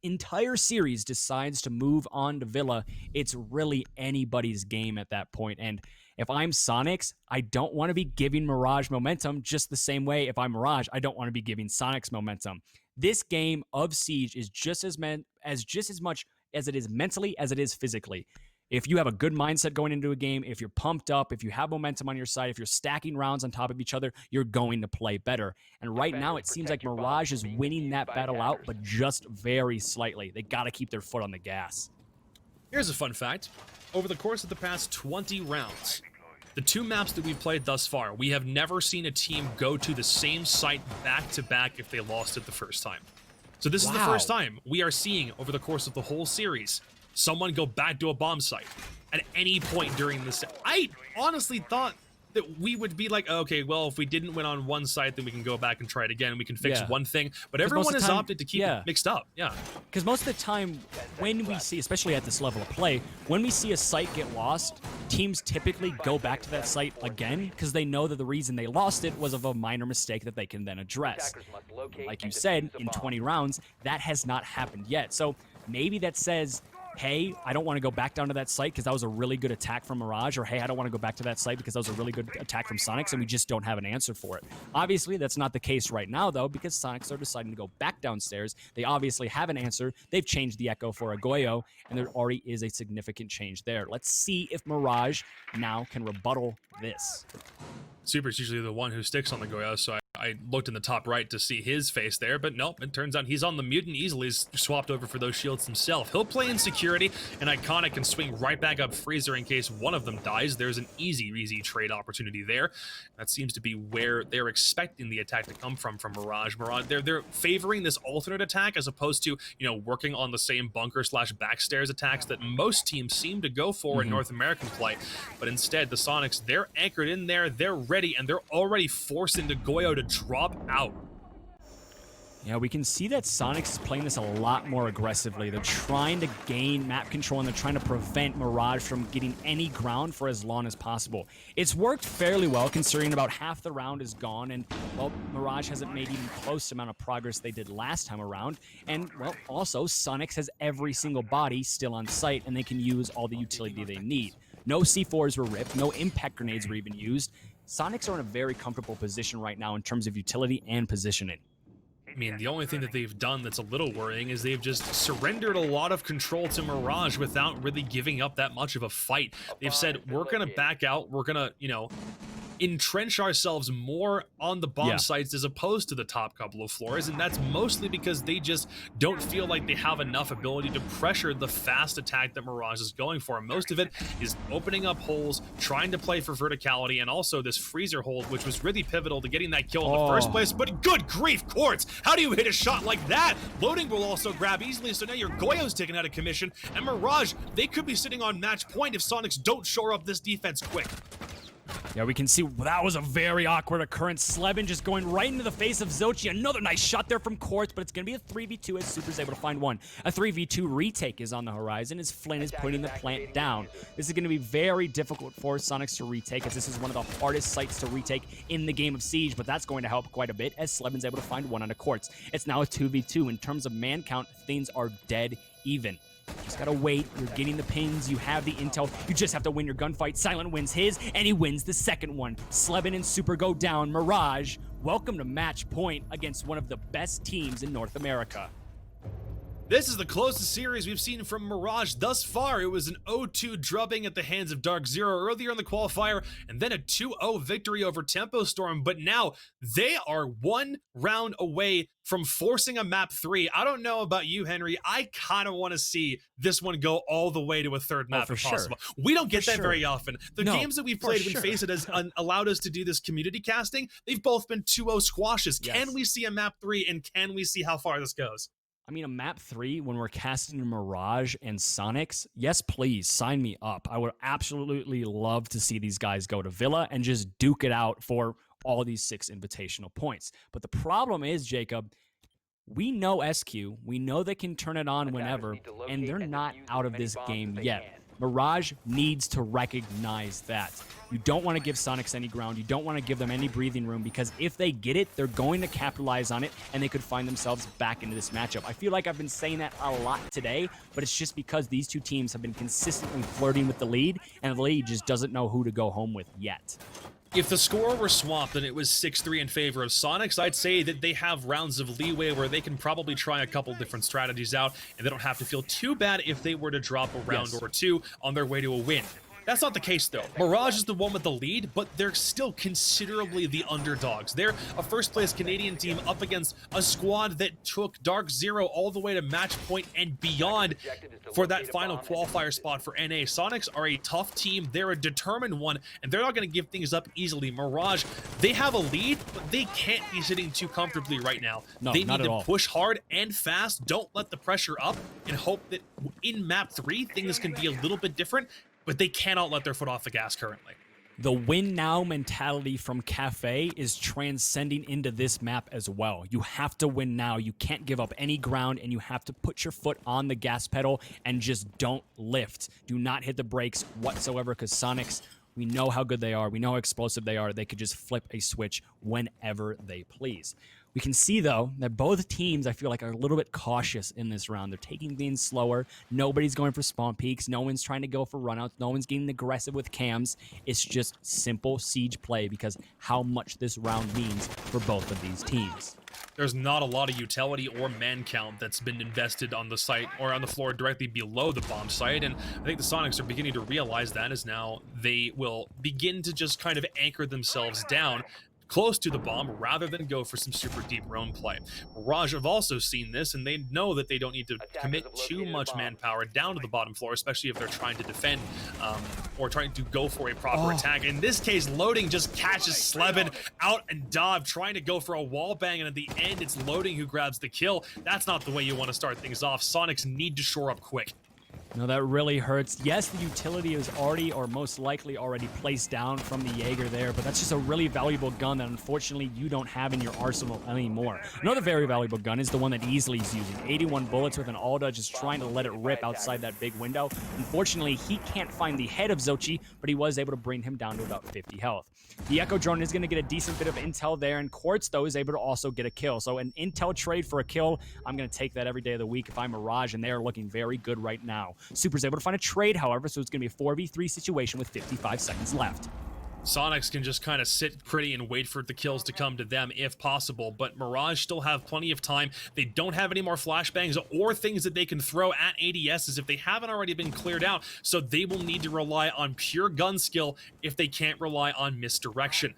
entire series decides to move on to Villa, it's really anybody's game at that point. And if I'm Soniqs, I don't want to be giving Mirage momentum just the same way if I'm Mirage, I don't want to be giving Soniqs momentum. This game of Siege is just as much as it is mentally as it is physically. If you have a good mindset going into a game, if you're pumped up, if you have momentum on your side, if you're stacking rounds on top of each other, you're going to play better. And right now, it seems like Mirage is winning that battle out, but just very slightly. They got to keep their foot on the gas. Here's a fun fact. Over the course of the past 20 rounds, the 2 maps that we've played thus far, we have never seen a team go to the same site back-to-back if they lost it the first time. So this is the first time we are seeing, over the course of the whole series, someone go back to a bomb site at any point during this. I honestly thought that we would be like, okay, well, if we didn't win on one site, then we can go back and try it again. We can fix one thing. But everyone has opted to keep it mixed up. Yeah. Because most of the time, when we see, especially at this level of play, when we see a site get lost, teams typically go back to that site again because they know that the reason they lost it was of a minor mistake that they can then address. Like you said, in 20 rounds, that has not happened yet. So maybe that says, hey, I don't want to go back down to that site because that was a really good attack from Mirage, or hey, I don't want to go back to that site because that was a really good attack from Soniqs, and we just don't have an answer for it. Obviously, that's not the case right now, though, because Soniqs are deciding to go back downstairs. They obviously have an answer. They've changed the Echo for a Goyo, and there already is a significant change there. Let's see if Mirage now can rebuttal this. Super's usually the one who sticks on the Goyo, so I looked in the top right to see his face there, but nope, it turns out he's on the mutant easily. He's swapped over for those shields himself. He'll play in security, and Iconic can swing right back up Freezer in case one of them dies. There's an easy trade opportunity there. That seems to be where they're expecting the attack to come from Mirage. They're favoring this alternate attack as opposed to, you know, working on the same bunker / backstairs attacks that most teams seem to go for in North American play. But instead, the Soniqs, they're anchored in there, they're ready, and they're already forcing the Goyo to drop out. Yeah, we can see that Soniqs is playing this a lot more aggressively. They're trying to gain map control, and they're trying to prevent Mirage from getting any ground for as long as possible. It's worked fairly well, considering about half the round is gone, and, well, Mirage hasn't made even close amount of progress they did last time around. And, well, also, Soniqs has every single body still on site, and they can use all the utility they need. No C4s were ripped, no impact grenades were even used. Soniqs are in a very comfortable position right now in terms of utility and positioning. I mean, the only thing that they've done that's a little worrying is they've just surrendered a lot of control to Mirage without really giving up that much of a fight. They've said, we're going to back out, we're going to, you know, entrench ourselves more on the bomb sites as opposed to the top couple of floors, and that's mostly because they just don't feel like they have enough ability to pressure the fast attack that Mirage is going for. Most of it is opening up holes, trying to play for verticality, and also this freezer hold, which was really pivotal to getting that kill in the first place. But good grief, Quartz, how do you hit a shot like that? Loading will also grab easily, so now your Goyo's taken out of commission, and Mirage, they could be sitting on match point if Soniqs don't shore up this defense quick. Yeah, we can see that was a very awkward occurrence. Slebin just going right into the face of Zochi. Another nice shot there from Quartz, but it's going to be a 3v2 as Super's able to find one. A 3v2 retake is on the horizon as Flynn is putting the plant down. This is going to be very difficult for Soniqs to retake, as this is one of the hardest sites to retake in the game of Siege, but that's going to help quite a bit as Slebin's able to find one on a Quartz. It's now a 2v2. In terms of man count, things are dead even. Just gotta wait. You're getting the pings. You have the intel. You just have to win your gunfight. Silent wins his, and he wins the second one. Slebin and Super go down. Mirage, welcome to match point against one of the best teams in North America. This is the closest series we've seen from Mirage thus far. It was an 0-2 drubbing at the hands of Dark Zero earlier in the qualifier, and then a 2-0 victory over Tempo Storm, but now they are one round away from forcing a map 3. I don't know about you, Henry. I kind of want to see this one go all the way to a third map if possible. We don't get that very often. The games that we've played when Face It has allowed us to do this community casting, they've both been 2-0 squashes. Can we see a map 3, and can we see how far this goes? I mean, a map 3 when we're casting Mirage and Soniqs, yes, please, sign me up. I would absolutely love to see these guys go to Villa and just duke it out for all these 6 invitational points. But the problem is, Jacob, we know SQ, we know they can turn it on whenever, and they're not out of this game yet. Mirage needs to recognize that. You don't want to give Soniqs any ground. You don't want to give them any breathing room, because if they get it, they're going to capitalize on it, and they could find themselves back into this matchup. I feel like I've been saying that a lot today, but it's just because these two teams have been consistently flirting with the lead, and the lead just doesn't know who to go home with yet. If the score were swapped and it was 6-3 in favor of Soniqs, I'd say that they have rounds of leeway where they can probably try a couple different strategies out, and they don't have to feel too bad if they were to drop a round or two on their way to a win. That's not the case, though. Mirage is the one with the lead, but they're still considerably the underdogs. They're a first-place Canadian team up against a squad that took Dark Zero all the way to match point and beyond for that final qualifier spot for NA. Soniqs are a tough team. They're a determined one, and they're not going to give things up easily. Mirage, they have a lead, but they can't be sitting too comfortably right now. They need to push hard and fast. Don't let the pressure up, and hope that in map 3, things can be a little bit different, but they cannot let their foot off the gas currently. The win now mentality from Cafe is transcending into this map as well. You have to win now. You can't give up any ground, and you have to put your foot on the gas pedal and just don't lift. Do not hit the brakes whatsoever, because Soniqs, we know how good they are. We know how explosive they are. They could just flip a switch whenever they please. We can see, though, that both teams, I feel like, are a little bit cautious in this round. They're taking things slower. Nobody's going for spawn peaks. No one's trying to go for runouts. No one's getting aggressive with cams. It's just simple Siege play, because how much this round means for both of these teams. There's not a lot of utility or man count that's been invested on the site or on the floor directly below the bomb site, and I think the Soniqs are beginning to realize that, as now they will begin to just kind of anchor themselves down close to the bomb rather than go for some super deep roam play. Mirage have also seen this, and they know that they don't need to commit too much manpower down to the bottom floor, especially if they're trying to defend or trying to go for a proper attack. In this case, Loading just catches Slebin out and dive, trying to go for a wall bang, and at the end, it's Loading who grabs the kill. That's not the way you want to start things off. Soniqs need to shore up quick. No, that really hurts. Yes, the utility is already, or most likely already, placed down from the Jaeger there, but that's just a really valuable gun that unfortunately you don't have in your arsenal anymore. Another very valuable gun is the one that Easley's using. 81 bullets with an Alda, just trying to let it rip outside that big window. Unfortunately, he can't find the head of Zochi, but he was able to bring him down to about 50 health. The Echo Drone is going to get a decent bit of intel there, and Quartz, though, is able to also get a kill. So an intel trade for a kill, I'm going to take that every day of the week if I'm Mirage, and they are looking very good right now. Super's able to find a trade, however, so it's going to be a 4v3 situation with 55 seconds left. Soniqs can just kind of sit pretty and wait for the kills to come to them if possible, but Mirage still have plenty of time. They don't have any more flashbangs or things that they can throw at ADSs if they haven't already been cleared out, so they will need to rely on pure gun skill if they can't rely on misdirection.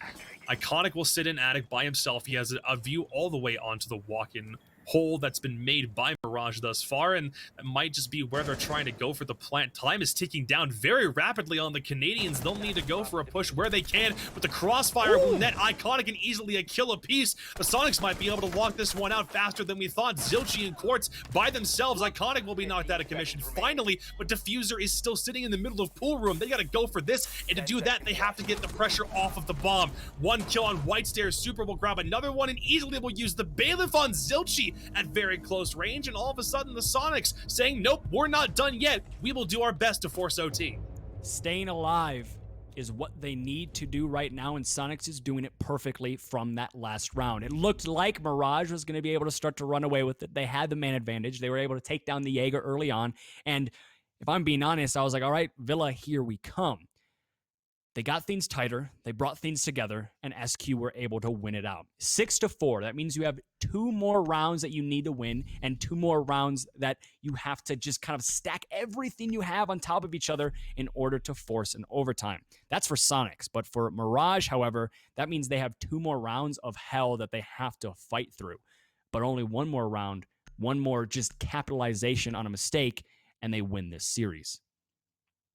Iconic will sit in attic by himself. He has a view all the way onto the walk-in hole that's been made by Mirage thus far, and that might just be where they're trying to go for the plant. Time is ticking down very rapidly on the Canadians. They'll need to go for a push where they can, but the crossfire will net Iconic and easily a kill apiece. The Soniqs might be able to walk this one out faster than we thought. Zilchi and Quartz by themselves. Iconic will be knocked out of commission finally, but Diffuser is still sitting in the middle of pool room. They gotta go for this, and to do that, they have to get the pressure off of the bomb. One kill on White Stairs. Super will grab another one and easily will use the Bailiff on Zilchi at very close range, and all of a sudden the Soniqs saying, nope, we're not done yet. We will do our best to force OT. Staying alive is what they need to do right now, and Soniqs is doing it perfectly from that last round. It looked like Mirage was going to be able to start to run away with it. They had the man advantage. They were able to take down the Jaeger early on, and if I'm being honest, I was like, all right, Villa, here we come. They got things tighter, they brought things together, and SQ were able to win it out. 6-4, that means you have 2 more rounds that you need to win, and 2 more rounds that you have to just kind of stack everything you have on top of each other in order to force an overtime. That's for Soniqs, but for Mirage, however, that means they have 2 more rounds of hell that they have to fight through. But only 1 more round, 1 more just capitalization on a mistake, and they win this series.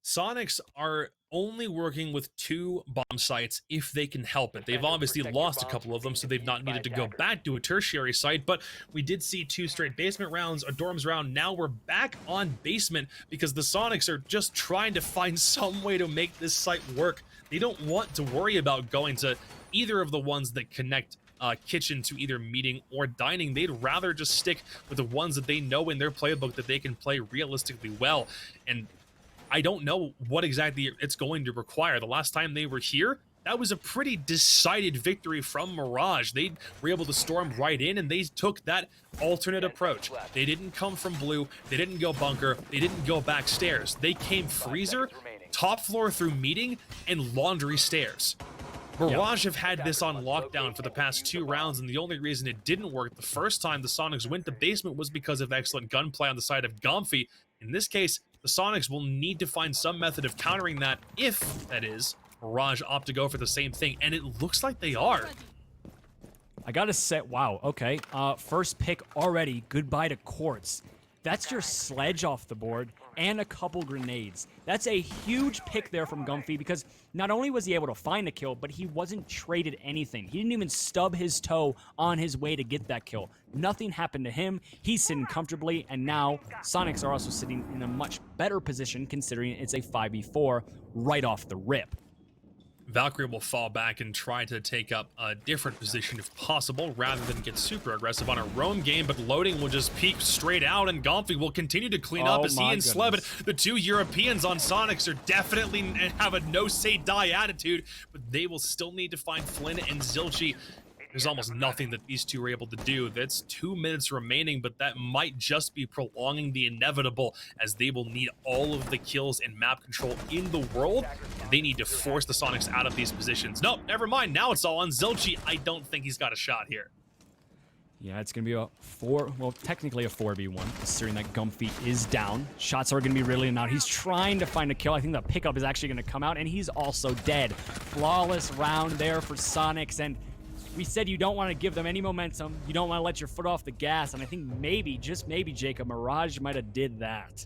Soniqs are only working with 2 bomb sites if they can help it. They've obviously lost a couple of them, so they've not needed to go back to a tertiary site, but we did see 2 straight basement rounds, a dorms round. Now we're back on basement because the Soniqs are just trying to find some way to make this site work. They don't want to worry about going to either of the ones that connect kitchen to either meeting or dining. They'd rather just stick with the ones that they know in their playbook that they can play realistically well. And I don't know what exactly it's going to require. The last time they were here, that was a pretty decided victory from Mirage. They were able to storm right in, and they took that alternate approach. They didn't come from blue, they didn't go bunker, they didn't go back stairs. They came freezer, top floor through meeting, and laundry stairs. Mirage have had this on lockdown for the past 2 rounds, and the only reason it didn't work the first time the Soniqs went to basement was because of excellent gunplay on the side of Gomfy. In this case, the Soniqs will need to find some method of countering that if, that is, Mirage opt to go for the same thing, and it looks like they are. I gotta say, wow, okay. First pick already, goodbye to Quartz. That's your sledge off the board and a couple grenades. That's a huge pick there from Gomfy because not only was he able to find a kill, but he wasn't traded anything. He didn't even stub his toe on his way to get that kill. Nothing happened to him. He's sitting comfortably, and now Soniqs are also sitting in a much better position considering it's a 5v4 right off the rip. Valkyrie will fall back and try to take up a different position if possible, rather than get super aggressive on a roam game, but loading will just peek straight out, and Gomfy will continue to clean up as he and Sleb, the 2 Europeans on Soniqs, are definitely have a no-say-die attitude, but they will still need to find Flynn and Zilchi. There's almost nothing that these 2 are able to do. That's 2 minutes remaining, but that might just be prolonging the inevitable, as they will need all of the kills and map control in the world. They need to force the Soniqs out of these positions. No, never mind. Now it's all on Zilchi. I don't think he's got a shot here. Yeah, it's going to be a technically a 4v1, considering that Gomfy is down. Shots are going to be really out. He's trying to find a kill. I think the pickup is actually going to come out, and he's also dead. Flawless round there for Soniqs, and we said you don't want to give them any momentum. You don't want to let your foot off the gas, and I think maybe, just maybe, Jacob, Mirage might have did that.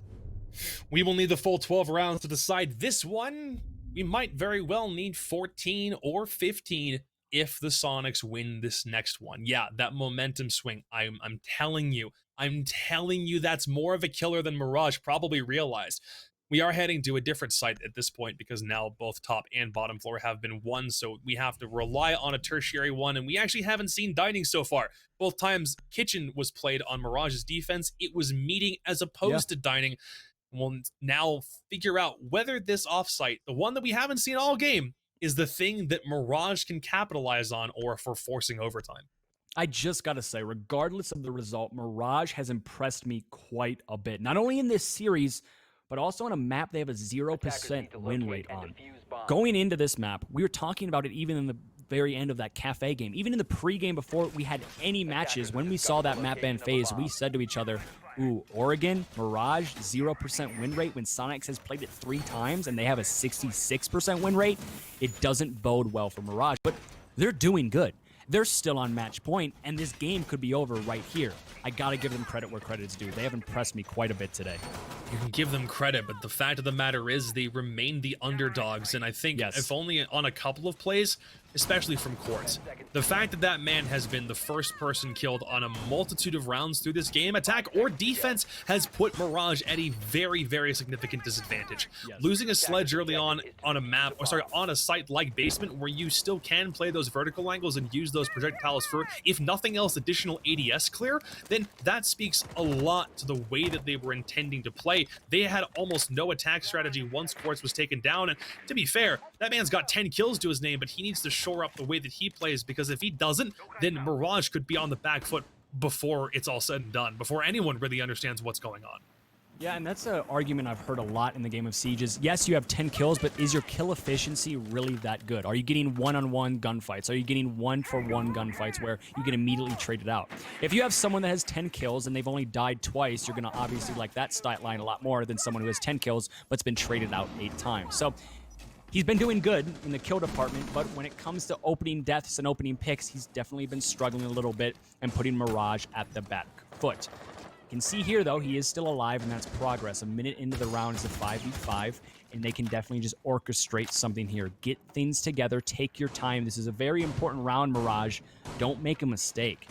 We will need the full 12 rounds to decide this one. We might very well need 14 or 15 if the Soniqs win this next one. Yeah, that momentum swing, I'm telling you that's more of a killer than Mirage probably realized. We are heading to a different site at this point because now both top and bottom floor have been won, so we have to rely on a tertiary one, and we actually haven't seen dining so far. Both times kitchen was played on Mirage's defense, it was meeting as opposed to dining. We'll now figure out whether this offsite, the one that we haven't seen all game, is the thing that Mirage can capitalize on or for forcing overtime. I just gotta say, regardless of the result, Mirage has impressed me quite a bit. Not only in this series, but also on a map they have a 0% win rate on. Going into this map, we were talking about it even in the very end of that cafe game. Even in the pre-game before we had any matches, when we saw that map ban phase, we said to each other, ooh, Oregon, Mirage, 0% win rate when Soniqs has played it 3 times and they have a 66% win rate. It doesn't bode well for Mirage, but they're doing good. They're still on match point, and this game could be over right here. I gotta give them credit where credit's due. They have impressed me quite a bit today. You can give them credit, but the fact of the matter is they remain the underdogs, and I think if only on a couple of plays, especially from Quartz. The fact that that man has been the first person killed on a multitude of rounds through this game, attack or defense, has put Mirage at a very, very significant disadvantage. Losing a sledge early on a map, or sorry, on a site like Basement, where you still can play those vertical angles and use those projectiles for, if nothing else, additional ADS clear, then that speaks a lot to the way that they were intending to play. They had almost no attack strategy once Quartz was taken down, and to be fair, that man's got 10 kills to his name, but he needs to shore up the way that he plays, because if he doesn't, then Mirage could be on the back foot before it's all said and done, before anyone really understands what's going on. Yeah, and that's an argument I've heard a lot in the game of Sieges. Yes, you have 10 kills, but is your kill efficiency really that good? Are you getting one-on-one gunfights? Are you getting one-for-one gunfights where you get immediately traded out? If you have someone that has 10 kills and they've only died twice, you're going to obviously like that stat line a lot more than someone who has 10 kills but's been traded out 8 times. So he's been doing good in the kill department, but when it comes to opening deaths and opening picks, he's definitely been struggling a little bit and putting Mirage at the back foot. You can see here, though, he is still alive, and that's progress. A minute into the round is a 5v5, and they can definitely just orchestrate something here. Get things together. Take your time. This is a very important round, Mirage. Don't make a mistake.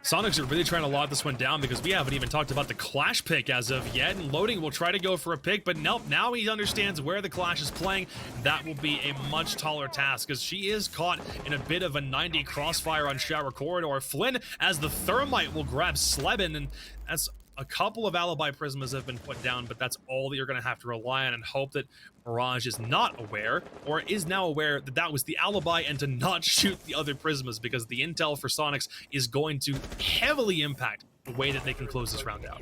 Soniqs are really trying to lock this one down, because we haven't even talked about the Clash pick as of yet, and Loading will try to go for a pick, but nope, now he understands where the Clash is playing. That will be a much taller task, because she is caught in a bit of a 90 crossfire on Shower Corridor. Flynn, as the Thermite, will grab Sleben, and that's a couple of alibi prismas have been put down, but that's all that you're going to have to rely on, and hope that Mirage is not aware, or is now aware, that that was the alibi and to not shoot the other prismas, because the intel for Soniqs is going to heavily impact the way that they can close this round out.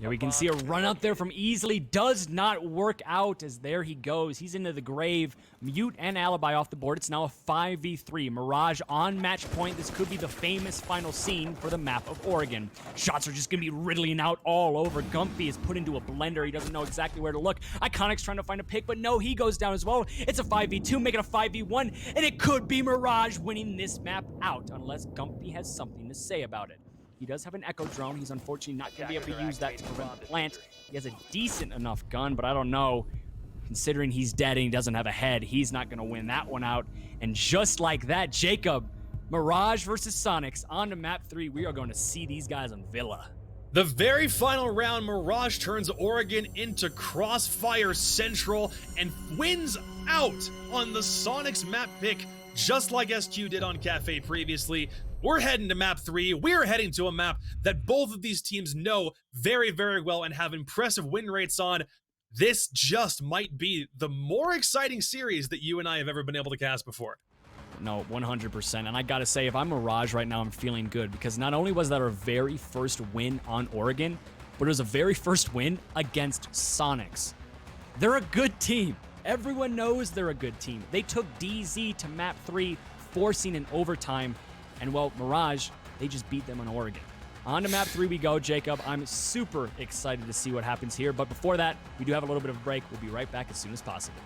Yeah, we can see a run up there from Easily. Does not work out, as there he goes. He's into the grave. Mute and Alibi off the board. It's now a 5v3. Mirage on match point. This could be the famous final scene for the map of Oregon. Shots are just going to be riddling out all over. Gumpy is put into a blender. He doesn't know exactly where to look. Iconic's trying to find a pick, but no, he goes down as well. It's a 5v2, make it a 5v1, and it could be Mirage winning this map out, unless Gumpy has something to say about it. He does have an Echo Drone. He's unfortunately not going to be able to use that to prevent the plant. He has a decent enough gun, but I don't know. Considering he's dead and he doesn't have a head, he's not going to win that one out. And just like that, Jacob, Mirage versus Soniqs on to map 3. We are going to see these guys on Villa. The very final round, Mirage turns Oregon into Crossfire Central and wins out on the Soniqs map pick, just like SQ did on Cafe previously. We're heading to map 3. We're heading to a map that both of these teams know very, very well and have impressive win rates on. This just might be the more exciting series that you and I have ever been able to cast before. No, 100%. And I gotta say, if I'm Mirage right now, I'm feeling good, because not only was that our very first win on Oregon, but it was a very first win against Soniqs. They're a good team. Everyone knows they're a good team. They took DZ to map 3, forcing an overtime. And, well, Mirage, they just beat them on Oregon. On to map 3 we go, Jacob. I'm super excited to see what happens here. But before that, we do have a little bit of a break. We'll be right back as soon as possible.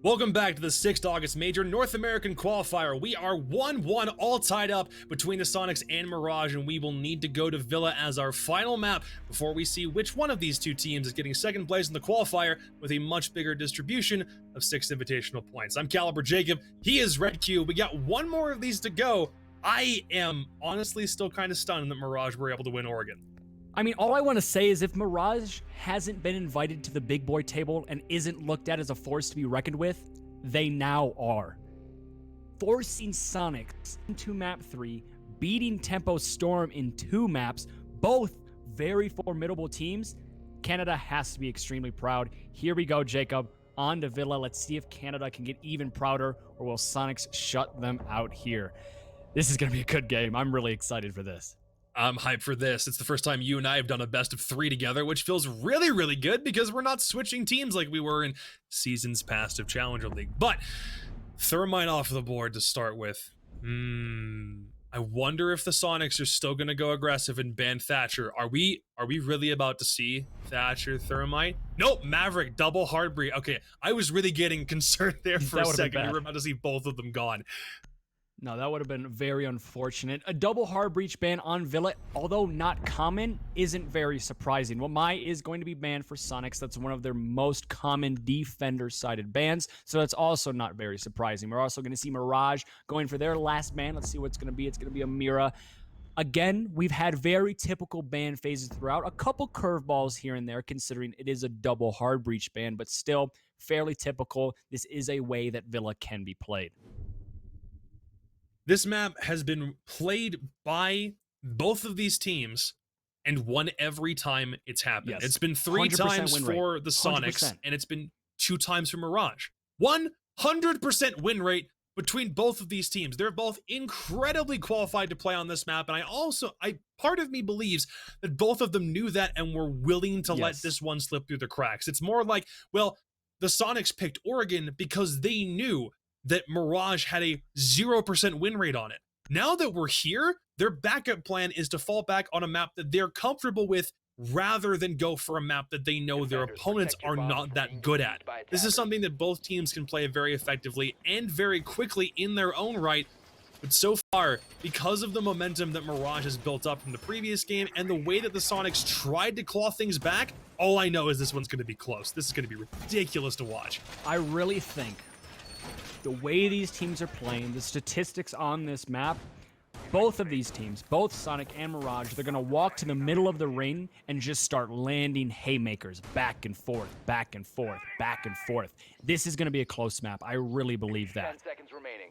Welcome back to the 6th August Major North American Qualifier. We are 1-1 all tied up between the Soniqs and Mirage, and we will need to go to Villa as our final map before we see which one of these two teams is getting second place in the qualifier with a much bigger distribution of 6 invitational points. I'm Caliber Jacob, he is Red Q. We got one more of these to go. I am honestly still kind of stunned that Mirage were able to win Oregon. I mean, all I want to say is if Mirage hasn't been invited to the big boy table and isn't looked at as a force to be reckoned with, they now are. Forcing Soniqs into map 3, beating Tempo Storm in 2 maps, both very formidable teams. Canada has to be extremely proud. Here we go, Jacob. On to Villa. Let's see if Canada can get even prouder, or will Soniqs shut them out here. This is going to be a good game. I'm really excited for this. I'm hyped for this. It's the first time you and I have done a best of 3 together, which feels really, really good because we're not switching teams like we were in seasons past of Challenger League. But Thermite off the board to start with. I wonder if the Soniqs are still going to go aggressive and ban Thatcher. Are we really about to see Thatcher Thermite? Nope, Maverick, double hard breach. Okay, I was really getting concerned there for a second. We were about to see both of them gone. No, that would have been very unfortunate. A double hard breach ban on Villa, although not common, isn't very surprising. Wamai is going to be banned for Soniqs. That's one of their most common defender-sided bans, so that's also not very surprising. We're also going to see Mirage going for their last ban. Let's see what it's going to be. It's going to be a Mira. Again, we've had very typical ban phases throughout. A couple curveballs here and there, considering it is a double hard breach ban, but still fairly typical. This is a way that Villa can be played. This map has been played by both of these teams and won every time it's happened. Yes. It's been 3 times for the Soniqs, 100%. and it's been 2 times for Mirage. 100% win rate between both of these teams. They're both incredibly qualified to play on this map, and part of me believes that both of them knew that and were willing to let this one slip through the cracks. It's more like, well, the Soniqs picked Oregon because they knew that Mirage had a 0% win rate on it. Now that we're here, their backup plan is to fall back on a map that they're comfortable with rather than go for a map that they know their opponents are not that good at. This is something that both teams can play very effectively and very quickly in their own right. But so far, because of the momentum that Mirage has built up from the previous game and the way that the Soniqs tried to claw things back, all I know is this one's going to be close. This is going to be ridiculous to watch. I really think the way these teams are playing, the statistics on this map, both of these teams, both Soniq and Mirage, they're going to walk to the middle of the ring and just start landing haymakers back and forth, back and forth, back and forth. This is going to be a close map. I really believe that. 10 seconds remaining.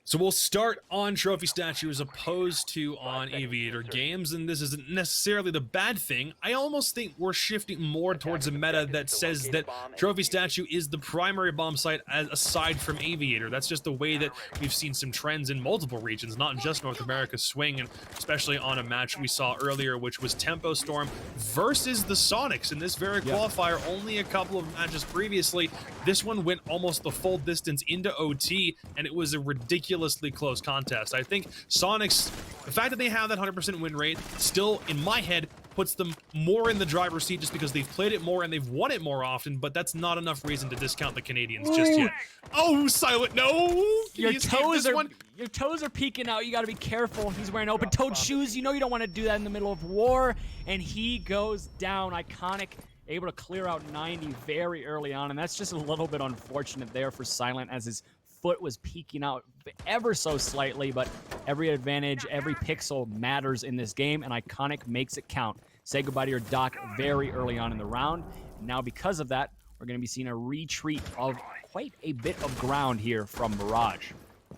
So we'll start on Trophy Statue as opposed to on Aviator games, and this isn't necessarily the bad thing. I almost think we're shifting more towards a meta that says that Trophy Statue is the primary bomb site aside from Aviator. That's just the way that we've seen some trends in multiple regions, not just North America swing, and especially on a match we saw earlier, which was Tempo Storm versus the Soniqs in this very qualifier. Only a couple of matches previously. This one went almost the full distance into OT, and it was a ridiculously close contest. I think Soniqs, the fact that they have that 100% win rate, still, in my head, puts them more in the driver's seat just because they've played it more and they've won it more often, but that's not enough reason to discount the Canadians just yet. Oh, Silent, no! Your toes are peeking out. You got to be careful. He's wearing open-toed shoes. You know you don't want to do that in the middle of war, and he goes down. Iconic, able to clear out 90 very early on, and that's just a little bit unfortunate there for Silent as his foot was peeking out ever so slightly, but every advantage, every pixel matters in this game, and Iconic makes it count. Say goodbye to your Doc very early on in the round. And now because of that, we're going to be seeing a retreat of quite a bit of ground here from Mirage.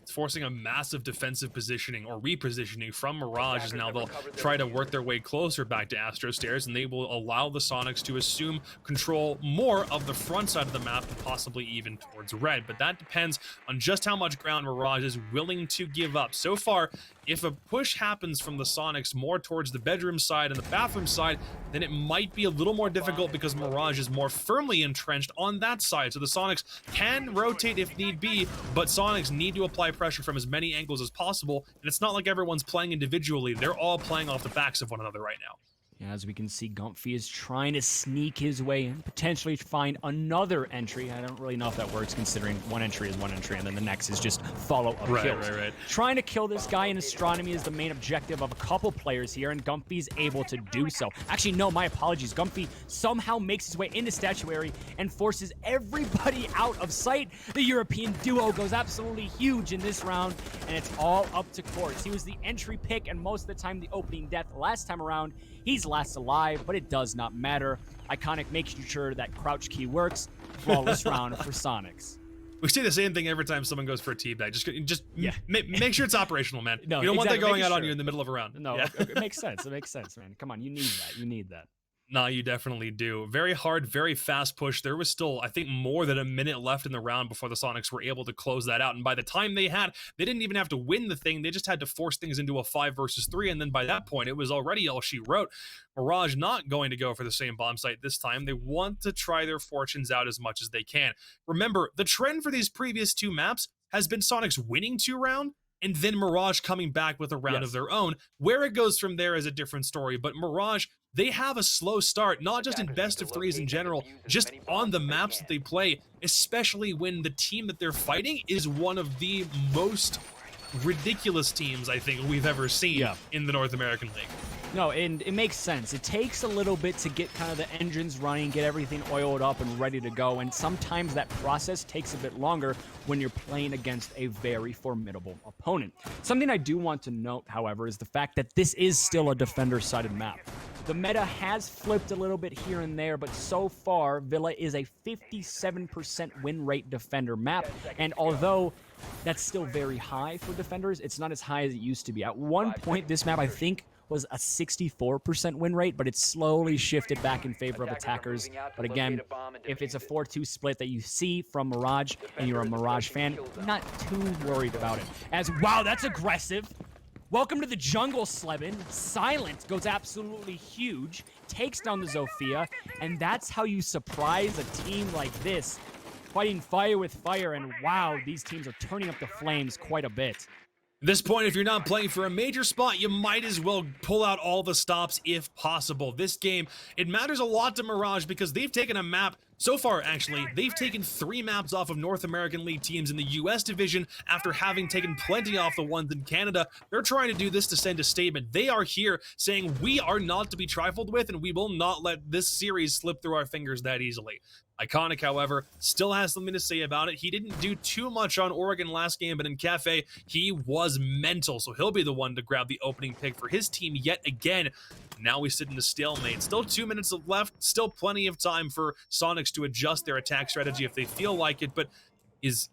It's forcing a massive defensive positioning or repositioning from Mirage, as now they'll try to work their way closer back to Astro Stairs, and they will allow the Soniqs to assume control more of the front side of the map and possibly even towards red. But that depends on just how much ground Mirage is willing to give up. So far, if a push happens from the Soniqs more towards the bedroom side and the bathroom side, then it might be a little more difficult because Mirage is more firmly entrenched on that side. So the Soniqs can rotate if need be, but Soniqs need to apply pressure from as many angles as possible. And it's not like everyone's playing individually. They're all playing off the backs of one another right now. As we can see, Gumpy is trying to sneak his way in, potentially find another entry. I don't really know if that works, considering one entry is one entry, and then the next is just follow-up kills. Right. Trying to kill this guy in astronomy is the main objective of a couple players here, and Gumpy's able to do so. Actually, no, my apologies. Gumpy somehow makes his way into statuary and forces everybody out of sight. The European duo goes absolutely huge in this round, and it's all up to Quartz. He was the entry pick, and most of the time the opening death last time around. He's last alive, but it does not matter. Iconic makes sure that crouch key works. Flawless round for Soniqs. We say the same thing every time someone goes for a teabag. Just make sure it's operational, man. No, you don't want that going out sure. on you in the middle of a round. No, it makes sense. It makes sense, man. Come on, you need that. You need that. No, you definitely do. Very hard, very fast push. There was still, I think, more than a minute left in the round before the Soniqs were able to close that out. And by the time they didn't even have to win the thing. They just had to force things into a 5 versus 3. And then by that point, it was already all she wrote. Mirage not going to go for the same bomb site this time. They want to try their fortunes out as much as they can. Remember, the trend for these previous 2 maps has been Soniqs winning 2 rounds, and then Mirage coming back with a round of their own. Where it goes from there is a different story, but Mirage, they have a slow start, not just in best of 3s in general, just on the maps that they play, especially when the team that they're fighting is one of the most ridiculous teams I think we've ever seen in the North American League. No, and it makes sense. It takes a little bit to get kind of the engines running, get everything oiled up and ready to go, and sometimes that process takes a bit longer when you're playing against a very formidable opponent. Something I do want to note, however, is the fact that this is still a defender-sided map. The meta has flipped a little bit here and there, but so far, Villa is a 57% win rate defender map, and although that's still very high for defenders, it's not as high as it used to be. At one point, this map, I think, was a 64% win rate, but it's slowly shifted back in favor of attackers. But again, if it's a 4-2 split that you see from Mirage and you're a Mirage fan, not too worried about it. Wow, that's aggressive. Welcome to the jungle, Sleben. Silent goes absolutely huge, takes down the Zofia, and that's how you surprise a team like this. Fighting fire with fire, and wow, these teams are turning up the flames quite a bit. At this point, if you're not playing for a major spot, you might as well pull out all the stops if possible. This game, it matters a lot to Mirage because they've taken a map. So far, actually, they've taken 3 maps off of North American League teams in the US division after having taken plenty off the ones in Canada. They're trying to do this to send a statement. They are here saying we are not to be trifled with and we will not let this series slip through our fingers that easily. Iconic, however, still has something to say about it. He didn't do too much on Oregon last game, but in Cafe, he was mental, so he'll be the one to grab the opening pick for his team yet again. Now we sit in a stalemate. Still 2 minutes left, still plenty of time for Soniqs to adjust their attack strategy if they feel like it, but is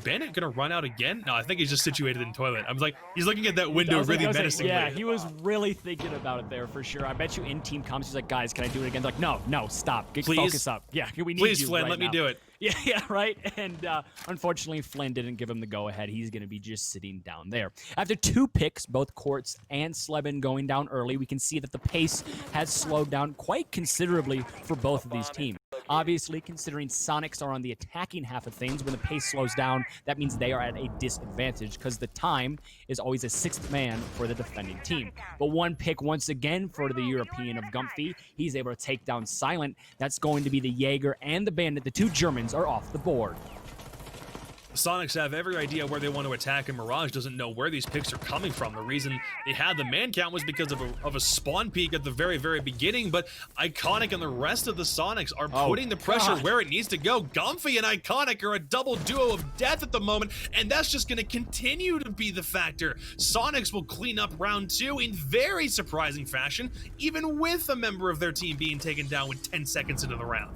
Bandit gonna run out again? No, I think he's just situated in toilet. I was like, he's looking at that window really menacingly. Yeah, he was really thinking about it there for sure. I bet you in team comms, he's like, guys, can I do it again? They're like, no, stop. Focus up. Yeah, we need you. Please, Flynn, let me do it. Yeah, right? And unfortunately, Flynn didn't give him the go-ahead. He's going to be just sitting down there. After 2 picks, both Quartz and Sleben going down early, we can see that the pace has slowed down quite considerably for both of these teams. Obviously, considering Soniqs are on the attacking half of things, when the pace slows down, that means they are at a disadvantage because the time is always a 6th man for the defending team. But 1 pick once again for the European of Gumpy. He's able to take down Silent. That's going to be the Jaeger and the Bandit. The 2 Germans are off the board. The Soniqs have every idea where they want to attack, and Mirage doesn't know where these picks are coming from. The reason they had the man count was because of a spawn peak at the very, very beginning, but Iconic and the rest of the Soniqs are putting the pressure where it needs to go. Gumpy and Iconic are a double duo of death at the moment, and that's just going to continue to be the factor. Soniqs will clean up round 2 in very surprising fashion, even with a member of their team being taken down with 10 seconds into the round.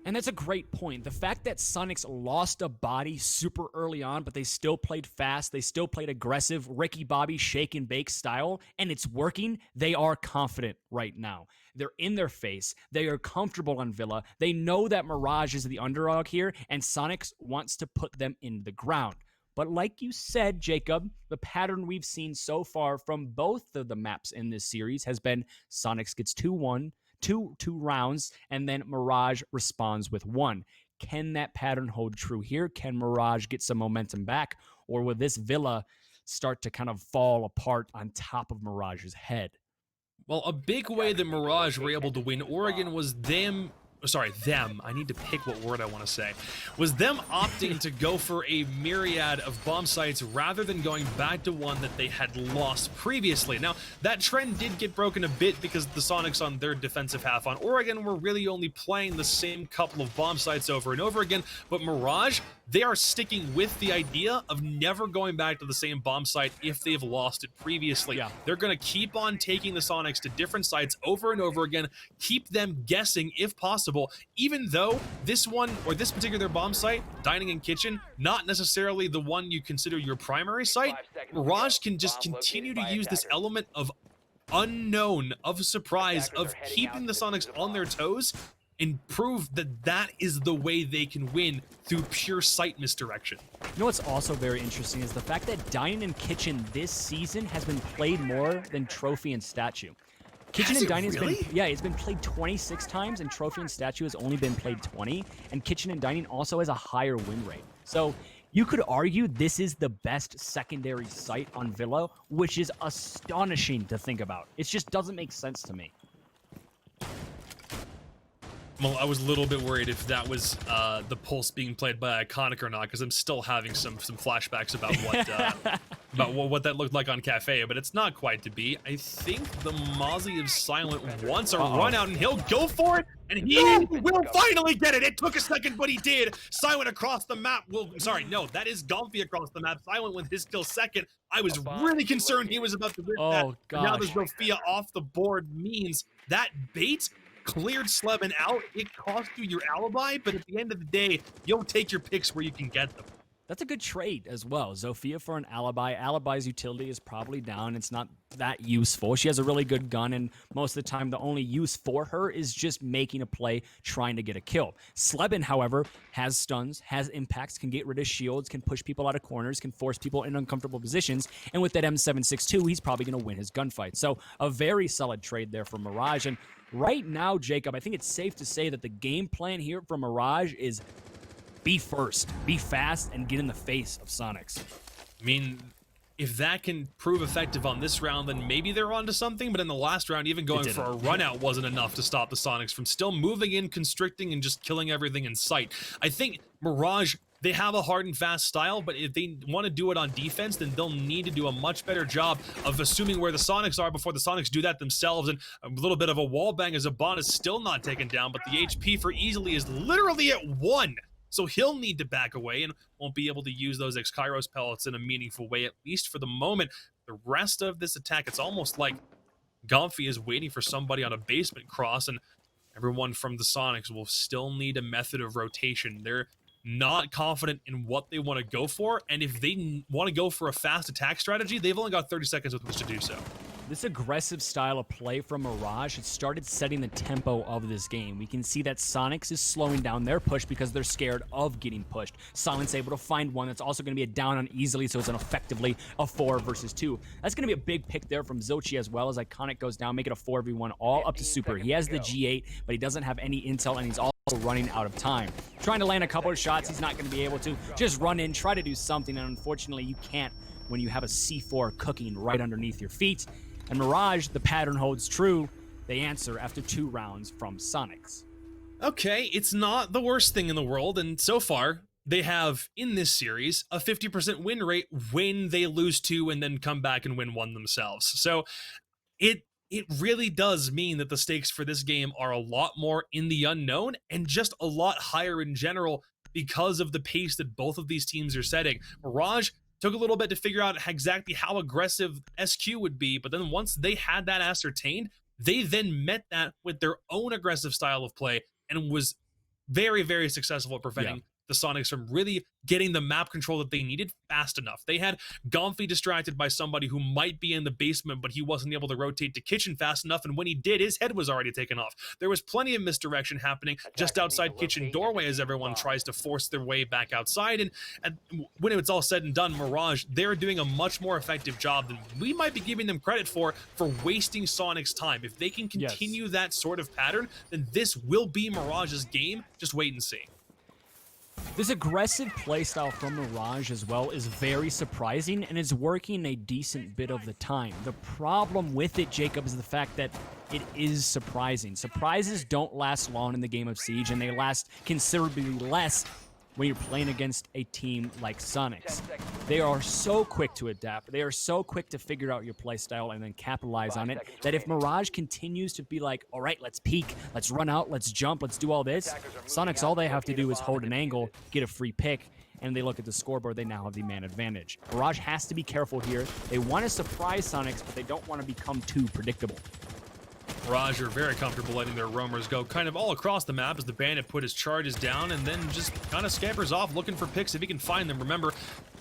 And that's a great point. The fact that Soniqs lost a body super early on, but they still played fast, they still played aggressive, Ricky Bobby shake and bake style, and it's working, they are confident right now. They're in their face. They are comfortable on Villa. They know that Mirage is the underdog here, and Soniqs wants to put them in the ground. But like you said, Jacob, the pattern we've seen so far from both of the maps in this series has been Soniqs gets 2-1, two rounds, and then Mirage responds with 1. Can that pattern hold true here? Can Mirage get some momentum back? Or will this Villa start to kind of fall apart on top of Mirage's head? Well, a big way that Mirage were able to win Oregon was them. Sorry, them. I need to pick what word I want to say. Was them opting to go for a myriad of bomb sites rather than going back to one that they had lost previously. Now, that trend did get broken a bit because the Soniqs on their defensive half on Oregon were really only playing the same couple of bomb sites over and over again, but Mirage, they are sticking with the idea of never going back to the same bomb site if they've lost it previously. Yeah. They're going to keep on taking the Soniqs to different sites over and over again, keep them guessing if possible, even though this one, or this particular bomb site, dining and kitchen, not necessarily the one you consider your primary site. Mirage can just continue to use this element of unknown, of surprise, of keeping the Soniqs on their toes, and prove that that is the way they can win through pure site misdirection. You know what's also very interesting is the fact that Dining and Kitchen this season has been played more than Trophy and Statue. Kitchen Has and it Dining really? has been, yeah, it's been played 26 times, and Trophy and Statue has only been played 20, and Kitchen and Dining also has a higher win rate. So you could argue this is the best secondary site on Villa, which is astonishing to think about. It just doesn't make sense to me. Well, I was a little bit worried if that was the Pulse being played by Iconic or not, because I'm still having some flashbacks about what that looked like on Cafe, but it's not quite to be. I think the Mozzie of Silent wants a run out, and he'll go for it, and he will finally get it. It took a second, but he did. Silent across the map. Well, sorry, no, that is Gomfy across the map. Silent with his kill second. I was really concerned he was about to win that. Gosh. Now there's Zofia off the board means that bait cleared Slevin out. It cost you your alibi, but at the end of the day, you'll take your picks where you can get them. That's a good trade as well. Zofia for an alibi. Alibi's utility is probably down. It's not that useful. She has a really good gun, and most of the time, the only use for her is just making a play, trying to get a kill. Slevin, however, has stuns, has impacts, can get rid of shields, can push people out of corners, can force people in uncomfortable positions, and with that M762, he's probably going to win his gunfight. So a very solid trade there for Mirage, and right now, Jacob, I think it's safe to say that the game plan here for Mirage is be first, be fast, and get in the face of Soniqs. I mean, if that can prove effective on this round, then maybe they're onto something, but in the last round, even going for a run out wasn't enough to stop the Soniqs from still moving in, constricting, and just killing everything in sight. I think Mirage, they have a hard and fast style, but if they want to do it on defense, then they'll need to do a much better job of assuming where the Soniqs are before the Soniqs do that themselves, and a little bit of a wall bang as Aban is still not taken down, but the HP for Easily is literally at 1. So he'll need to back away and won't be able to use those X-Kairos pellets in a meaningful way, at least for the moment. The rest of this attack, it's almost like Gomfy is waiting for somebody on a basement cross, and everyone from the Soniqs will still need a method of rotation. They're not confident in what they want to go for, and if they want to go for a fast attack strategy, they've only got 30 seconds with which to do so. This aggressive style of play from Mirage has started setting the tempo of this game. We can see that Soniqs is slowing down their push because they're scared of getting pushed. Silent's able to find one that's also going to be a down on Easily, so it's an effectively a 4 versus 2. That's going to be a big pick there from Xochi as well, as Iconic goes down, make it a 4v1 all up to Super. He has the G8, but he doesn't have any intel, and he's also running out of time. Trying to land a couple of shots, he's not going to be able to. Just run in, try to do something, and unfortunately you can't when you have a C4 cooking right underneath your feet. And Mirage, the pattern holds true. They answer after 2 rounds from Soniqs. Okay, it's not the worst thing in the world, and so far, they have, in this series, a 50% win rate when they lose 2 and then come back and win 1 themselves. So it really does mean that the stakes for this game are a lot more in the unknown and just a lot higher in general because of the pace that both of these teams are setting. Mirage took a little bit to figure out exactly how aggressive SQ would be, but then once they had that ascertained, they then met that with their own aggressive style of play and was very, very successful at preventing the Soniqs from really getting the map control that they needed fast enough. They had Gomfy distracted by somebody who might be in the basement, but he wasn't able to rotate to kitchen fast enough, and when he did, his head was already taken off. There was plenty of misdirection happening just outside kitchen doorway as everyone tries to force their way back outside, and when it's all said and done, Mirage, they're doing a much more effective job than we might be giving them credit for wasting Soniqs' time. If they can continue that sort of pattern, then this will be Mirage's game. Just wait and see. This aggressive playstyle from Mirage as well is very surprising and is working a decent bit of the time. The problem with it, Jacob, is the fact that it is surprising. Surprises don't last long in the game of Siege, and they last considerably less when you're playing against a team like Soniqs. They are so quick to adapt. They are so quick to figure out your playstyle and then capitalize on it that if Mirage continues to be like, all right, let's peek, let's run out, let's jump, let's do all this, Soniqs, all they have to do is hold an angle, get a free pick, and they look at the scoreboard, they now have the man advantage. Mirage has to be careful here. They want to surprise Soniqs, but they don't want to become too predictable. Mirage are very comfortable letting their roamers go kind of all across the map as the bandit put his charges down and then just kind of scampers off looking for picks if he can find them. Remember,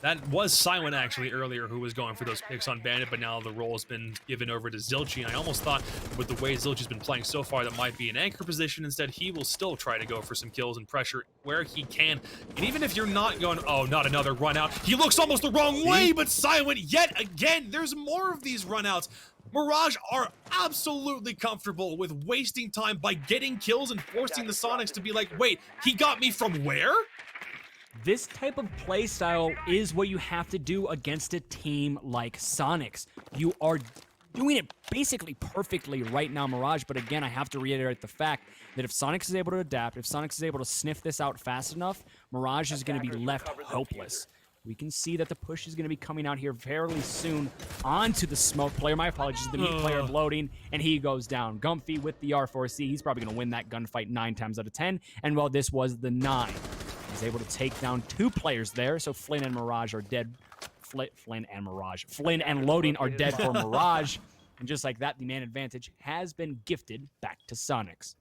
that was Silent actually earlier who was going for those picks on bandit, but now the role has been given over to Zilchi, and I almost thought with the way Zilchi's been playing so far that might be an anchor position. Instead, he will still try to go for some kills and pressure where he can. And even if you're not going, oh, not another run out. He looks almost the wrong way, but Silent yet again. There's more of these runouts. Mirage are absolutely comfortable with wasting time by getting kills and forcing the Soniqs to be like, wait, he got me from where? This type of play style is what you have to do against a team like Soniqs. You are doing it basically perfectly right now, Mirage, but again, I have to reiterate the fact that if Soniqs is able to adapt, if Soniqs is able to sniff this out fast enough, Mirage is going to be left hopeless. We can see that the push is going to be coming out here fairly soon onto the smoke player. My apologies, the meat player loading, and he goes down. Gumpy with the R4C. He's probably going to win that gunfight 9 times out of 10. And well, this was the 9. He's able to take down 2 players there. So Flynn and Mirage are dead. Flynn and Loading are dead for Mirage. And just like that, the man advantage has been gifted back to Soniqs.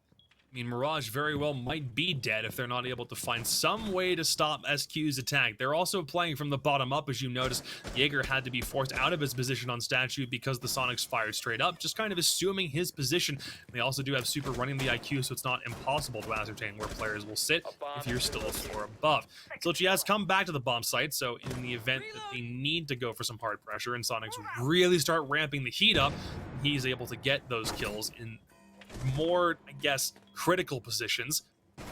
I mean, Mirage very well might be dead if they're not able to find some way to stop SQ's attack. They're also playing from the bottom up, as you notice. Jaeger had to be forced out of his position on Statue because the Soniqs fired straight up, just kind of assuming his position. They also do have Super running the IQ, so it's not impossible to ascertain where players will sit if you're still a floor above. Zilchi has come back to the bomb site, so in the event that they need to go for some hard pressure and Soniqs really start ramping the heat up, he's able to get those kills in more, I guess, critical positions.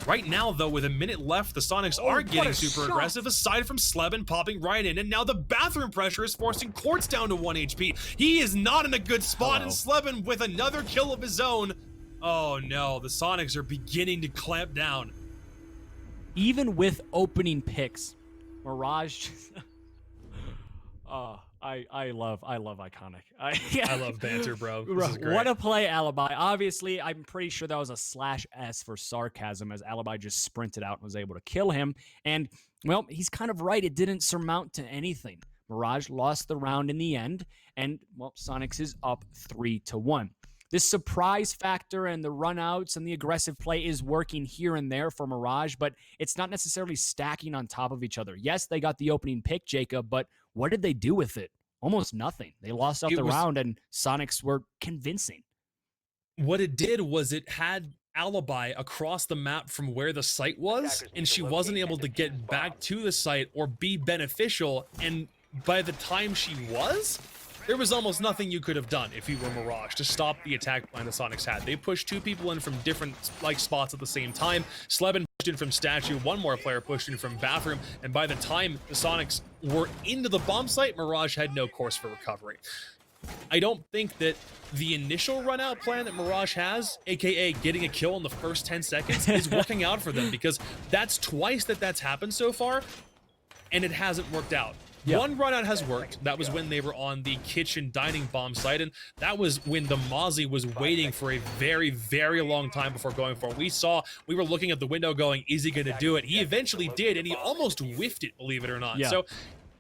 Right now, though, with a minute left, the Soniqs are getting super aggressive, aside from Sleben popping right in, and now the bathroom pressure is forcing Quartz down to 1 HP. He is not in a good spot, and Sleben with another kill of his own. Oh no, the Soniqs are beginning to clamp down. Even with opening picks, Mirage... I love Iconic. I love banter, bro. This is great. What a play, Alibi. Obviously, I'm pretty sure that was a /S for sarcasm, as Alibi just sprinted out and was able to kill him. And, well, he's kind of right. It didn't surmount to anything. Mirage lost the round in the end, and, well, Soniqs is up 3-1. This surprise factor and the runouts and the aggressive play is working here and there for Mirage, but it's not necessarily stacking on top of each other. Yes, they got the opening pick, Jacob, but what did they do with it? Almost nothing. They lost out the round, and Soniqs were convincing. What it did was it had Alibi across the map from where the site was, and she wasn't able to get back to the site or be beneficial, and by the time she was, there was almost nothing you could have done if you were Mirage to stop the attack plan the Soniqs had. They pushed 2 people in from different spots at the same time. Sleben pushed in from Statue, 1 more player pushed in from Bathroom, and by the time the Soniqs were into the bomb site, Mirage had no course for recovery. I don't think that the initial run-out plan that Mirage has, aka getting a kill in the first 10 seconds, is working out for them, because that's twice that's happened so far, and it hasn't worked out. Yep. 1 run-out has worked. That was when they were on the kitchen dining bomb site, and that was when the Mozzie was waiting for a very, very long time before going for it. We were looking at the window going, is he going to do it? He eventually did, and he almost whiffed it, believe it or not. Yeah. So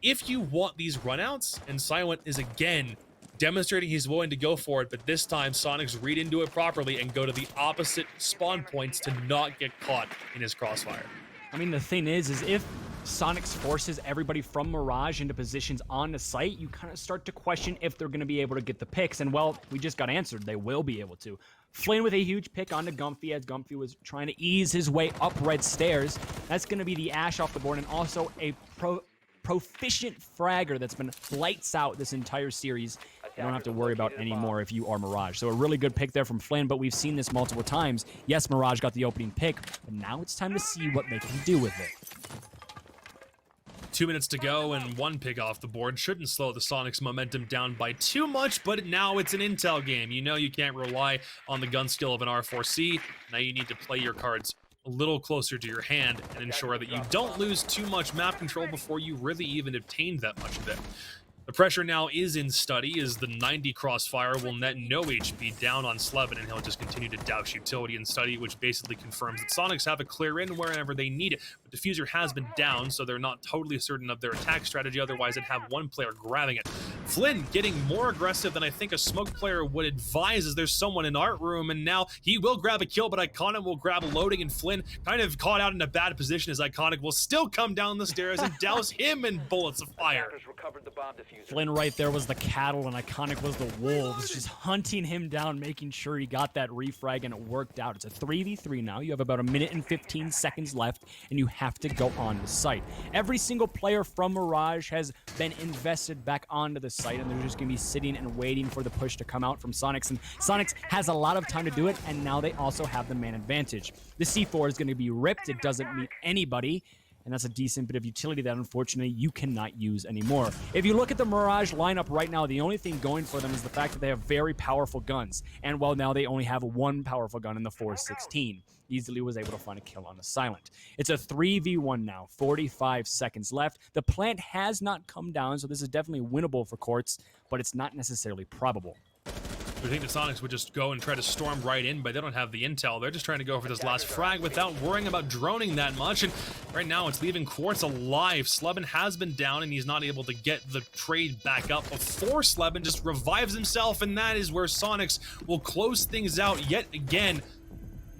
if you want these run-outs, and Silent is again demonstrating he's willing to go for it, but this time Soniqs read into it properly and go to the opposite spawn points to not get caught in his crossfire. I mean, the thing is if Soniqs forces everybody from Mirage into positions on the site, you kind of start to question if they're going to be able to get the picks. And, well, we just got answered. They will be able to. Flynn with a huge pick onto Gumpy as Gumpy was trying to ease his way up red stairs. That's going to be the Ash off the board, and also a proficient fragger that's been lights out this entire series. You don't have to worry about anymore if you are Mirage. So a really good pick there from Flynn, but we've seen this multiple times. Yes, Mirage got the opening pick, but now it's time to see what they can do with it. 2 minutes to go and 1 pick off the board. Shouldn't slow the Soniqs momentum down by too much, but now it's an intel game. You know you can't rely on the gun skill of an R4C. Now you need to play your cards a little closer to your hand and ensure that you don't lose too much map control before you really even obtained that much of it. The pressure now is in study as the 90 crossfire will net no HP down on Slevin, and he'll just continue to douse utility in study, which basically confirms that Soniqs have a clear in wherever they need it. But Diffuser has been down, so they're not totally certain of their attack strategy, otherwise they'd have one player grabbing it. Flynn getting more aggressive than I think a smoke player would advise, as there's someone in art room, and now he will grab a kill, but Iconic will grab a loading, and Flynn kind of caught out in a bad position as Iconic will still come down the stairs and douse him in bullets of fire. Flynn right there was the cattle and Iconic was the wolves, just hunting him down, making sure he got that refrag, and it worked out. It's a 3v3 now. You have about 1 minute and 15 seconds left, and you have to go on the site. Every single player from Mirage has been invested back onto the site, and they're just going to be sitting and waiting for the push to come out from Soniqs, and Soniqs has a lot of time to do it, and now they also have the man advantage. The C4 is going to be ripped. It doesn't meet anybody, and that's a decent bit of utility that unfortunately you cannot use anymore. If you look at the Mirage lineup right now, the only thing going for them is the fact that they have very powerful guns, and well, now they only have one powerful gun in the 416. Easily was able to find a kill on the Silent. It's a 3v1 now, 45 seconds left. The plant has not come down, so this is definitely winnable for Quartz, but it's not necessarily probable. We think the Soniqs would just go and try to storm right in, but they don't have the intel. They're just trying to go for this last frag without worrying about droning that much, and right now it's leaving Quartz alive. Slevin has been down, and he's not able to get the trade back up before Slevin just revives himself, and that is where Soniqs will close things out yet again.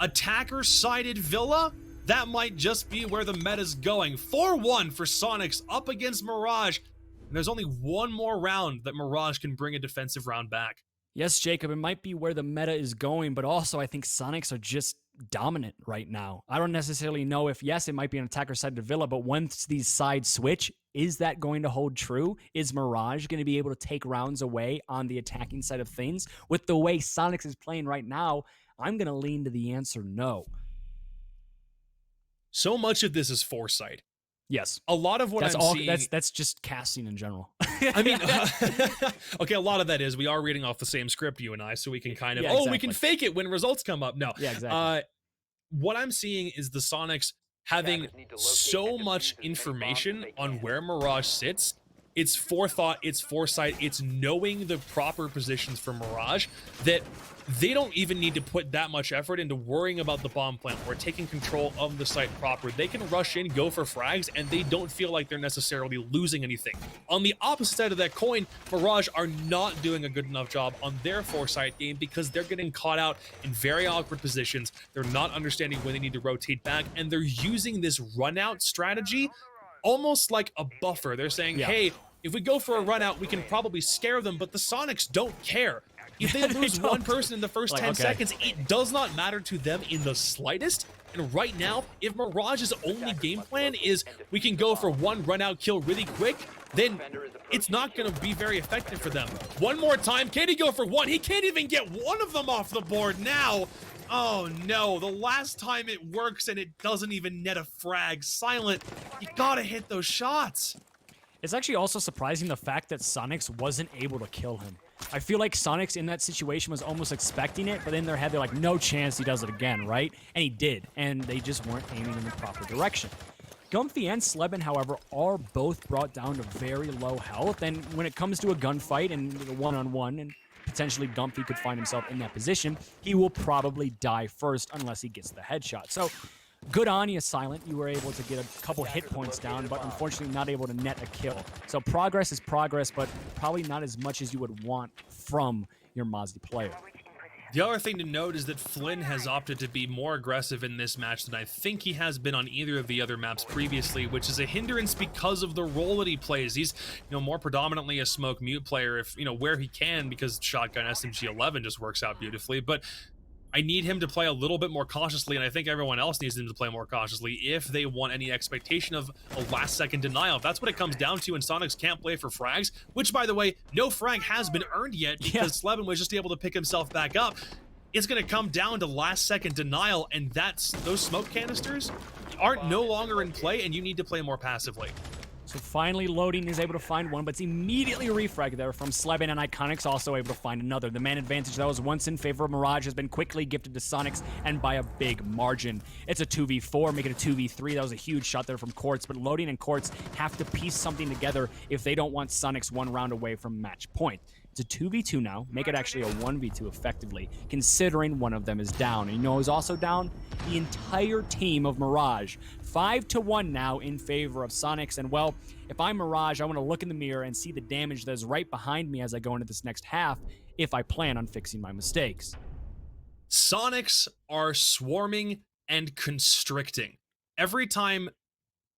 Attacker-sided Villa? That might just be where the meta's going. 4-1 for Soniqs up against Mirage, and there's only one more round that Mirage can bring a defensive round back. Yes, Jacob, it might be where the meta is going, but also I think Soniqs are just dominant right now. I don't necessarily know if, yes, it might be an attacker side to Villa, but once these sides switch, is that going to hold true? Is Mirage going to be able to take rounds away on the attacking side of things? With the way Soniqs is playing right now, I'm going to lean to the answer no. So much of this is foresight. Yes. A lot of what I'm seeing... That's just casting in general. I mean, okay, a lot of that is we are reading off the same script, you and I, so we can kind of, exactly. we can fake it when results come up. No. Yeah, exactly. What I'm seeing is the Soniqs having so much information on where Mirage sits. It's forethought, it's foresight, it's knowing the proper positions for Mirage that they don't even need to put that much effort into worrying about the bomb plant or taking control of the site proper. They can rush in, go for frags, and they don't feel like they're necessarily losing anything. On the opposite side of that coin, Mirage are not doing a good enough job on their foresight game because they're getting caught out in very awkward positions. They're not understanding when they need to rotate back, and they're using this run out strategy almost like a buffer. They're saying, hey, if we go for a run out, we can probably scare them, but the Soniqs don't care. If they lose one person in the first 10 seconds, it does not matter to them in the slightest. And right now, if Mirage's only game plan is we can go for one run out kill really quick, then it's not going to be very effective for them. One more time, can he go for one? He can't even get one of them off the board now. Oh no, the last time it works and it doesn't even net a frag. Silent, you gotta hit those shots. It's actually also surprising the fact that Soniqs wasn't able to kill him. I feel like Soniqs in that situation was almost expecting it, but in their head they're like, no chance he does it again, right? And he did, and they just weren't aiming in the proper direction. Gumpy and Slevin, however, are both brought down to very low health, and when it comes to a gunfight and a one-on-one, and potentially Gumpy could find himself in that position, he will probably die first unless he gets the headshot. So, good on you, Silent. You were able to get a couple hit points down, but unfortunately not able to net a kill. So progress is progress, but probably not as much as you would want from your Mazda player. The other thing to note is that Flynn has opted to be more aggressive in this match than I think he has been on either of the other maps previously, which is a hindrance because of the role that he plays. He's, more predominantly a smoke mute player if, where he can, because shotgun SMG-11 just works out beautifully, but I need him to play a little bit more cautiously, and I think everyone else needs him to play more cautiously if they want any expectation of a last-second denial. If that's what it comes down to, and Soniqs can't play for frags, which, by the way, no frag has been earned yet because Slevin was just able to pick himself back up. It's going to come down to last-second denial, and those smoke canisters aren't no longer in play, and you need to play more passively. So finally loading is able to find one, but it's immediately refragged there from Sleben, and Iconics also able to find another. The man advantage that was once in favor of Mirage has been quickly gifted to Soniqs, and by a big margin. It's a 2v4, make it a 2v3. That was a huge shot there from Quartz, but loading and Quartz have to piece something together if they don't want Soniqs one round away from match point. It's a 2v2 now, make it actually a 1v2 effectively, considering one of them is down. And you know who's also down? The entire team of Mirage. 5-1 now in favor of Soniqs, and well, if I'm Mirage, I want to look in the mirror and see the damage that is right behind me as I go into this next half, if I plan on fixing my mistakes. Soniqs are swarming and constricting. Every time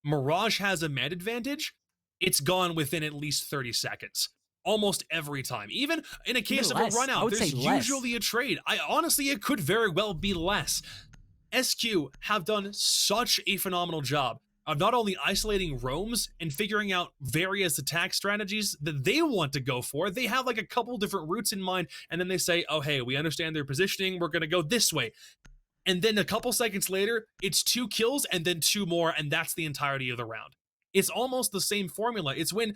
Mirage has a man advantage, it's gone within at least 30 seconds. Almost every time. Even in a case of a run out, there's usually a trade. Honestly, it could very well be less. SQ have done such a phenomenal job of not only isolating roams and figuring out various attack strategies that they want to go for. They have like a couple different routes in mind, and then they say, oh, hey, we understand their positioning, we're going to go this way. And then a couple seconds later, it's 2 kills and then 2 more, and that's the entirety of the round. It's almost the same formula. It's when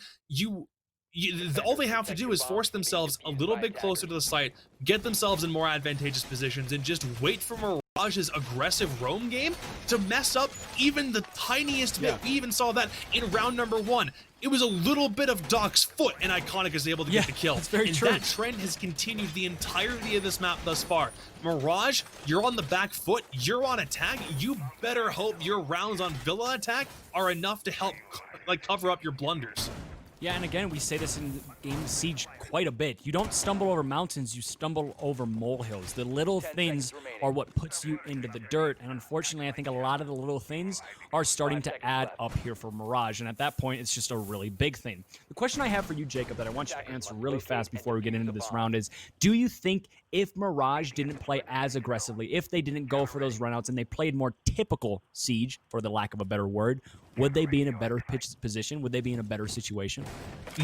all they have to do is force themselves a little bit closer to the site, get themselves in more advantageous positions, and just wait for Mirage's aggressive roam game to mess up even the tiniest bit. We even saw that in round number 1. It was a little bit of Doc's foot, and Iconic is able to get the kill. That's very true. That trend has continued the entirety of this map thus far. Mirage, you're on the back foot, you're on attack. You better hope your rounds on Villa attack are enough to help cover up your blunders. Yeah, and again, we say this in game Siege quite a bit. You don't stumble over mountains, you stumble over molehills. The little things are what puts you into the dirt, and unfortunately, I think a lot of the little things are starting to add up here for Mirage, and at that point, it's just a really big thing. The question I have for you, Jacob, that I want you to answer really fast before we get into this round is, do you think if Mirage didn't play as aggressively, if they didn't go for those runouts and they played more typical Siege, for the lack of a better word, would they be in a better position? Would they be in a better situation?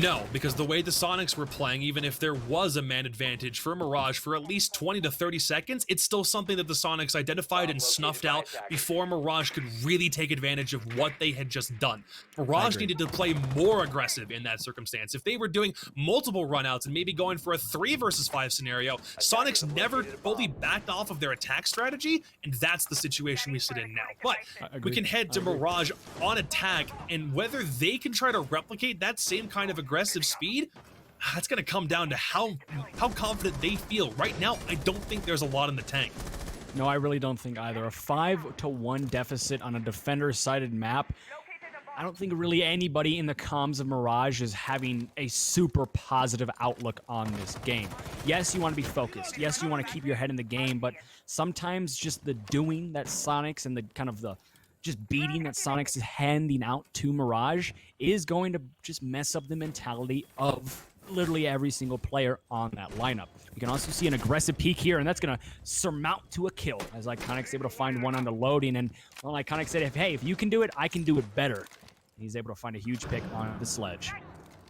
No, because the way the Soniqs were playing, even if there was a man advantage for Mirage for at least 20 to 30 seconds, it's still something that the Soniqs identified and snuffed out before Mirage could really take advantage of what they had just done. Mirage needed to play more aggressive in that circumstance. If they were doing multiple runouts and maybe going for a 3 versus 5 scenario, Soniqs never fully backed off of their attack strategy, and that's the situation we sit in now. But we can head to Mirage on attack, and whether they can try to replicate that same kind of aggressive speed, that's going to come down to how confident they feel. Right now, I don't think there's a lot in the tank. No, I really don't think either. A 5-1 deficit on a defender-sided map. I don't think really anybody in the comms of Mirage is having a super positive outlook on this game. Yes, you want to be focused. Yes, you want to keep your head in the game, but sometimes just the doing that Soniqs and the kind of the just beating that Soniqs is handing out to Mirage is going to just mess up the mentality of literally every single player on that lineup. We can also see an aggressive peek here, and that's going to surmount to a kill as Iconic's able to find one on the loading. And well, Iconic said, hey, if you can do it, I can do it better. And he's able to find a huge pick on the sledge.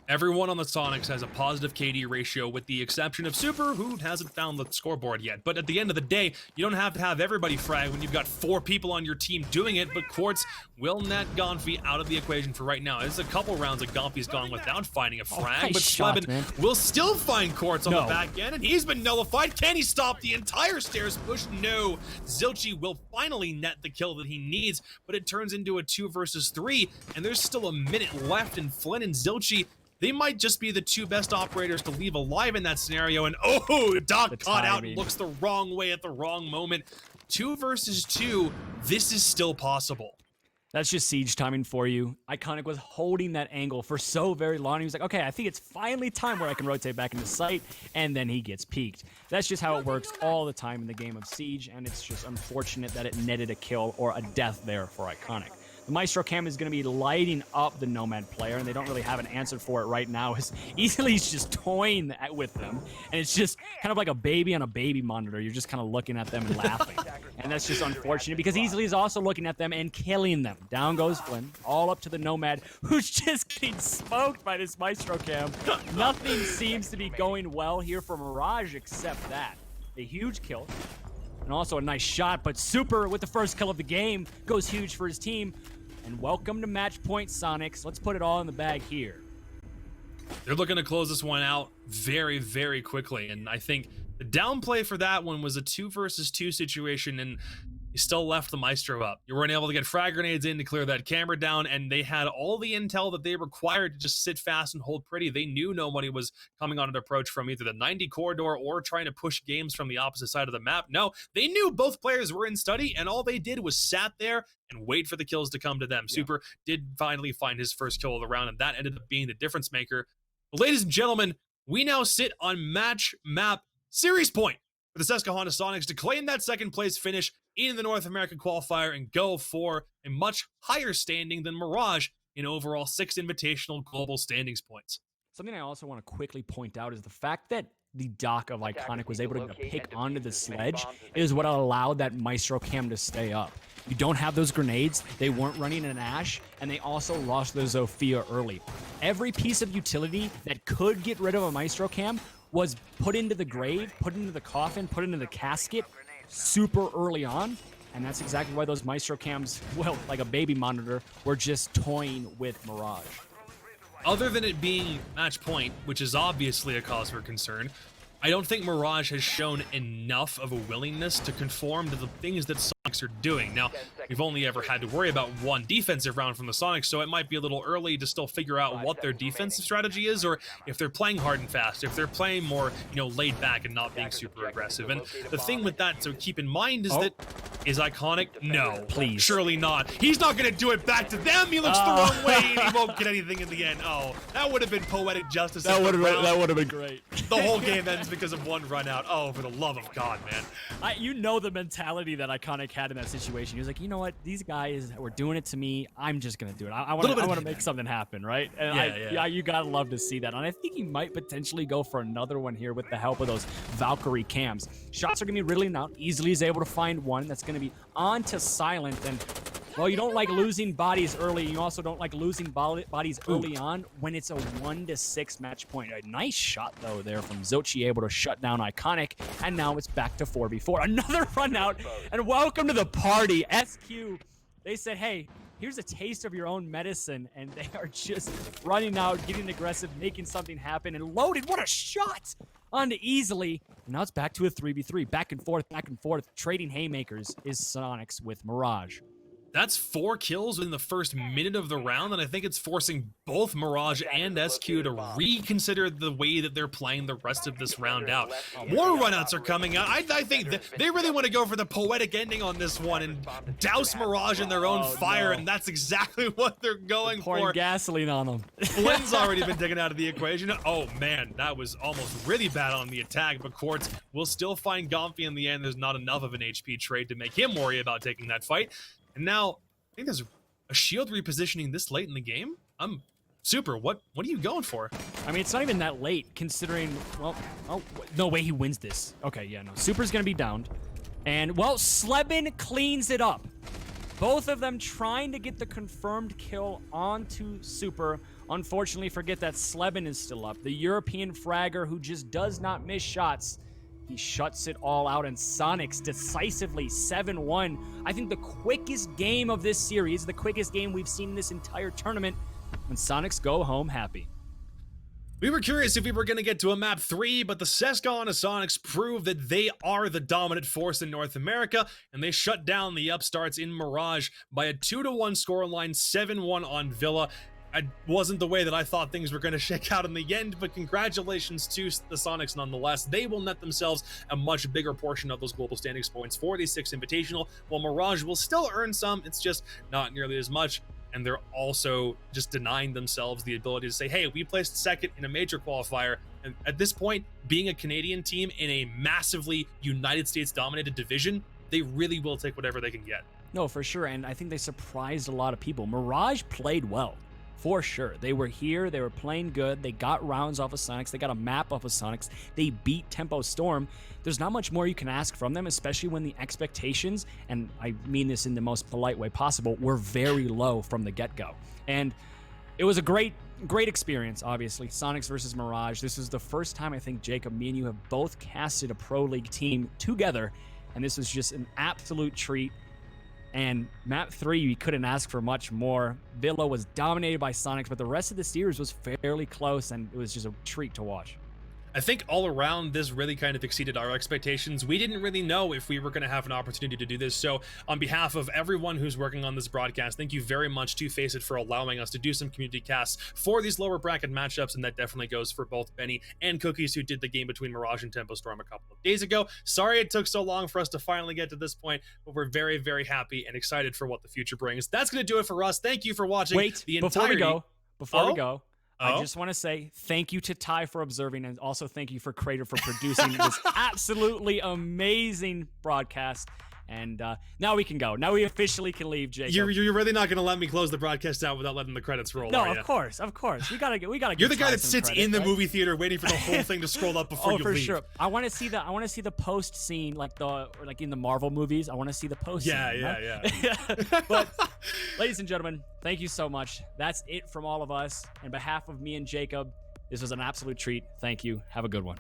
Everyone on the Soniqs has a positive KD ratio with the exception of Super, who hasn't found the scoreboard yet. But at the end of the day, you don't have to have everybody frag when you've got 4 people on your team doing it, but Quartz will net Gonfi out of the equation for right now. There's a couple rounds that Gonfi's gone without finding a frag, but Sleben will still find Quartz on the back end, and he's been nullified. Can he stop the entire stairs push? No. Zilchi will finally net the kill that he needs, but it turns into a 2 versus 3, and there's still a minute left, and Flynn and Zilchi, they might just be the 2 best operators to leave alive in that scenario. And oh, Doc caught out and looks the wrong way at the wrong moment. 2 versus 2, this is still possible. That's just Siege timing for you. Iconic was holding that angle for so very long. He was like, okay, I think it's finally time where I can rotate back into sight, and then he gets peeked. That's just how it works all the time in the game of Siege, and it's just unfortunate that it netted a kill or a death there for Iconic. The Maestro Cam is going to be lighting up the Nomad player, and they don't really have an answer for it right now. Easy's just toying with them, and it's just kind of like a baby on a baby monitor. You're just kind of looking at them and laughing. And that's just unfortunate because Easley is also looking at them and killing them. Down goes Flynn, all up to the Nomad, who's just getting smoked by this Maestro Cam. Nothing seems to be going well here for Mirage except that. A huge kill. And also a nice shot, but Super, with the first kill of the game, goes huge for his team. And welcome to match point, Soniqs. Let's put it all in the bag here. They're looking to close this one out very, very quickly. And I think the downplay for that one was a 2 versus 2 situation, and you still left the Maestro up. You weren't able to get frag grenades in to clear that camera down, and they had all the intel that they required to just sit fast and hold pretty. They knew nobody was coming on an approach from either the 90 corridor or trying to push games from the opposite side of the map. No, they knew both players were in study, and all they did was sat there and wait for the kills to come to them. Yeah. Super did finally find his first kill of the round, and that ended up being the difference maker. But ladies and gentlemen, we now sit on match map series point for the Susquehanna Soniqs to claim that second place finish in the North American Qualifier and go for a much higher standing than Mirage in overall 6 invitational global standings points. Something I also want to quickly point out is the fact that the dock of Iconic was able to pick onto the sledge is what allowed that Maestro cam to stay up. You don't have those grenades, they weren't running an Ash, and they also lost the Zofia early. Every piece of utility that could get rid of a Maestro cam was put into the grave, put into the coffin, put into the casket super early on, and that's exactly why those Maestro cams, well, like a baby monitor, were just toying with Mirage. Other than it being match point, which is obviously a cause for concern, I don't think Mirage has shown enough of a willingness to conform to the things that Soniqs are doing. Now, we've only ever had to worry about one defensive round from the Soniqs, so it might be a little early to still figure out what their defensive strategy is, or if they're playing hard and fast, if they're playing more, laid back and not being super aggressive. And the thing with that to keep in mind is that, is Iconic? No, please. Surely not. He's not going to do it back to them. He looks the wrong way, and he won't get anything in the end. Oh, that would have been poetic justice. That would have been great. The whole game ends because of one run out. Oh, for the love of God, man. You know the mentality that Iconic had in that situation. He was like, you know what? These guys were doing it to me. I'm just going to do it. I want to make something happen, right? And yeah, you got to love to see that. And I think he might potentially go for another one here with the help of those Valkyrie cams. Shots are going to be riddling out. Easily is able to find one that's going to be on to silent. And well, you don't like losing bodies early. You also don't like losing bodies early on when it's a 1-6 match point. A nice shot, though, there from Xochi, able to shut down Iconic. And now it's back to 4v4. Another run out. And welcome to the party. SQ, they said, hey, here's a taste of your own medicine. And they are just running out, getting aggressive, making something happen. And loaded. What a shot! Onto easily. Now it's back to a 3v3. Back and forth. Trading haymakers is Soniqs with Mirage. That's 4 kills in the first minute of the round, and I think it's forcing both Mirage and SQ to reconsider the way that they're playing the rest of this round out. More runouts are coming out. I think they really want to go for the poetic ending on this one and douse Mirage in their own fire, and that's exactly what they're going for. Pouring gasoline on them. Flynn's already been taken out of the equation. Oh man, that was almost really bad on the attack, but Quartz will still find Gomfy in the end. There's not enough of an HP trade to make him worry about taking that fight. And now, I think there's a shield repositioning this late in the game. Super, what are you going for? I mean, it's not even that late, considering, well, no way he wins this. Okay, yeah, no. Super's gonna be downed. And, well, Slebin cleans it up. Both of them trying to get the confirmed kill onto Super. Unfortunately, forget that Slebin is still up. The European fragger who just does not miss shots. He shuts it all out, and Soniqs decisively 7-1. I think the quickest game of this series, the quickest game we've seen in this entire tournament, and Soniqs go home happy. We were curious if we were going to get to a map 3, but the Susquehanna Soniqs prove that they are the dominant force in North America, and they shut down the upstarts in Mirage by a 2-1 scoreline, 7-1 on Villa. It wasn't the way that I thought things were going to shake out in the end, but congratulations to the Soniqs nonetheless. They will net themselves a much bigger portion of those global standings points for the 6 invitational, while Mirage will still earn some. It's just not nearly as much, and they're also just denying themselves the ability to say, hey, we placed second in a major qualifier. And at this point, being a Canadian team in a massively United States dominated division, they really will take whatever they can get. No, for sure, and I think they surprised a lot of people. Mirage played well. For sure. They were here. They were playing good. They got rounds off of Soniqs. They got a map off of Soniqs. They beat Tempo Storm. There's not much more you can ask from them, especially when the expectations, and I mean this in the most polite way possible, were very low from the get-go. And it was a great experience, obviously. Soniqs versus Mirage. This is the first time I think, Jacob, me and you have both casted a Pro League team together, and this was just an absolute treat. And map 3, we couldn't ask for much more. Villa was dominated by Soniqs, but the rest of the series was fairly close, and it was just a treat to watch. I think all around this really kind of exceeded our expectations. We didn't really know if we were going to have an opportunity to do this. So on behalf of everyone who's working on this broadcast, thank you very much to Face It for allowing us to do some community casts for these lower bracket matchups. And that definitely goes for both Benny and Cookies, who did the game between Mirage and Tempo Storm a couple of days ago. Sorry it took so long for us to finally get to this point, but we're very, very happy and excited for what the future brings. That's going to do it for us. Thank you for watching. Wait, the before we go, Oh? I just want to say thank you to Ty for observing, and also thank you for Crater for producing this absolutely amazing broadcast. And now we can go. Now we officially can leave, Jacob. You're really not going to let me close the broadcast out without letting the credits roll, No, are of course. We gotta. You're the guy that sits credit, in the right? movie theater waiting for the whole thing to scroll up before you for leave. sure. I want to see the post scene, like in the Marvel movies. I want to see the post. Yeah, scene, yeah. But ladies and gentlemen, thank you so much. That's it from all of us. On behalf of me and Jacob, this was an absolute treat. Thank you. Have a good one.